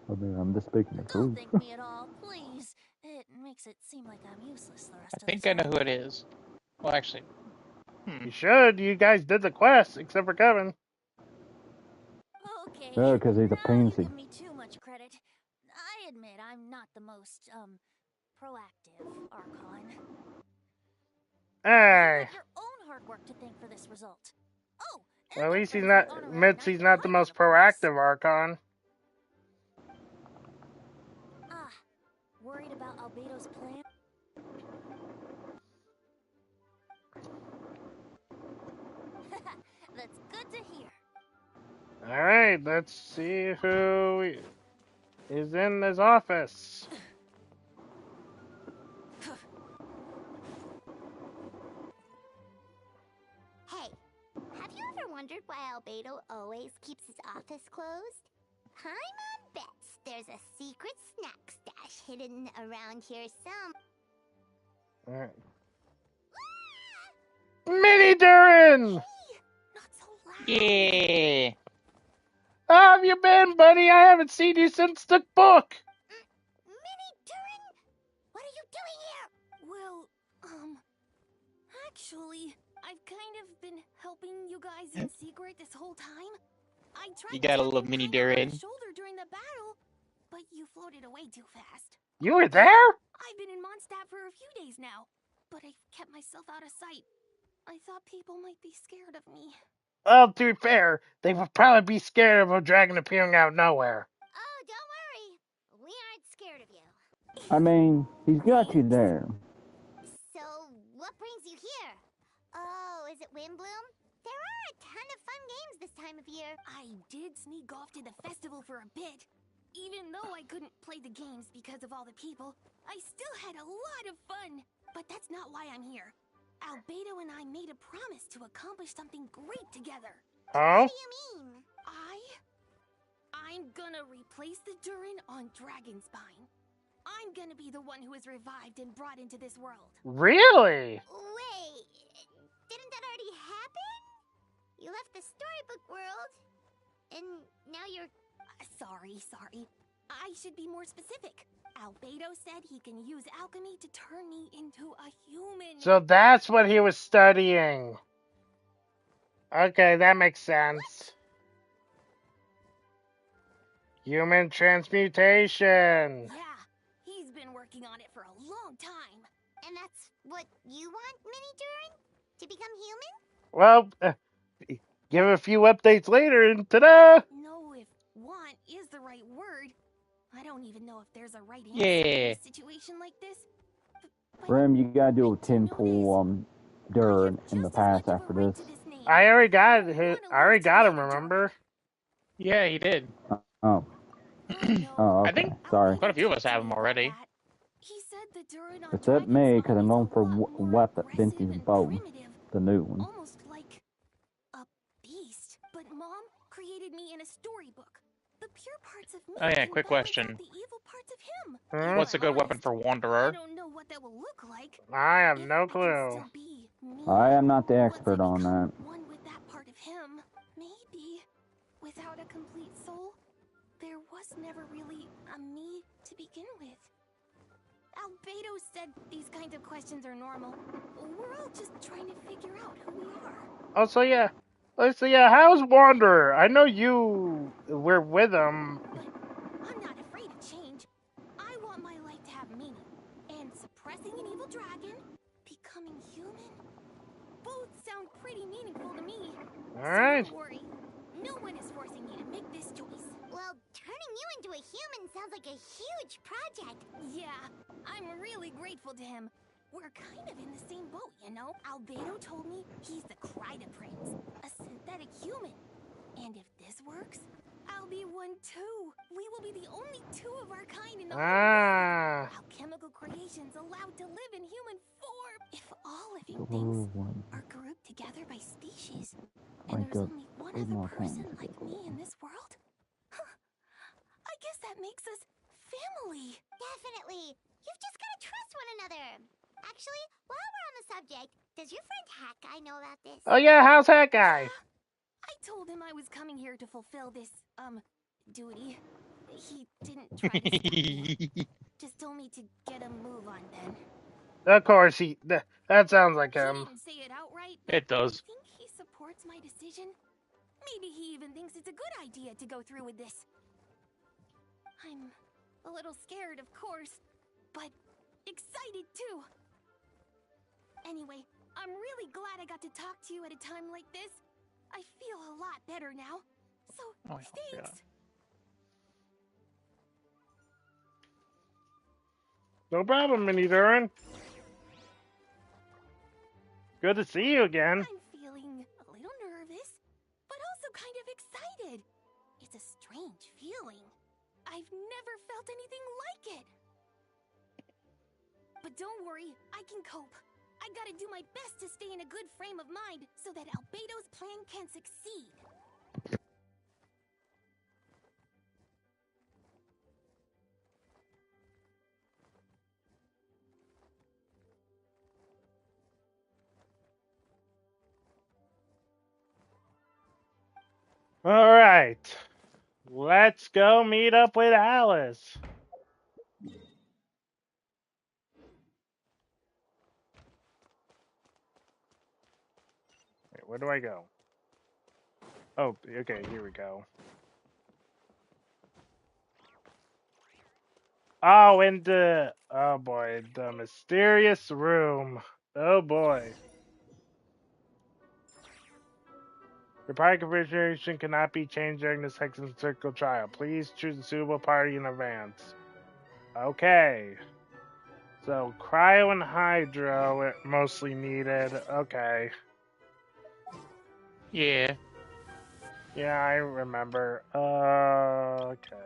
I mean, I'm just speaking the Don't truth. thank me at all, please. It makes it seem like I'm useless the rest I of the think time. I know who it is. Well, actually. You should. You guys did the quest, except for Kevin. Okay. Yeah, because he's a now pansy. you give me too much credit. I admit I'm not the most, proactive Archon. Hey. You have your own hard work to thank for this result. Oh, At least he's not admits he's not the most proactive Archon. Worried about Albedo's plan? That's good to hear. Alright, let's see who is in his office. Hey, have you ever wondered why Albedo always keeps his office closed? I'm on bets there's a secret snack stash hidden around here some. Alright. Mini Durin! Yeah. How have you been, buddy? I haven't seen you since the book. Mini Durin? What are you doing here? Well, actually, I've kind of been helping you guys in secret this whole time. I tried You got a little tapping mini Kyle on the Durin. shoulder during the battle, but you floated away too fast. You were there? I've been in Mondstadt for a few days now, but I've kept myself out of sight. I thought people might be scared of me. Well, to be fair, they would probably be scared of a dragon appearing out of nowhere. Oh, don't worry. We aren't scared of you. I mean, he's got you there. So, what brings you here? Oh, is it Windbloom? There are a ton of fun games this time of year. I did sneak off to the festival for a bit. Even though I couldn't play the games because of all the people, I still had a lot of fun. But that's not why I'm here. Albedo and I made a promise to accomplish something great together. Huh? What do you mean? I'm gonna replace the Durin on Dragonspine. I'm gonna be the one who is revived and brought into this world. Really? Wait, didn't that already happen? You left the storybook world, and now you're... Sorry. I should be more specific. Albedo said he can use alchemy to turn me into a human. So that's what he was studying. Okay, that makes sense. What? Human transmutation. Yeah, he's been working on it for a long time. And that's what you want, Mini Durin? To become human? Well, give a few updates later, and ta-da! No, if want is the right word. I don't even know if there's a right answer Yeah. in a situation like this. Rem, you gotta do a 10-pull Durin in the past after this. I already got him, remember? Yeah, he did. Oh. Oh, okay. I think Sorry. quite a few of us have him already. He said the Durin on Except me, because I'm going for weapon, aggressive Vince's and bow. primitive, The new one. almost like a beast. But Mom created me in a storybook. The pure parts of me Oh yeah, can quick balance question. out the evil parts of him. What's a good weapon for I Wanderer? don't know what that will look like. I have no I can clue. still be me. I am not the Once expert I on become that. one with that part of him, maybe. Without a complete soul, there was never really a me to begin with. Albedo said these kinds of questions are normal. We're all just trying to figure out who we are. Oh, so yeah. How's Wanderer? I know you were with him. I'm not afraid of change. I want my life to have meaning. And suppressing an evil dragon, becoming human, both sound pretty meaningful to me. Alright. So don't worry. No one is forcing me to make this choice. Well, turning you into a human sounds like a huge project. Yeah, I'm really grateful to him. We're kind of in the same boat, you know? Albedo told me he's the Kryda Prince, a synthetic human. And if this works, I'll be one too. We will be the only two of our kind in the whole world. Alchemical creations allowed to live in human form. If all living things are grouped together by species, and there's only one other person like me in this world, I guess that makes us family. Definitely. You've just got to trust one another. Actually, while we're on the subject, does your friend Hat Guy know about this? Oh yeah, how's that guy? I told him I was coming here to fulfill this, duty. He didn't try to stop me. Just told me to get a move on then. Of course, that sounds like He him. didn't say it outright, but It does. I think he supports my decision. Maybe he even thinks it's a good idea to go through with this. I'm a little scared, of course, but excited too. Anyway, I'm really glad I got to talk to you at a time like this. I feel a lot better now. So, Oh, yeah. thanks. No problem, Mini Durin. Good to see you again. I'm feeling a little nervous, but also kind of excited. It's a strange feeling. I've never felt anything like it. But don't worry, I can cope. I gotta do my best to stay in a good frame of mind so that Albedo's plan can succeed. All right. Let's go meet up with Alice. Wait, where do I go? Oh, okay, here we go. Oh, and oh boy, the mysterious room. Oh boy. Your party configuration cannot be changed during this Hexen Circle trial. Please choose a suitable party in advance. Okay. So, cryo and hydro are mostly needed. Okay. Yeah. Yeah, I remember. Okay.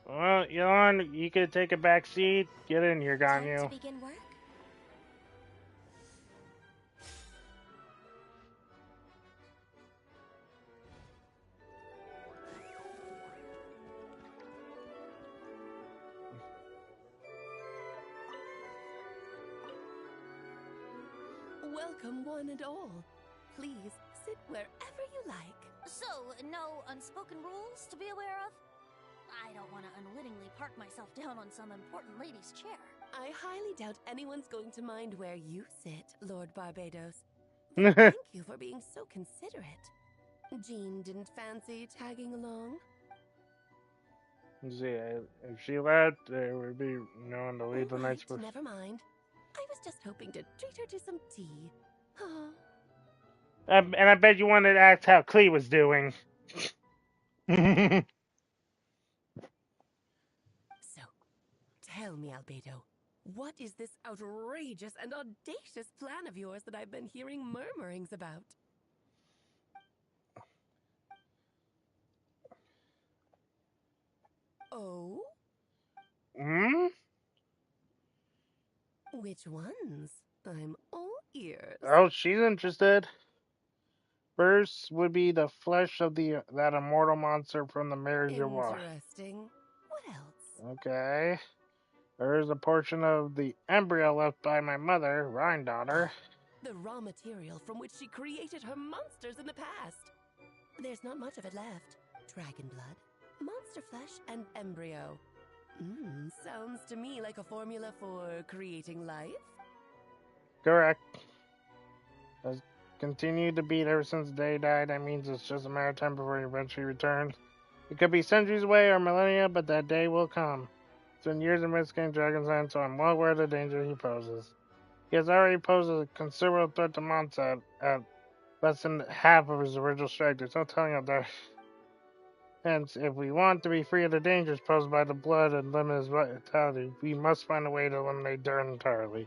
Well, Elon, you could take a back seat. Get in here, Time Ganyu. to begin work? Welcome, one and all. Please sit wherever you like. So, no unspoken rules to be aware of? I don't want to unwittingly park myself down on some important lady's chair. I highly doubt anyone's going to mind where you sit, Lord Barbados. But thank you for being so considerate. Jean didn't fancy tagging along? See, if she left, there would be no one to lead the night before. Never mind. I was just hoping to treat her to some tea. Oh. And I bet you wanted to ask how Klee was doing. So, tell me, Albedo, what is this outrageous and audacious plan of yours that I've been hearing murmurings about? Oh? Hmm? Which ones? I'm all ears. Oh, she's interested. First would be the flesh of that immortal monster from the marriage of war. Interesting. What else? Okay. There's a portion of the embryo left by my mother, Rhine-daughter. The raw material from which she created her monsters in the past. There's not much of it left. Dragon blood, monster flesh, and embryo. Sounds to me like a formula for creating life. Correct. Has continued to beat ever since Day died. That means it's just a matter of time before he eventually returns. It could be centuries away or millennia, but that day will come. It's been years of investigating Dragon's so I'm well aware of the danger he poses. He has already posed a considerable threat to Mondstadt at less than half of his original strike. There's no telling out there. Hence, if we want to be free of the dangers posed by the blood and limit his vitality, we must find a way to eliminate Dern entirely.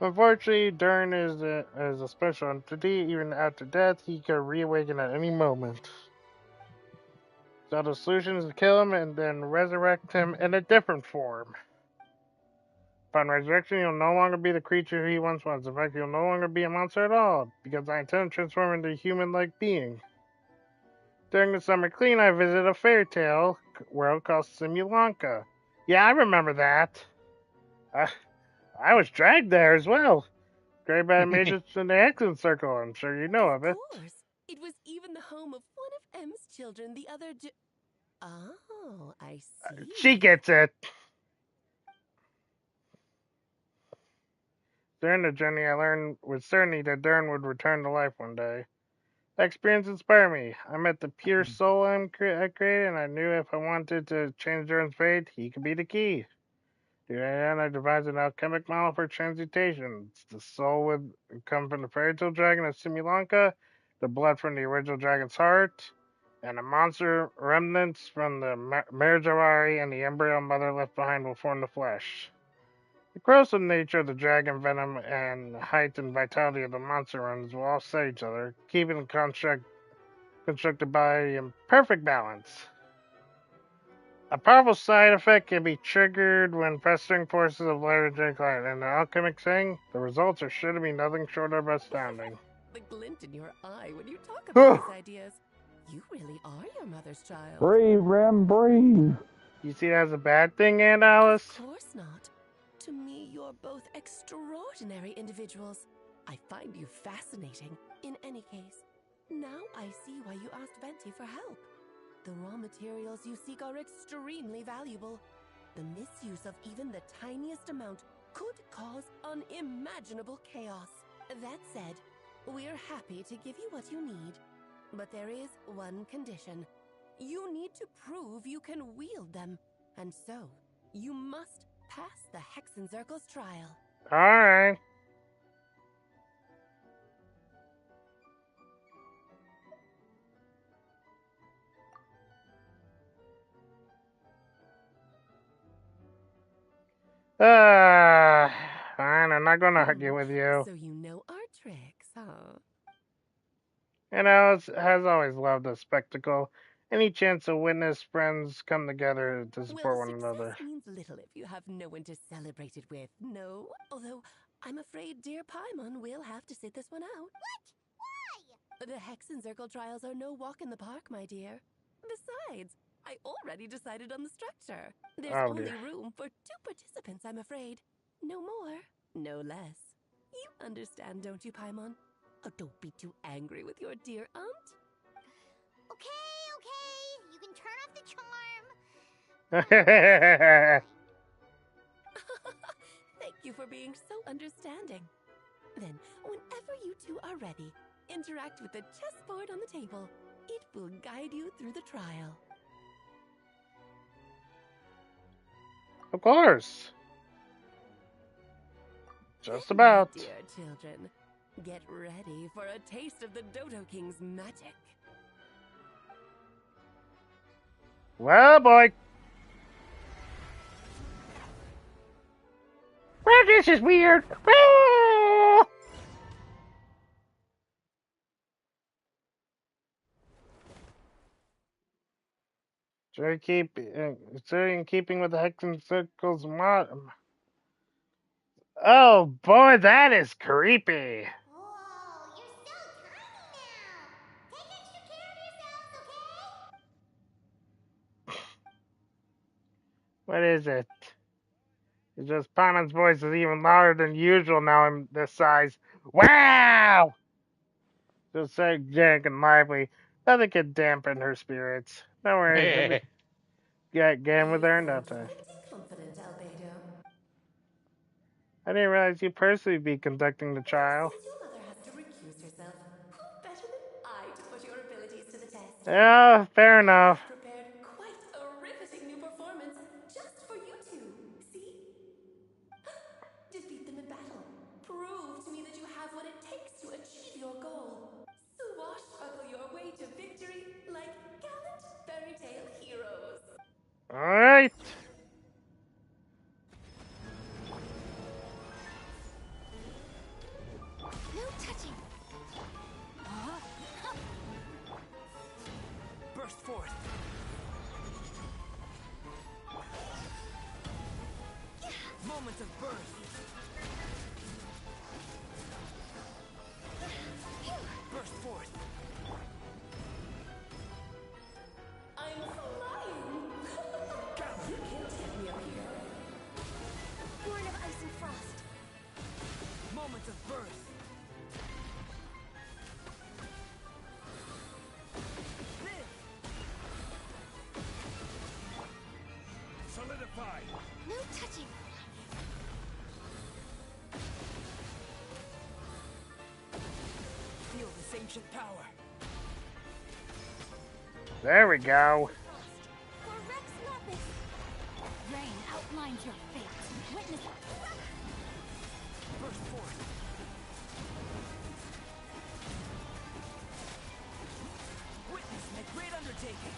Unfortunately, Dern is a special entity. Even after death, he could reawaken at any moment. So the solution is to kill him and then resurrect him in a different form. Upon resurrection, he'll no longer be the creature he once was. In fact, he'll no longer be a monster at all, because I intend to transform him into a human-like being. During the summer clean, I visited a fairy tale world called Simulanka. Yeah, I remember that. I was dragged there as well. Great by mages in the Hexen Circle. I'm sure you know of it. Of course. It was even the home of one of M's children, the other Oh, I see. She gets it. During the journey, I learned with certainty that Dern would return to life one day. That experience inspired me. I met the pure soul I created, and I knew if I wanted to change Dern's fate, he could be the key. Diana devised an alchemic model for transmutation. The soul would come from the fairy tale dragon of Simulanka, the blood from the original dragon's heart, and the monster remnants from the Marjavari and the embryo mother left behind will form the flesh. The corrosive nature of the dragon venom and height and vitality of the monster runs will offset each other, keeping the constructed body in perfect balance. A powerful side effect can be triggered when festering forces of legendary climate. In the alchemic saying, the results are sure to be nothing short of astounding. The glint in your eye when you talk about these ideas. You really are your mother's child. Brave, Rem, brave. You see that as a bad thing, Aunt Alice? Of course not. To me, you're both extraordinary individuals. I find you fascinating. In any case, now I see why you asked Venti for help. The raw materials you seek are extremely valuable. The misuse of even the tiniest amount could cause unimaginable chaos. That said, we're happy to give you what you need. But there is one condition. You need to prove you can wield them. And so, you must pass the Hexencircle's trial. Alright. Fine, I'm not gonna argue with you. So you know our tricks, huh? And Alice has always loved a spectacle. Any chance to witness friends come together to support one another. Success means little if you have no one to celebrate it with, no? Although, I'm afraid dear Paimon will have to sit this one out. What? Why? The Hexencircle trials are no walk in the park, my dear. Besides, I already decided on the structure. There's only room for 2 participants, I'm afraid. No more, no less. You understand, don't you, Paimon? Oh, don't be too angry with your dear aunt. Okay. You can turn off the charm. Thank you for being so understanding. Then, whenever you two are ready, interact with the chessboard on the table. It will guide you through the trial. Of course. Just about. My dear children, get ready for a taste of the Dodo King's magic. Well, boy. Well, this is weird. It's in keeping with the Hexencircle's mod. Oh boy, that is creepy. Oh, you're so tiny now. Take extra care of yourselves, okay? What is it? It's just Paimon's voice is even louder than usual now I'm this size. Wow! Just so jank and lively. Nothing can dampen her spirits. No worries. Get game with her, don't I? Confident, Albedo. I didn't realize you personally be conducting the trial. Since your mother has to recuse herself, who better than I to put your abilities to the test? Yeah, fair enough. I've prepared quite a riveting new performance just for you two. See? Defeat them in battle. Prove to me that you have what it takes to achieve your goal. Swashbuckle your way to victory like gallant fairy tale heroes. Alright. No touching. Burst forth. Moment of birth. Burst forth. I'm flying. You can't take me up here. Born of ice and frost. Moment of birth. Solidify. No touching. Feel this ancient power. There we go. For Rex Lapis. Rain outlines your fate. Witness it. Burst forth. Witness my great undertaking.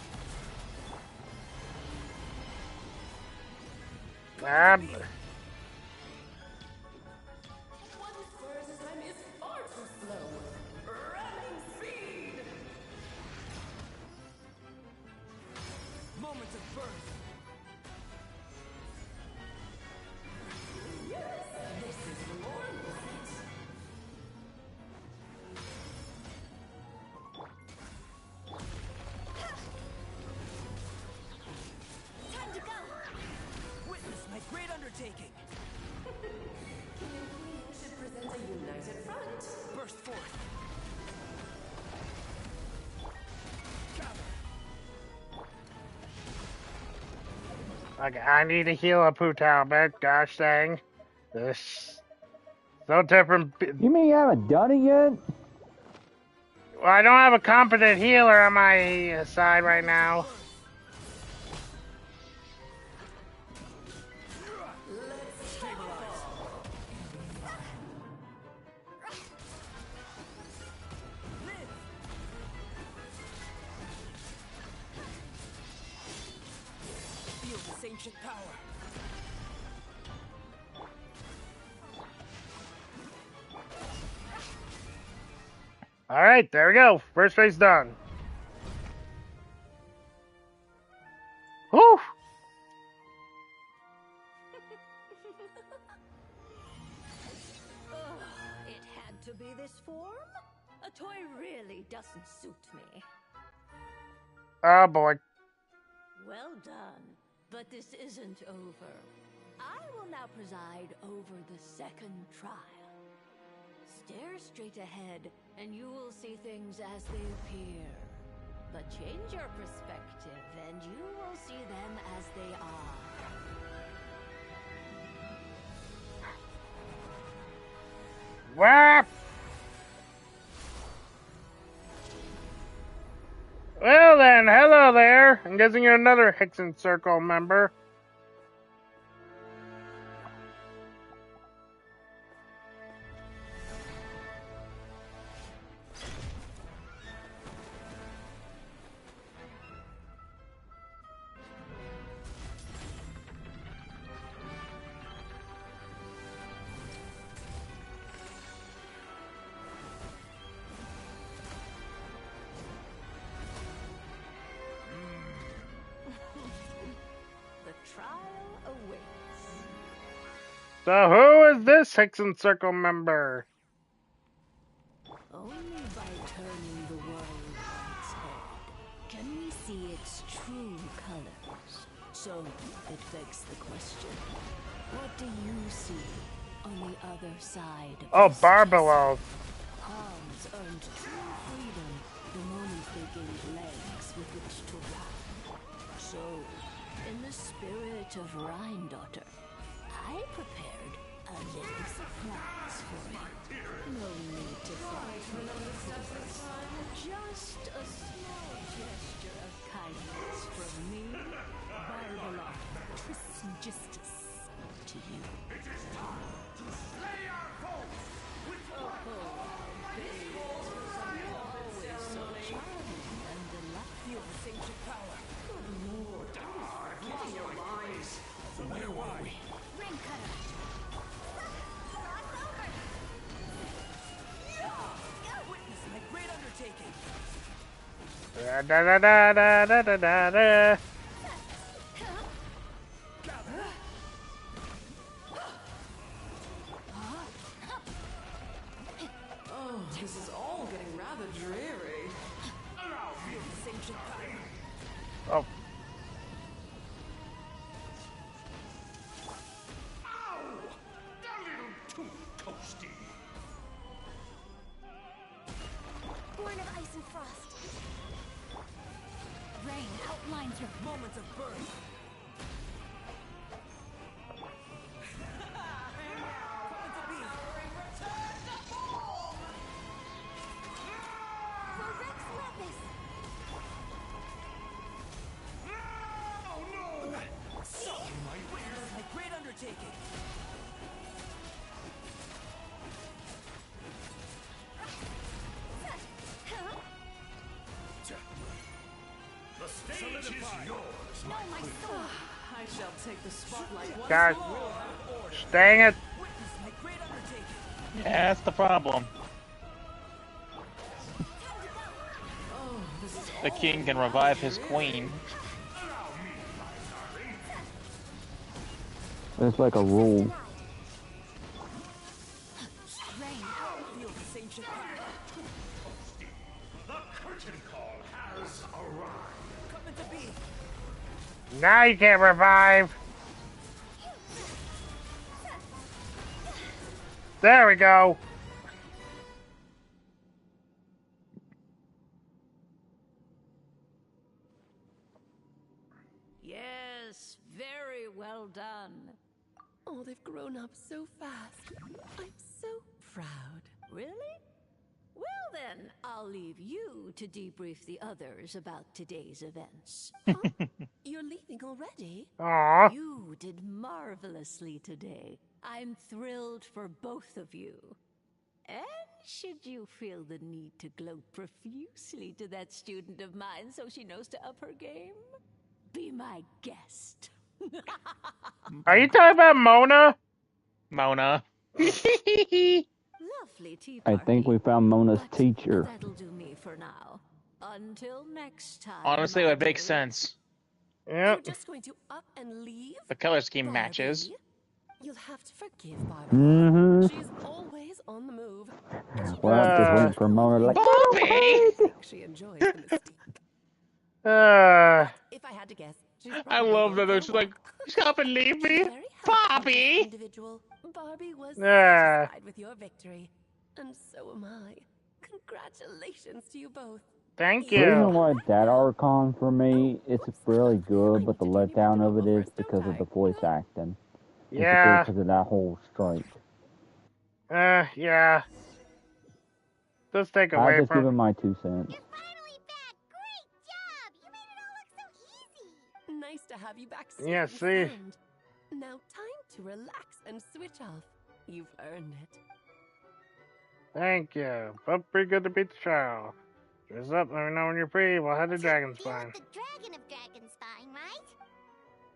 Moments of birth. Yes, this is more light. Time to go. Witness my great undertaking. King and Queen should present a united front. Burst forth. Okay, I need to heal a Putao, man. Gosh dang. This so different. You mean you haven't done it yet? Well, I don't have a competent healer on my side right now. Feel this ancient power. All right, there we go. First phase done. Whew. It had to be this form? A toy really doesn't suit me. Oh boy. Well done, but this isn't over. I will now preside over the second trial. Stare straight ahead, and you will see things as they appear. But change your perspective, and you will see them as they are. Whap! Well then, hello there. I'm guessing you're another Hexen Circle member. So who is this Hexen Circle member? Only by turning the world on its head can we see its true colors. So it begs the question, what do you see on the other side of Oh, this Barbelos. Palms earned true freedom the moment they gained legs with which to run. So, in the spirit of Rhine-daughter, I prepared a little surprise for you. No need to fight me, just a small gesture of kindness from me, Barbelos Trismegistus, to you. It is time to slay our foes with always so charming and delightful. Feel this ancient power. Good lord, Getting your minds. Where were we? Ring cutter. Witness my great undertaking. Da da da da da da da da. Oh, this is all getting rather dreary. Feel this ancient power. Oh. Ow! A little too toasty. Born of ice and frost. Rain outlines your Moments of birth. For Rex Lepus. Oh no! Suck my great undertaking. The stage is yours, No, my sword! I shall take the spotlight once God, more. dang it! Witness my great undertaking. Yeah, that's the problem. Oh, this is The king can revive his queen. It's like a rule. Feel the same shit. The curtain call has arrived. Coming to be. Now you can't revive. There we go. Yes, very well done. Oh, they've grown up so fast. I'm so proud. Really? Well then, I'll leave you to debrief the others about today's events. You're leaving already? Aww. You did marvelously today. I'm thrilled for both of you. And should you feel the need to gloat profusely to that student of mine so she knows to up her game, be my guest. Are you talking about Mona? Mona. Lovely tea I party. think we found Mona's But teacher. that'll do me for now. Until next time. Honestly, it my would make dear. sense. You're Yep. just going to up and leave? The color scheme Barbie, matches. you'll have to forgive Barbie. Mm-hmm. She's always on the move. Well, I'm just waiting for Mona like, Barbie! She enjoys the mystique. Uh, If I had to guess, she's I probably love going that. for She's a like, stop and leave me. Very helpful Barbie! individual. Barbie was Yeah. satisfied with your victory, and so am I. Congratulations to you both. Thank the reason you. why that Archon for me, it's really good, but the letdown of it is because of the voice acting. Yeah. Because of that whole strike. Yeah. Just take I away just give from. it my 2 cents. You're finally back! Great job! You made it all look so easy! Nice to have you back safe Yeah, and see. sound. Now time to relax and switch off. You've earned it. Thank you. Felt pretty good to beat the trial. Dress up, let me know when you're free. We'll head to Dragon Deal Spine. with the dragon of Dragonspine, right?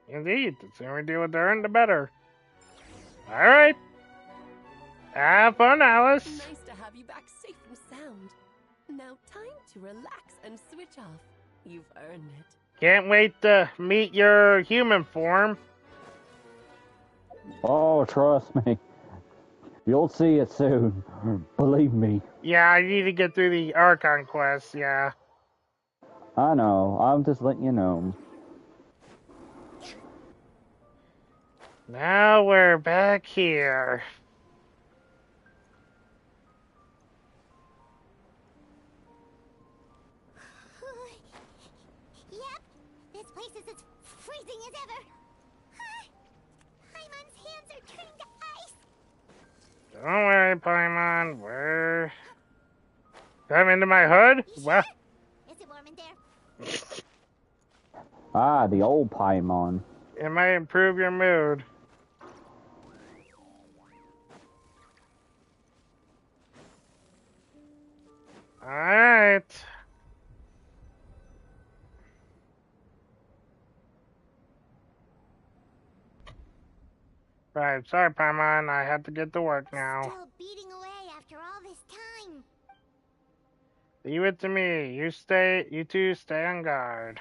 Indeed, the sooner we deal with her, the better. Alright. Have fun, Alice. Nice to have you back safe and sound. Now time to relax and switch off. You've earned it. Can't wait to meet your human form. Oh, trust me. You'll see it soon. Believe me. Yeah, I need to get through the Archon quest, yeah. I know. I'm just letting you know. Now we're back here. Yep, this place is as freezing as ever. Paimon's hands are turning to ice. Don't worry, Paimon. We're... Come into my hood? Well, Is it warm in there? Ah, the old Paimon. it might improve your mood. Alright. Right, sorry, Paimon. I have to get to work now. Still beating away after all this time. Leave it to me. You two stay on guard.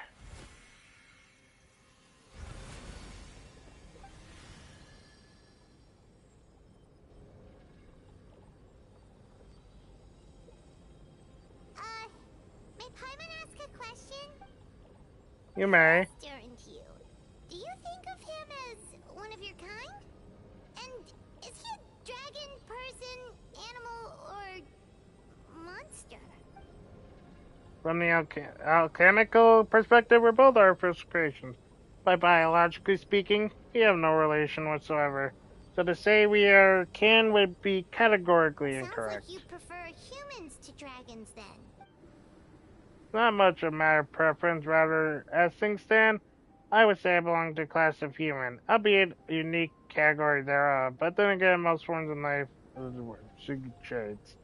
May Paimon ask a question? You may. During to you. Do you think of him as one of your kind? And is he a dragon, person, animal, or monster? From the alchemical perspective, we're both artificial creations. By biologically speaking, we have no relation whatsoever. So to say we are kin would be categorically incorrect. Sounds like you prefer humans to dragons then. Not much a matter of preference, rather, as things stand, I would say I belong to a class of human, albeit a unique category thereof, but then again, most forms of life are secret traits.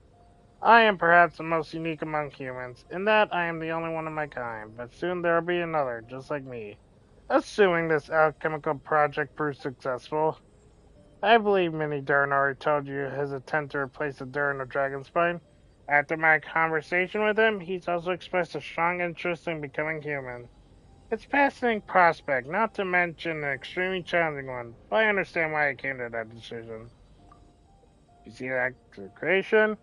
I am perhaps the most unique among humans, in that I am the only one of my kind, but soon there will be another, just like me. Assuming this alchemical project proves successful. I believe Mini Durn already told you his attempt to replace the Durn of Dragonspine. After my conversation with him, he's also expressed a strong interest in becoming human. It's a fascinating prospect, not to mention an extremely challenging one, but I understand why I came to that decision. You see that creation?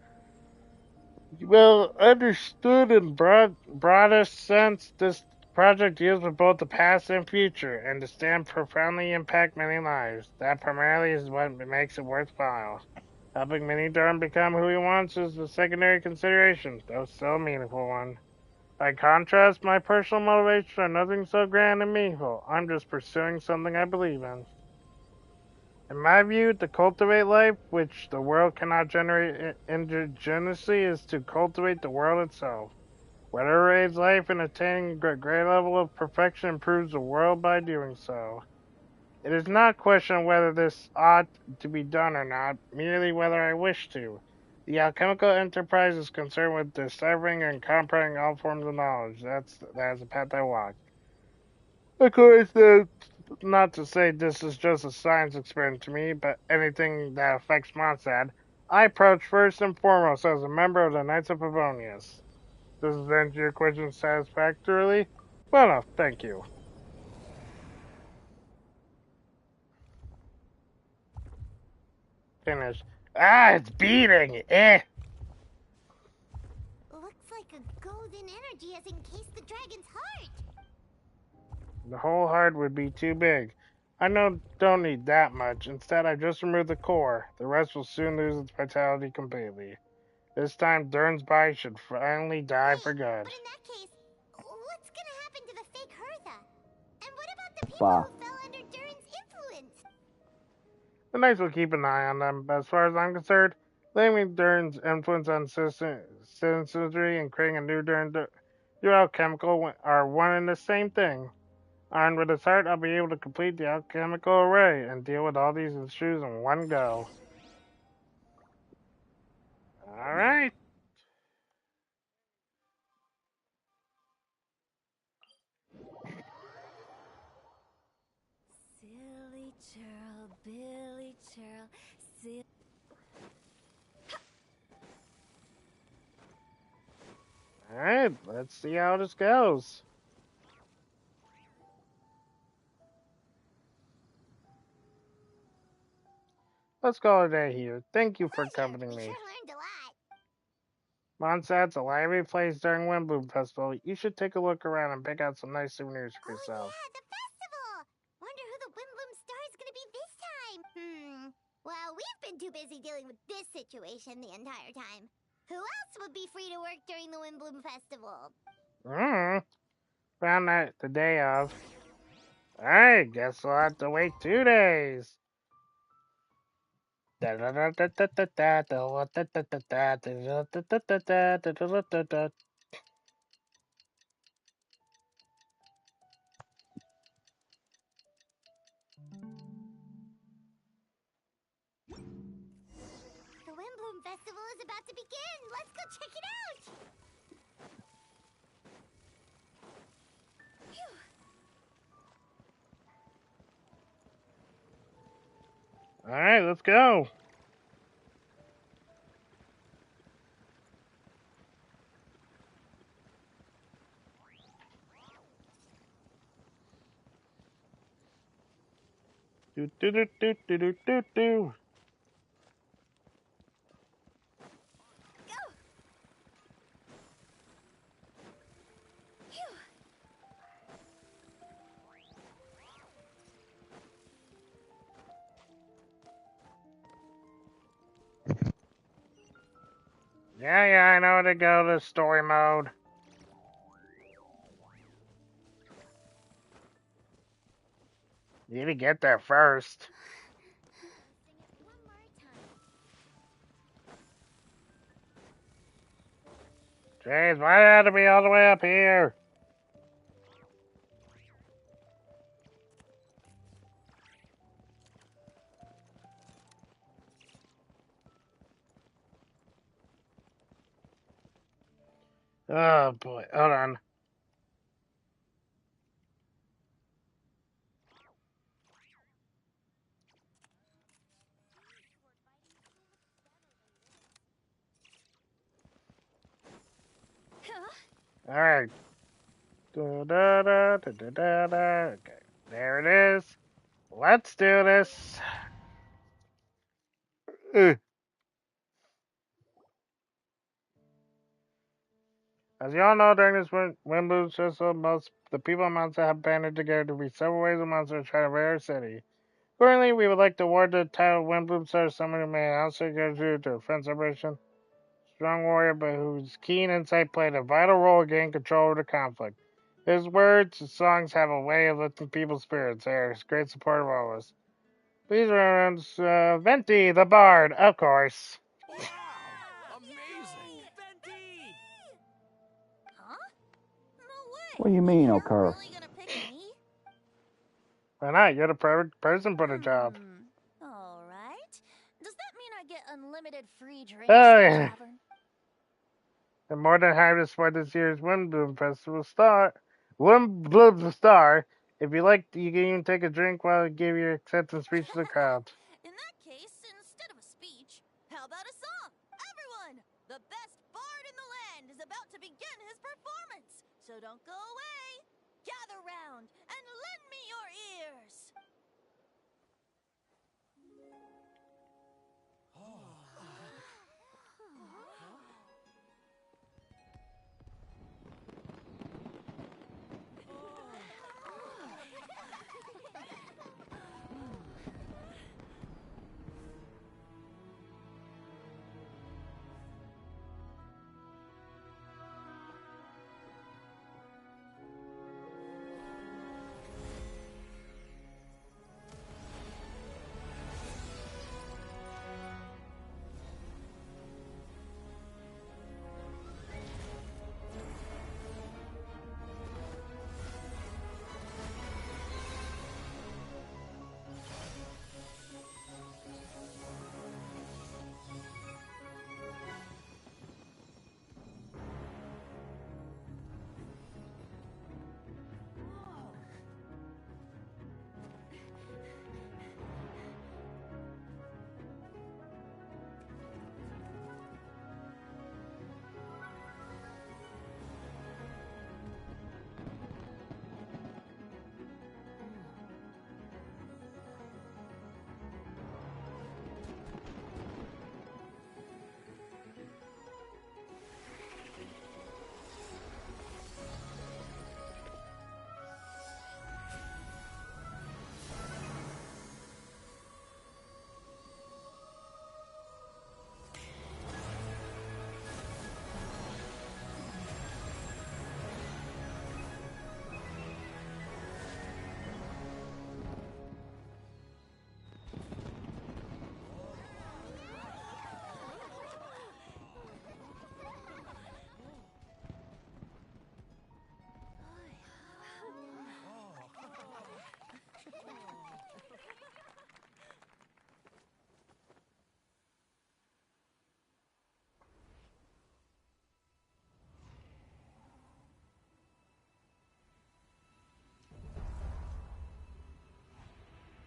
Well, understood in broadest sense, this project deals with both the past and future, and to stand profoundly impact many lives. That primarily is what makes it worthwhile. Helping Mini Durham become who he wants is the secondary consideration, though still a meaningful one. By contrast, my personal motivations are nothing so grand and meaningful. I'm just pursuing something I believe in. In my view, to cultivate life, which the world cannot generate indigenously, is to cultivate the world itself. Whatever aids life in attaining a great level of perfection improves the world by doing so. It is not a question of whether this ought to be done or not, merely whether I wish to. The alchemical enterprise is concerned with deciphering and comprehending all forms of knowledge. That is the path I walk. Of course, that's not to say this is just a science experiment to me, but anything that affects Mondstadt, I approach first and foremost as a member of the Knights of Favonius. Does this answer your question satisfactorily? Well, no, thank you. Finish. Ah, it's beating! Looks like a golden energy has encased the dragon's heart. The whole heart would be too big. I don't need that much. Instead, I just removed the core. The rest will soon lose its vitality completely. This time, Dern's body should finally die for good. But in that case, what's gonna happen to the fake Hertha? And what about the people Bah. who fell under Durin's influence? The Knights will keep an eye on them, but as far as I'm concerned, blaming Dern's influence on citizenry and creating a new alchemical are one and the same thing. Armed with his heart, I'll be able to complete the alchemical array and deal with all these issues in one go. Alright. Silly churl, Billy churl, silly. Alright, let's see how this goes. Let's call it a day here. Thank you for accompanying me. Sure learned a lot. Mondstadt's a lively place during Windbloom Festival. You should take a look around and pick out some nice souvenirs for yourself. Yeah, the festival! Wonder who the Windbloom star is gonna be this time. Well, we've been too busy dealing with this situation the entire time. Who else would be free to work during the Windbloom Festival? Found that the day of. Alright, guess we'll have to wait 2 days. The Windbloom Festival is about to begin! Let's go check it out! Alright, let's go. Do do do do do do do do. Yeah, I know to go to story mode. Need to get there first. Jeez, why did it have to be all the way up here? Hey, Oh boy, hold on. All right. Da-da-da-da-da-da-da. Okay, there it is. Let's do this. Ugh. As you all know, during this wind boom system, most the people of Mondstadt have banded together to beat several waves of monsters to try to raid our city. Currently, we would like to award the title Wind Boom Star to someone who made an outstanding contribution to a defense operation. Strong warrior, but whose keen insight played a vital role in gaining control over the conflict. His words and songs have a way of lifting people's spirits. They are a great support of all of us. Please remember Venti, the Bard, of course. Amazing! Venti! Huh? No way! What do you mean, You're occur? really gonna pick me? Why not? You're the perfect person for the job. Alright. Does that mean I get unlimited free drinks Oh, in the yeah. tavern? I'm more than happy to support this year's Wind Bloom Festival star. Wind Bloom Star. If you like, you can even take a drink while I give your acceptance speech to the crowd. In that case, instead of a speech, how about a song? Everyone! The best bard in the land is about to begin his performance, so don't go away. Gather round and lend me your ears.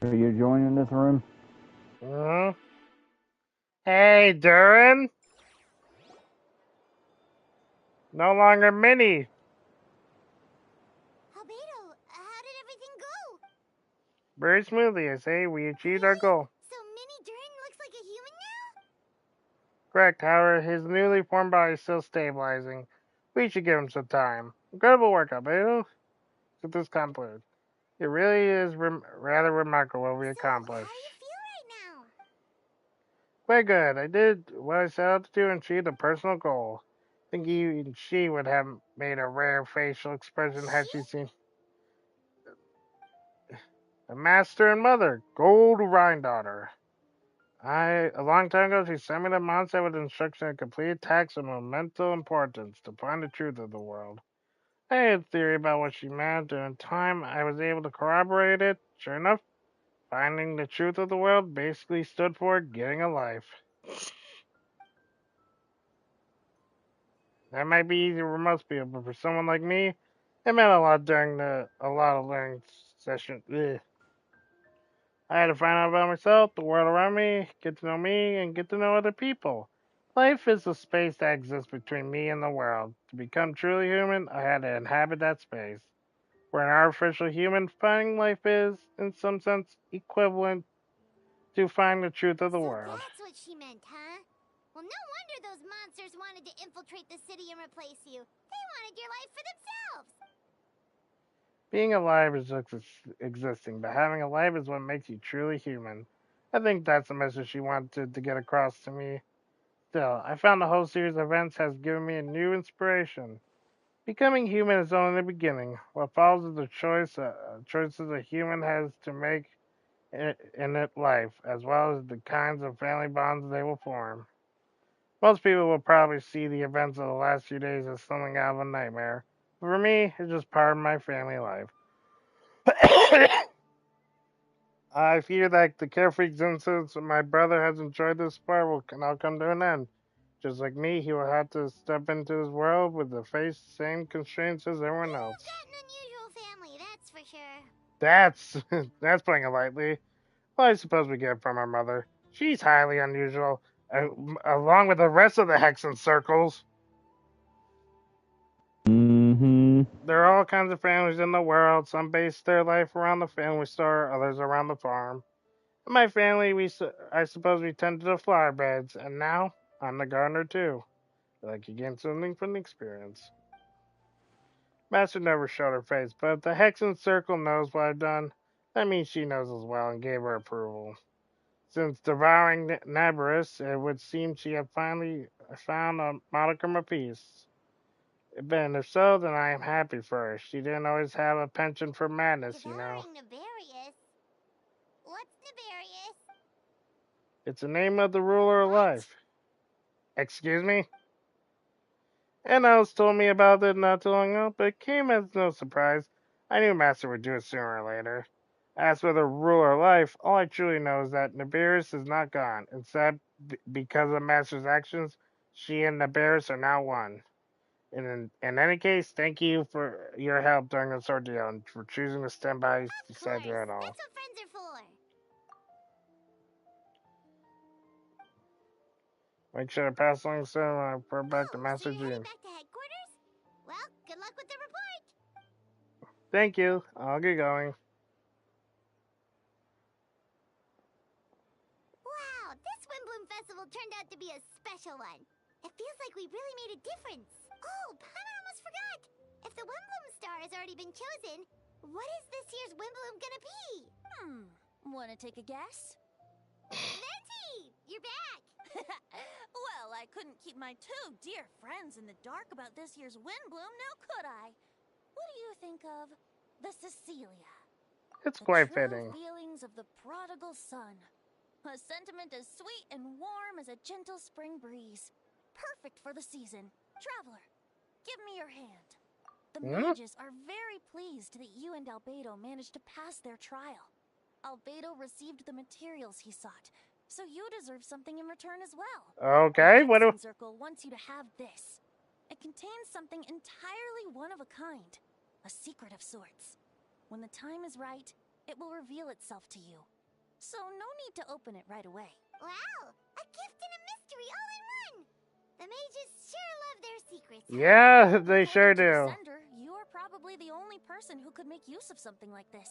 Are you joining this room? Hmm? Hey, Durin. No longer Minnie. Albedo, how did everything go? Very smoothly, I say. We achieved our goal. So Mini Durin looks like a human now? Correct, however, his newly formed body is still stabilizing. We should give him some time. Incredible work, Albedo. Get this completed. It really is rather remarkable what we accomplished. How do you feel right now? Quite good. I did what I set out to do and achieved a personal goal. I think even she would have made a rare facial expression had she seen the master and mother, Gold Rhine-daughter. A long time ago, she sent me to Mondstadt with instruction to complete a task of monumental importance to find the truth of the world. I had a theory about what she meant, and in time I was able to corroborate it. Sure enough, finding the truth of the world basically stood for getting a life. That might be easy for most people, but for someone like me, it meant a lot during a lot of learning session. Ugh. I had to find out about myself, the world around me, and get to know other people. Life is a space that exists between me and the world. To become truly human, I had to inhabit that space. Where an artificial human, finding life is, in some sense, equivalent to finding the truth of the world. That's what she meant, huh? Well, no wonder those monsters wanted to infiltrate the city and replace you. They wanted your life for themselves. Being alive is just existing, but having a life is what makes you truly human. I think that's the message she wanted to get across to me. Still, I found the whole series of events has given me a new inspiration. Becoming human is only the beginning. What follows is the choices a human has to make in its life, as well as the kinds of family bonds they will form. Most people will probably see the events of the last few days as something out of a nightmare. For me, it's just part of my family life. I fear that the carefree existence my brother has enjoyed this far will now come to an end. Just like me, he will have to step into this world with the face same constraints as everyone else. Got an unusual family, that's for sure. That's that's putting it lightly. Well, I suppose we get it from our mother. She's highly unusual, along with the rest of the Hexen circles. Mm-hmm. There are all kinds of families in the world. Some base their life around the family store, others around the farm. In my family, I suppose we tend to the flower beds, and now I'm the gardener too. Like you gain something from the experience. Master never showed her face, but if the Hexen Circle knows what I've done, that means she knows as well and gave her approval. Since devouring Nabarus, it would seem she had finally found a modicum of peace. But if so, then I am happy for her. She didn't always have a penchant for madness, you know. Devouring Nabarius? What's Nabarius? It's the name of the ruler of life. Excuse me? And Alice told me about it not too long ago, but it came as no surprise. I knew Master would do it sooner or later. As for the ruler of life, all I truly know is that Nabarus is not gone. Instead, because of Master's actions, she and Nabarus are now one. In any case, thank you for your help during this ordeal and for choosing to stand by beside you at all. That's what friends are for. Make sure to pass along soon when I report back to Master So you're Jean. heading back to headquarters? Well, good luck with the report. Thank you. I'll get going. Wow, this Windbloom Festival turned out to be a special one. It feels like we really made a difference. Oh, Paimon almost forgot. If the Windbloom star has already been chosen, what is this year's Windbloom gonna be? Wanna take a guess? Venti, you're back. Well, I couldn't keep my two dear friends in the dark about this year's Windbloom, now could I? What do you think of the Cecilia? It's The quite true fitting. feelings of the prodigal son. A sentiment as sweet and warm as a gentle spring breeze. Perfect for the season. Traveler, give me your hand. The mages are very pleased that you and Albedo managed to pass their trial. Albedo received the materials he sought, so you deserve something in return as well. Okay, the what do... Hexen Circle wants you to have this. It contains something entirely one of a kind. A secret of sorts. When the time is right, it will reveal itself to you. So no need to open it right away. Wow, a gift and a mystery all in one. The mages sure love their secrets. Yeah, they sure To the do. sender, you are probably the only person who could make use of something like this.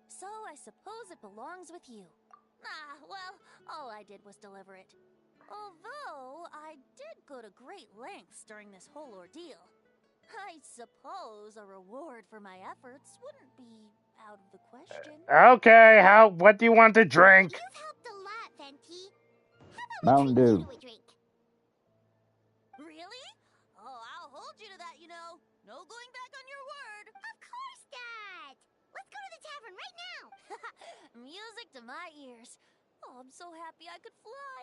So I suppose it belongs with you. Ah, well, all I did was deliver it. Although, I did go to great lengths during this whole ordeal. I suppose a reward for my efforts wouldn't be out of the question. Okay, what do you want to drink? You've helped a lot, Venti. How about Mountain we treat Dew. you to a drink? Really? Oh, I'll hold you to that, you know. No going back on your word. Of course, Dad. Let's go to the tavern right now. Music to my ears. Oh, I'm so happy I could fly.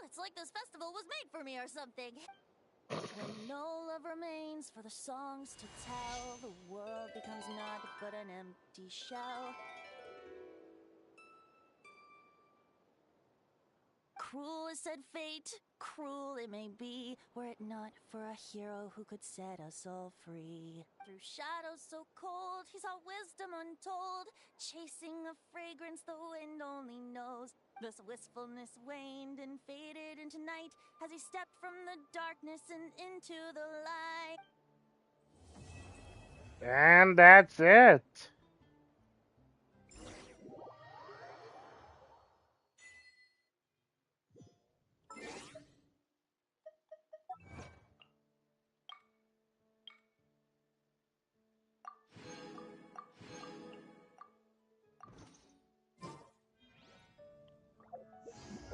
Oh, it's like this festival was made for me or something. When no love remains for the songs to tell, the world becomes naught but an empty shell. cruel is said fate, cruel it may be, were it not for a hero who could set us all free. Through shadows so cold, he saw wisdom untold, chasing a fragrance the wind only knows. Thus wistfulness waned and faded into night as he stepped from the darkness and into the light. And that's it.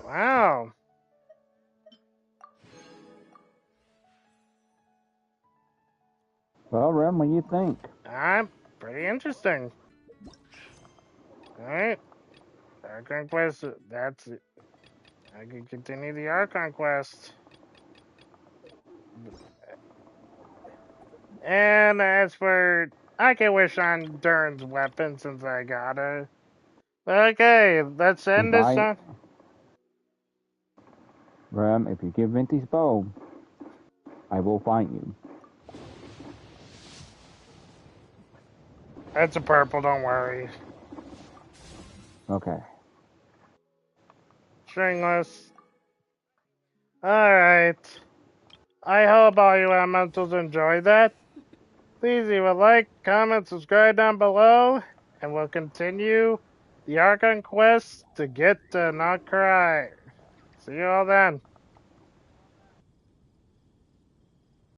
Wow. Well, Ren, what do you think? Pretty interesting. Alright. Archon Quest, that's it. I can continue the Archon Quest. And as for, I can wish on Durin's weapon since I got it. Okay, let's end this on. Ren, if you give Venti's bow, I will fight you. That's a purple, don't worry. Okay. Stringless. Alright. I hope all you elementals enjoyed that. Please leave a like, comment, subscribe down below, and we'll continue the Archon Quest to get to not cry. See you all then.